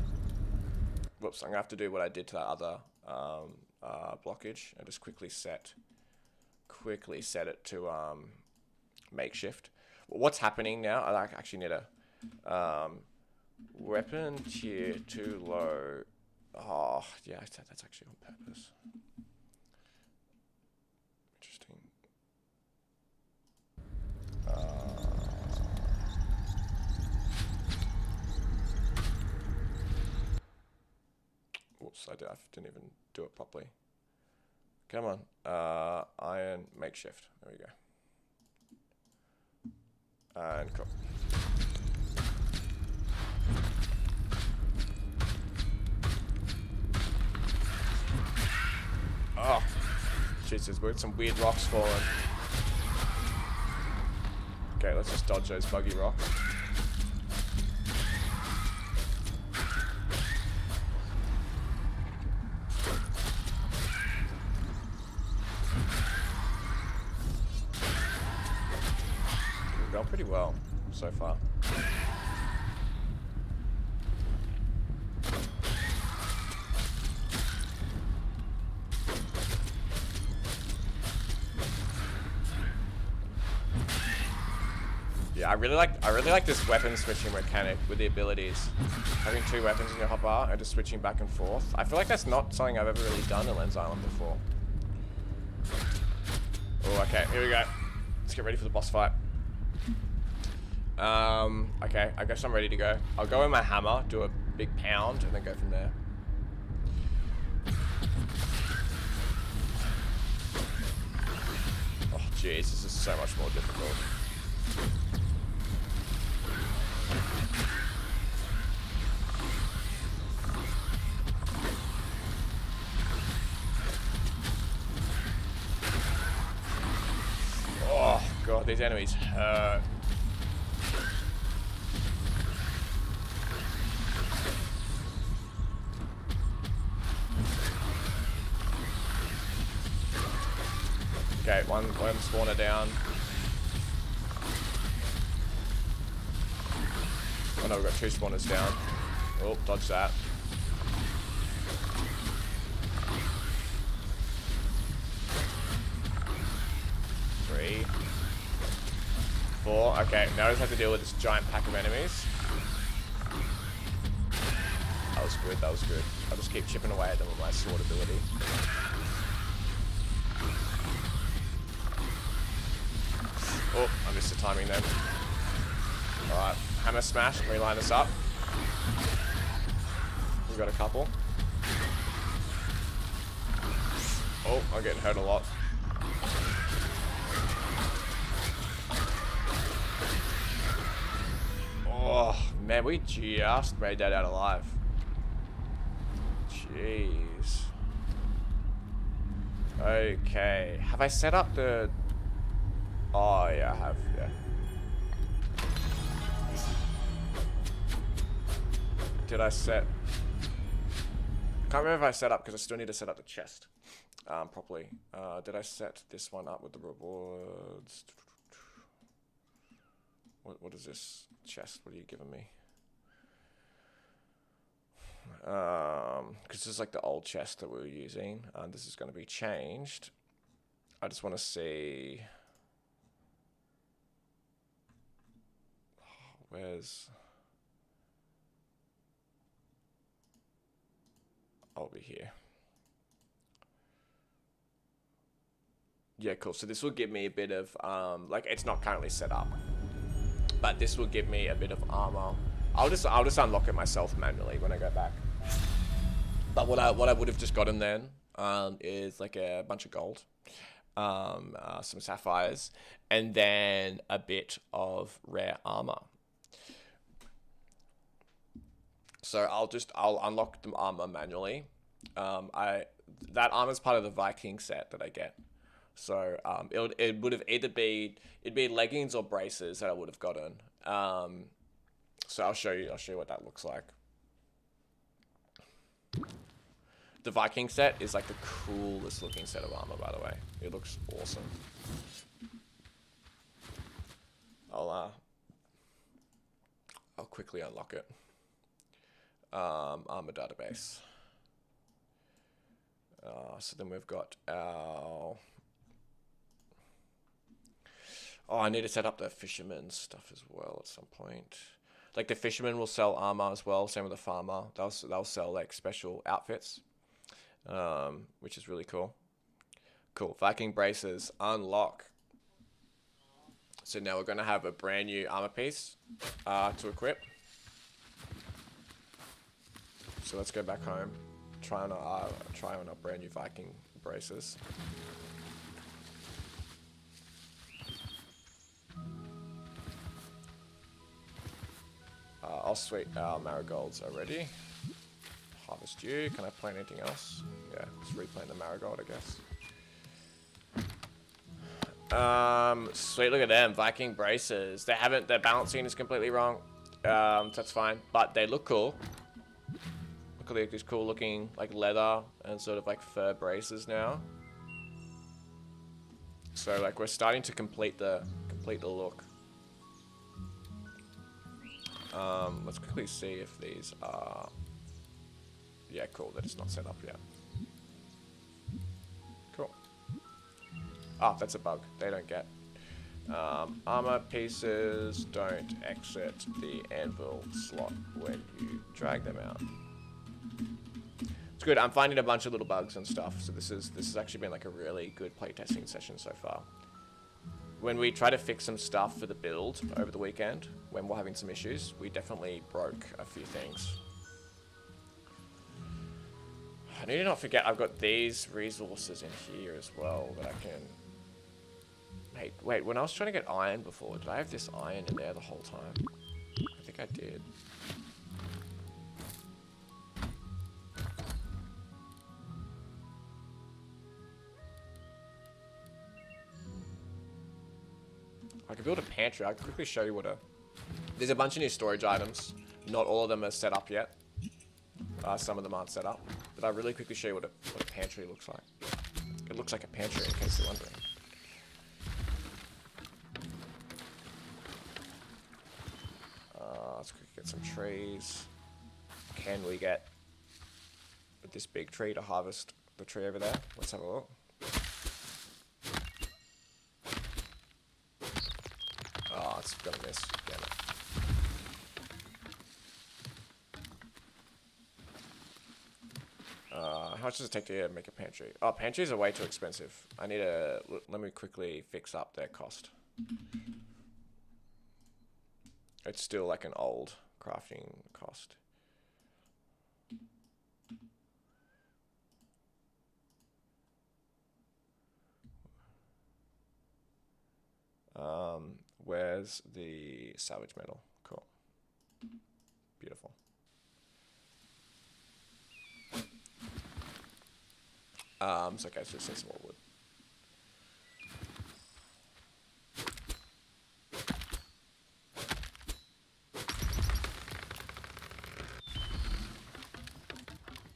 Whoops, I'm gonna have to do what I did to that other blockage and just quickly set it to makeshift. What's happening now? I actually need a weapon tier too low. Oh yeah, that's actually on purpose. Interesting. Whoops, I didn't even do it properly. Come on, iron makeshift. There we go. And cool. Oh, Jesus, we've got some weird rocks falling. Okay, let's just dodge those buggy rocks. We've gone pretty well so far. Yeah, I really like this weapon switching mechanic with the abilities. Having 2 weapons in your hotbar and just switching back and forth. I feel like that's not something I've ever really done in Lens Island before. Oh, okay, here we go. Let's get ready for the boss fight. Okay, I guess I'm ready to go. I'll go with my hammer, do a big pound, and then go from there. Oh, jeez, this is so much more difficult. Oh, God, these enemies hurt. Okay, one spawner down. Oh no, we've got 2 spawners down. Oh, dodge that. Three. 4. Okay, now we just have to deal with this giant pack of enemies. That was good, that was good. I'll just keep chipping away at them with my sword ability. Oh, I missed the timing then. Alright, hammer smash, reline this up. We've got a couple. Oh, I'm getting hurt a lot. Oh, man, we just made that out alive. Jeez. Okay, have I set up the... Oh, yeah, I have, yeah. Did I set... Can't remember if I set up, because I still need to set up the chest properly. Did I set this one up with the rewards? What is this chest? What are you giving me? Because this is like the old chest that we were using. This is going to be changed. I just want to see... Where's... I'll be here. Yeah, cool. So this will give me a bit of, like, it's not currently set up, but this will give me a bit of armor. I'll just unlock it myself manually when I go back. But what I would have just gotten then is like a bunch of gold, some sapphires, and then a bit of rare armor. So I'll unlock the armor manually. that armor's part of the Viking set that I get. So it would have either it'd be leggings or braces that I would have gotten. So I'll show you what that looks like. The Viking set is like the coolest looking set of armor, by the way. It looks awesome. I'll quickly unlock it. Armor database. So then we've got our... Oh, I need to set up the fisherman stuff as well at some point. Like the fisherman will sell armor as well. Same with the farmer. They'll sell like special outfits, which is really cool. Cool. Viking braces unlock. So now we're going to have a brand new armor piece to equip. So let's go back home. Try on a brand new Viking braces. I'll sweet our marigolds already. Harvest you. Can I plant anything else? Yeah, let's replant the marigold, I guess. Sweet, look at them. Viking braces. Their balancing is completely wrong. That's fine. But they look cool. Look at these cool looking like leather and sort of like fur braces now. So like we're starting to complete the look. Let's quickly see if these are... Yeah, cool. That is not set up yet. Cool. Oh, that's a bug. They don't get. Armor pieces don't exit the anvil slot when you drag them out. It's good. I'm finding a bunch of little bugs and stuff. So this has actually been like a really good playtesting session so far. When we try to fix some stuff for the build over the weekend, when we're having some issues, we definitely broke a few things. I need to not forget I've got these resources in here as well that I can... Wait, when I was trying to get iron before, did I have this iron in there the whole time? I think I did. I could build a pantry. I can quickly show you what a... There's a bunch of new storage items. Not all of them are set up yet. Some of them aren't set up. But I'll really quickly show you what a pantry looks like. It looks like a pantry in case you're wondering. Let's quickly get some trees. Can we get this big tree to harvest the tree over there? Let's have a look. Oh, it's gonna miss. Damn it. How much does it take to make a pantry? Oh, pantries are way too expensive. I need to... Let me quickly fix up their cost. It's still like an old crafting cost. Where's the salvage metal? Cool. Beautiful. So okay, so just need some more wood.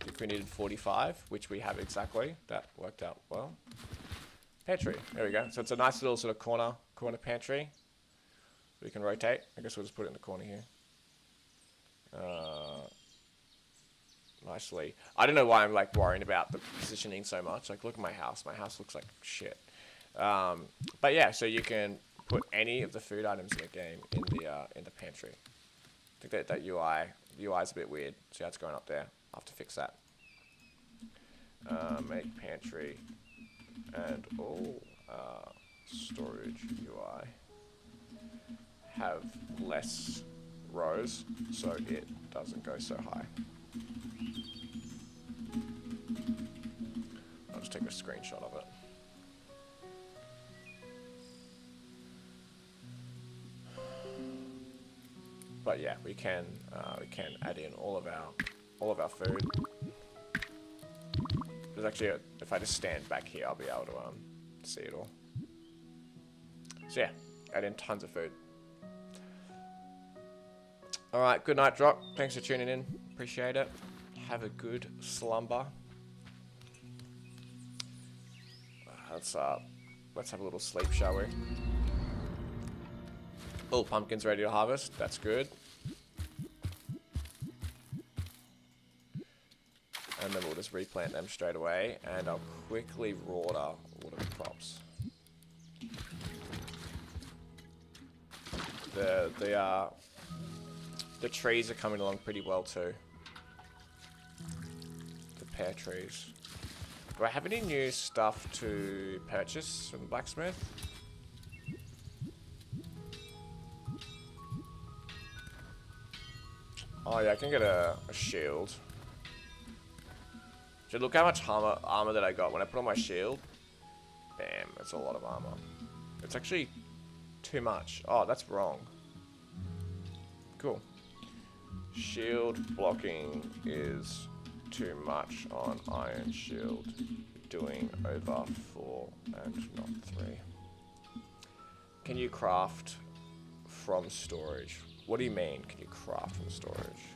If we needed 45, which we have exactly, that worked out well. Pantry, there we go. So it's a nice little sort of corner pantry. We can rotate. I guess we'll just put it in the corner here. Nicely. I don't know why I'm like worrying about the positioning so much. Like, look at my house. My house looks like shit. But yeah, so you can put any of the food items in the game in the pantry. I think that UI is a bit weird. See how it's going up there. I'll have to fix that. Make pantry and all storage UI have less rows so it doesn't go so high. I'll just take a screenshot of it. But yeah, we can add in all of our food. There's actually if I just stand back here, I'll be able to see it all. So yeah, add in tons of food. All right, good night, Drop. Thanks for tuning in. Appreciate it. Have a good slumber. Let's have a little sleep, shall we? All pumpkins ready to harvest. That's good. And then we'll just replant them straight away, and I'll quickly water the crops. The trees are coming along pretty well too. The pear trees. Do I have any new stuff to purchase from the blacksmith? Oh yeah, I can get a shield. Dude, look how much armor that I got when I put on my shield. Bam, that's a lot of armor. It's actually too much. Oh, that's wrong. Cool. Shield blocking is too much on iron shield. Doing over 4 and not 3. Can you craft from storage? What do you mean, can you craft from storage?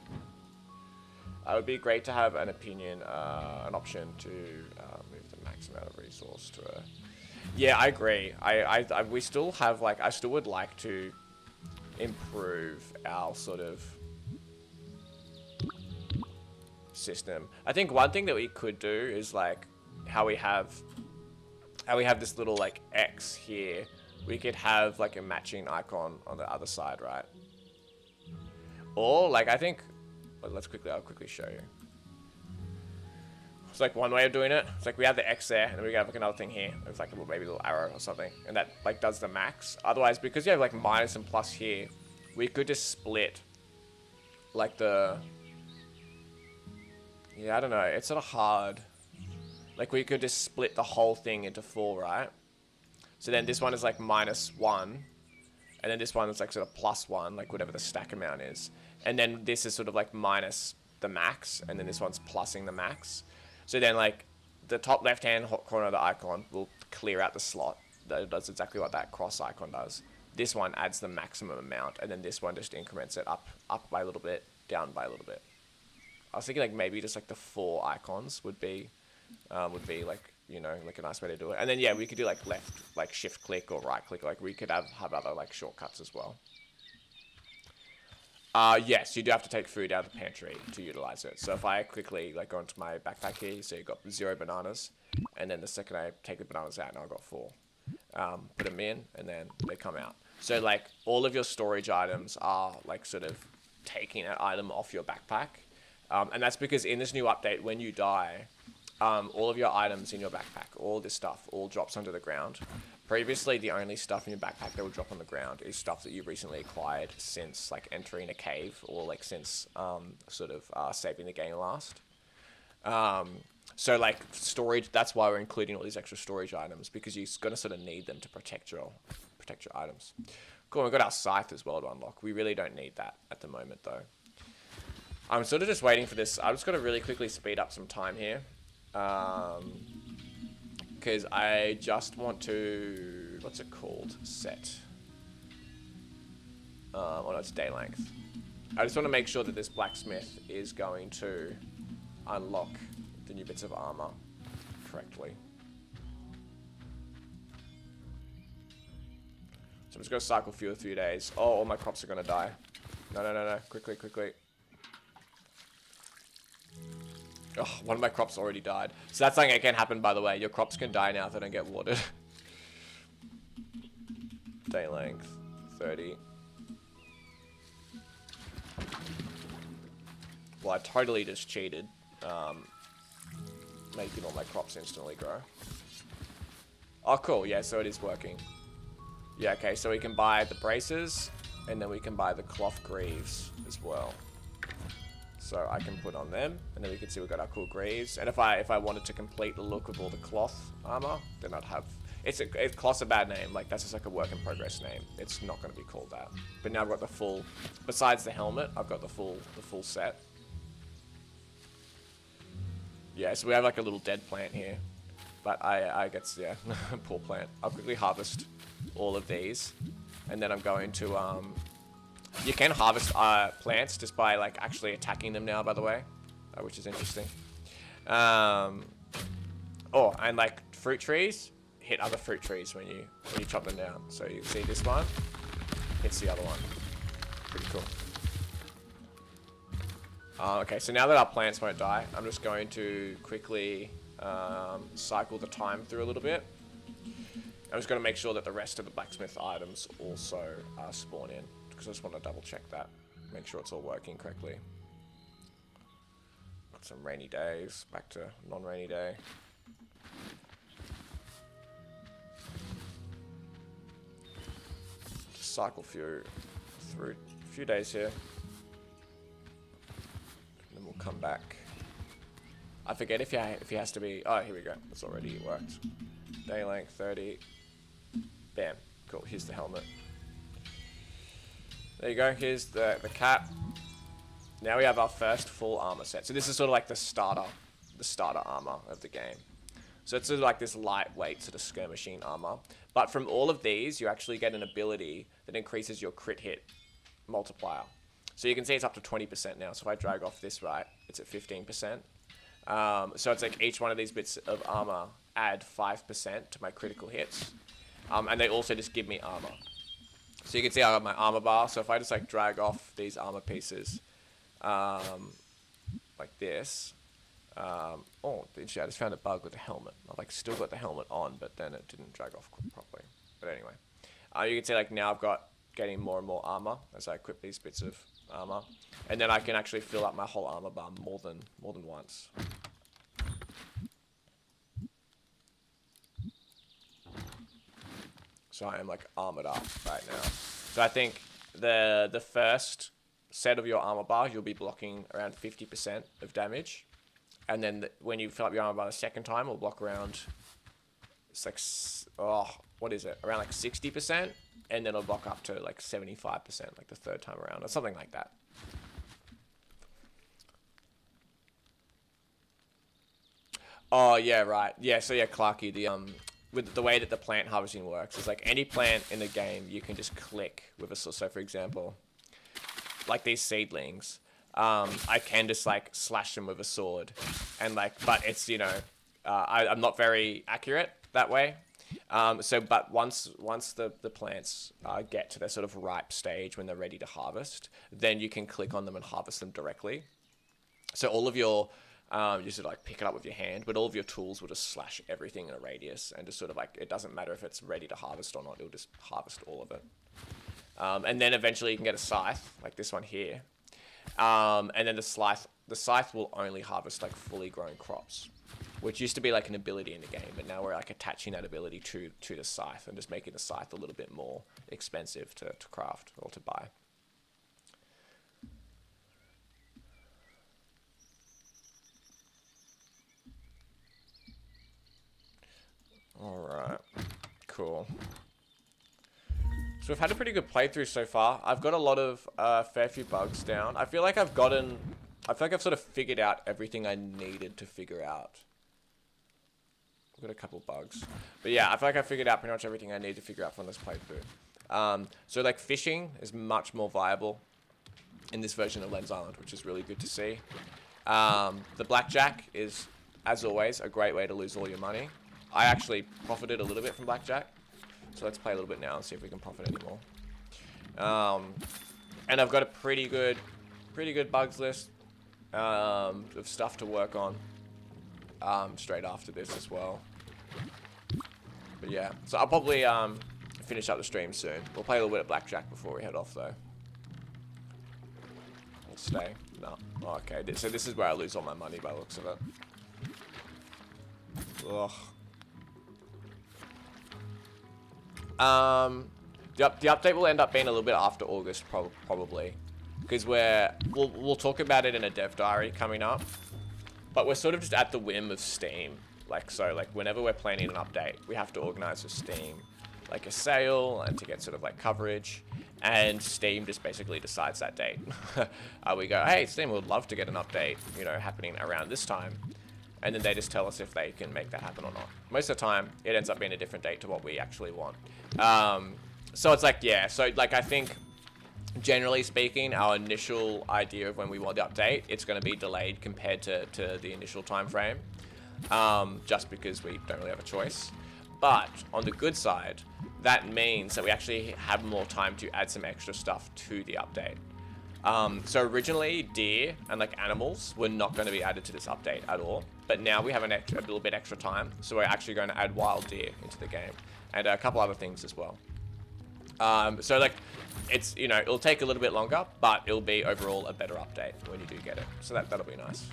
It would be great to have an opinion, an option to move the max amount of resource to a... Yeah, I agree. We still have, like, I still would like to improve our sort of system. I think one thing that we could do is, like, how we have this little, like, X here. We could have, like, a matching icon on the other side, right? Or, like, I think... I'll quickly show you. It's like one way of doing it. It's like we have the X there, and then we have like another thing here. It's like a little, maybe a little arrow or something, and that like does the max. Otherwise, because you have like minus and plus here, we could just split like the... Yeah, I don't know. It's sort of hard. Like we could just split the whole thing into 4, right? So then this one is like -1, and then this one is like sort of +1, like whatever the stack amount is. And then this is sort of like minus the max, and then this one's plussing the max. So then like the top left-hand corner of the icon will clear out the slot. That does exactly what that cross icon does. This one adds the maximum amount, and then this one just increments it up by a little bit, down by a little bit. I was thinking like maybe just like the 4 icons would be like, you know, like a nice way to do it. And then yeah, we could do like left, like shift click or right click. Like we could have other like shortcuts as well. Yes, you do have to take food out of the pantry to utilize it. So if I quickly like go into my backpack here, you see you got 0 bananas, and then the second I take the bananas out, now I've got 4. Put them in, and then they come out. So like all of your storage items are like sort of taking an item off your backpack, and that's because in this new update, when you die, all of your items in your backpack, all this stuff, all drops onto the ground. Previously, the only stuff in your backpack that would drop on the ground is stuff that you've recently acquired since, like, entering a cave or, like, since, saving the game last. So, like, storage, that's why we're including all these extra storage items, because you're going to sort of need them to protect your items. Cool, we've got our scythe as well to unlock. We really don't need that at the moment, though. I'm sort of just waiting for this. I'm just going to really quickly speed up some time here. Because I just want to, what's it called? Set. Oh no, it's day length. I just want to make sure that this blacksmith is going to unlock the new bits of armor correctly. So I'm just going to cycle through a few days. Oh, all my crops are going to die. No. Quickly. Oh, one of my crops already died. So that's something that can happen, by the way. Your crops can die now if they don't get watered. Day length, 30. Well, I totally just cheated. Making all my crops instantly grow. Oh, cool. Yeah, so it is working. Yeah, okay. So we can buy the braces, and then we can buy the cloth greaves as well. So I can put on them, and then we can see we've got our cool greaves. And if I wanted to complete the look of all the cloth armor, then I'd have... Cloth's a bad name. Like, that's just like a work in progress name. It's not going to be called that. But now I've got the full... Besides the helmet, I've got the full set. Yeah, so we have like a little dead plant here. But I guess, yeah, poor plant. I'll quickly harvest all of these. And then I'm going to, you can harvest plants just by like actually attacking them now, by the way. Which is interesting. Oh, and like fruit trees hit other fruit trees when you chop them down. So you can see this one hits the other one. Pretty cool. Okay, so now that our plants won't die, I'm just going to quickly cycle the time through a little bit. I'm just going to make sure that the rest of the blacksmith items also spawn in, because I just want to double check that, make sure it's all working correctly. Got some rainy days, back to non-rainy day. Just cycle through a few days here. And then we'll come back. I forget if he has to be... Oh, here we go. It's already worked. Day length 30. Bam. Cool. Here's the helmet. There you go. Here's the cap. Now we have our first full armor set. So this is sort of like the starter armor of the game. So it's sort of like this lightweight sort of skirmishing armor. But from all of these, you actually get an ability that increases your crit hit multiplier. So you can see it's up to 20% now. So if I drag off this right, it's at 15%. So it's like each one of these bits of armor add 5% to my critical hits. And they also just give me armor. So you can see I have my armor bar. So if I just like drag off these armor pieces like this. Oh, actually, I just found a bug with the helmet. I've like still got the helmet on, but then it didn't drag off properly. But anyway, you can see like now I've got getting more and more armor as I equip these bits of armor, and then I can actually fill up my whole armor bar more than once. So I am like armored up right now. So I think the first set of your armor bar, you'll be blocking around 50% of damage. And then when you fill up your armor bar the second time, it'll block around, it's like, oh, what is it? Around like 60%. And then it'll block up to like 75%, like the third time around, or something like that. Oh, yeah, right. Yeah, so yeah, Clarky, with the way that the plant harvesting works, is like any plant in the game, you can just click with a, so for example, like these seedlings, I can just like slash them with a sword, and like, but it's, you know, I'm not very accurate that way. But once the plants get to their sort of ripe stage when they're ready to harvest, then you can click on them and harvest them directly. So all of your, you sort of like pick it up with your hand, but all of your tools will just slash everything in a radius, and just sort of like, it doesn't matter if it's ready to harvest or not, it'll just harvest all of it. And then eventually you can get a scythe, like this one here. And then the scythe will only harvest like fully grown crops, which used to be like an ability in the game, but now we're like attaching that ability to the scythe and just making the scythe a little bit more expensive to craft or to buy. Alright, cool. So we've had a pretty good playthrough so far. I've got a lot of fair few bugs down. I feel like I've sort of figured out everything I needed to figure out. I've got a couple bugs. But yeah, I feel like I figured out pretty much everything I need to figure out from this playthrough. So like fishing is much more viable in this version of Lens Island, which is really good to see. The blackjack is, as always, a great way to lose all your money. I actually profited a little bit from blackjack. So let's play a little bit now and see if we can profit anymore. And I've got a pretty good bugs list of stuff to work on straight after this as well. But yeah, so I'll probably finish up the stream soon. We'll play a little bit of blackjack before we head off though. We'll stay. No. Oh, okay, so this is where I lose all my money by the looks of it. Ugh. The update will end up being a little bit after August, probably, because we'll talk about it in a dev diary coming up, but we're sort of just at the whim of Steam. Like, so like whenever we're planning an update, we have to organize with Steam like a sale and to get sort of like coverage, and Steam just basically decides that date. We go, hey, Steam would love to get an update, you know, happening around this time. and then they just tell us if they can make that happen or not. Most of the time, it ends up being a different date to what we actually want. So it's like, yeah, so like I think, generally speaking, our initial idea of when we want the update, it's going to be delayed compared to the initial time frame, just because we don't really have a choice. But on the good side, that means that we actually have more time to add some extra stuff to the update. So originally, deer and like animals were not going to be added to this update at all, but now we have a little bit extra time, so we're actually going to add wild deer into the game, and a couple other things as well. So like, it's, you know, it'll take a little bit longer, but it'll be overall a better update when you do get it. So that'll be nice.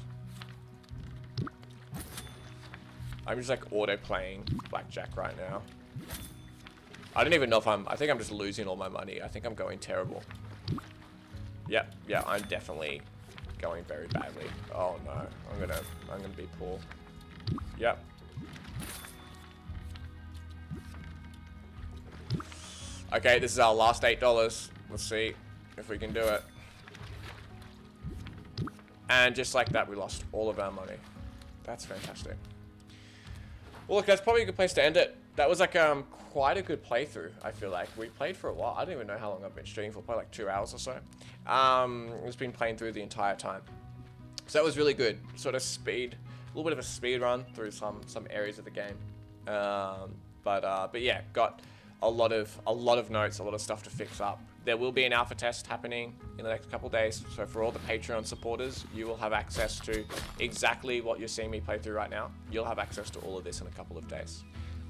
I'm just like auto playing blackjack right now. I don't even know if I think I'm just losing all my money. I think I'm going terrible. Yep, yeah, I'm definitely going very badly. Oh no, I'm gonna be poor. Yep. Okay, this is our last $8. Let's see if we can do it. And just like that, we lost all of our money. That's fantastic. Well, look, that's probably a good place to end it. That was like quite a good playthrough, I feel like. We played for a while. I don't even know how long I've been streaming for, probably like 2 hours or so. It's been playing through the entire time. So that was really good. Sort of speed, a little bit of a speed run through some areas of the game. But yeah, got a lot of notes, a lot of stuff to fix up. There will be an alpha test happening in the next couple of days. So for all the Patreon supporters, you will have access to exactly what you're seeing me play through right now. You'll have access to all of this in a couple of days.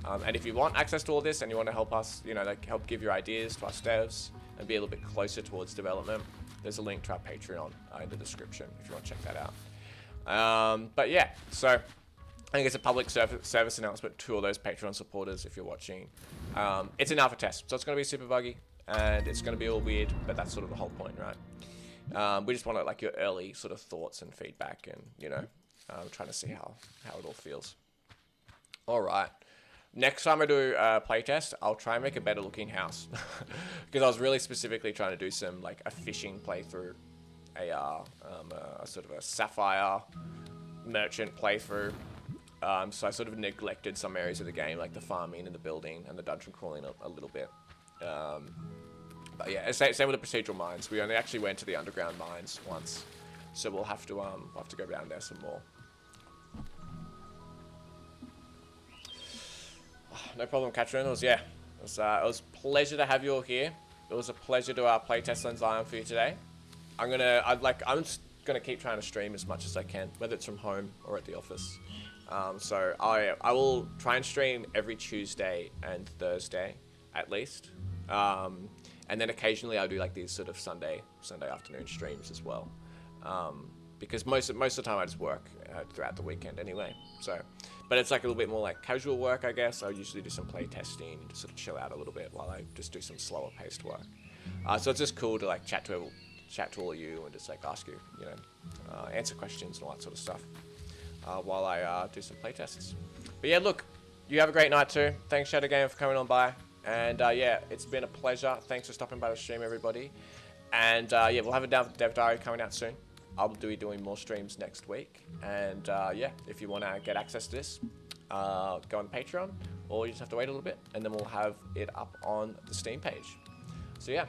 And if you want access to all this and you want to help us, you know, like help give your ideas to us devs and be a little bit closer towards development, there's a link to our Patreon in the description if you want to check that out. But yeah, so I think it's a public service announcement to all those Patreon supporters if you're watching. It's an alpha test, so it's going to be super buggy and it's going to be all weird, but that's sort of the whole point, right? We just want like your early sort of thoughts and feedback, and you know, trying to see how it all feels. All right. Next time I do a playtest, I'll try and make a better looking house. Because I was really specifically trying to do some like a fishing playthrough, a sort of a sapphire merchant playthrough. So I sort of neglected some areas of the game, like the farming and the building and the dungeon crawling a little bit. But yeah, same with the procedural mines. We only actually went to the underground mines once, so we'll have to go down there some more. No problem, Katrin. It was a pleasure to have you all here. It was a pleasure to playtest on Zion for you today. I'm just gonna keep trying to stream as much as I can, whether it's from home or at the office. So I will try and stream every Tuesday and Thursday at least, and then occasionally I'll do like these sort of Sunday afternoon streams as well, because most of the time I just work throughout the weekend anyway. So. But it's like a little bit more like casual work, I guess. I usually do some play testing and just sort of chill out a little bit while I just do some slower paced work. So it's just cool to like chat to all of you and just like ask you, you know, answer questions and all that sort of stuff while I do some play tests. But yeah, look, you have a great night too. Thanks Shadow Gamer for coming on by. And yeah, it's been a pleasure. Thanks for stopping by the stream, everybody. And yeah, we'll have a Dev Diary coming out soon. I'll be doing more streams next week, and yeah, if you want to get access to this, go on Patreon, or you just have to wait a little bit, and then we'll have it up on the Steam page. So yeah,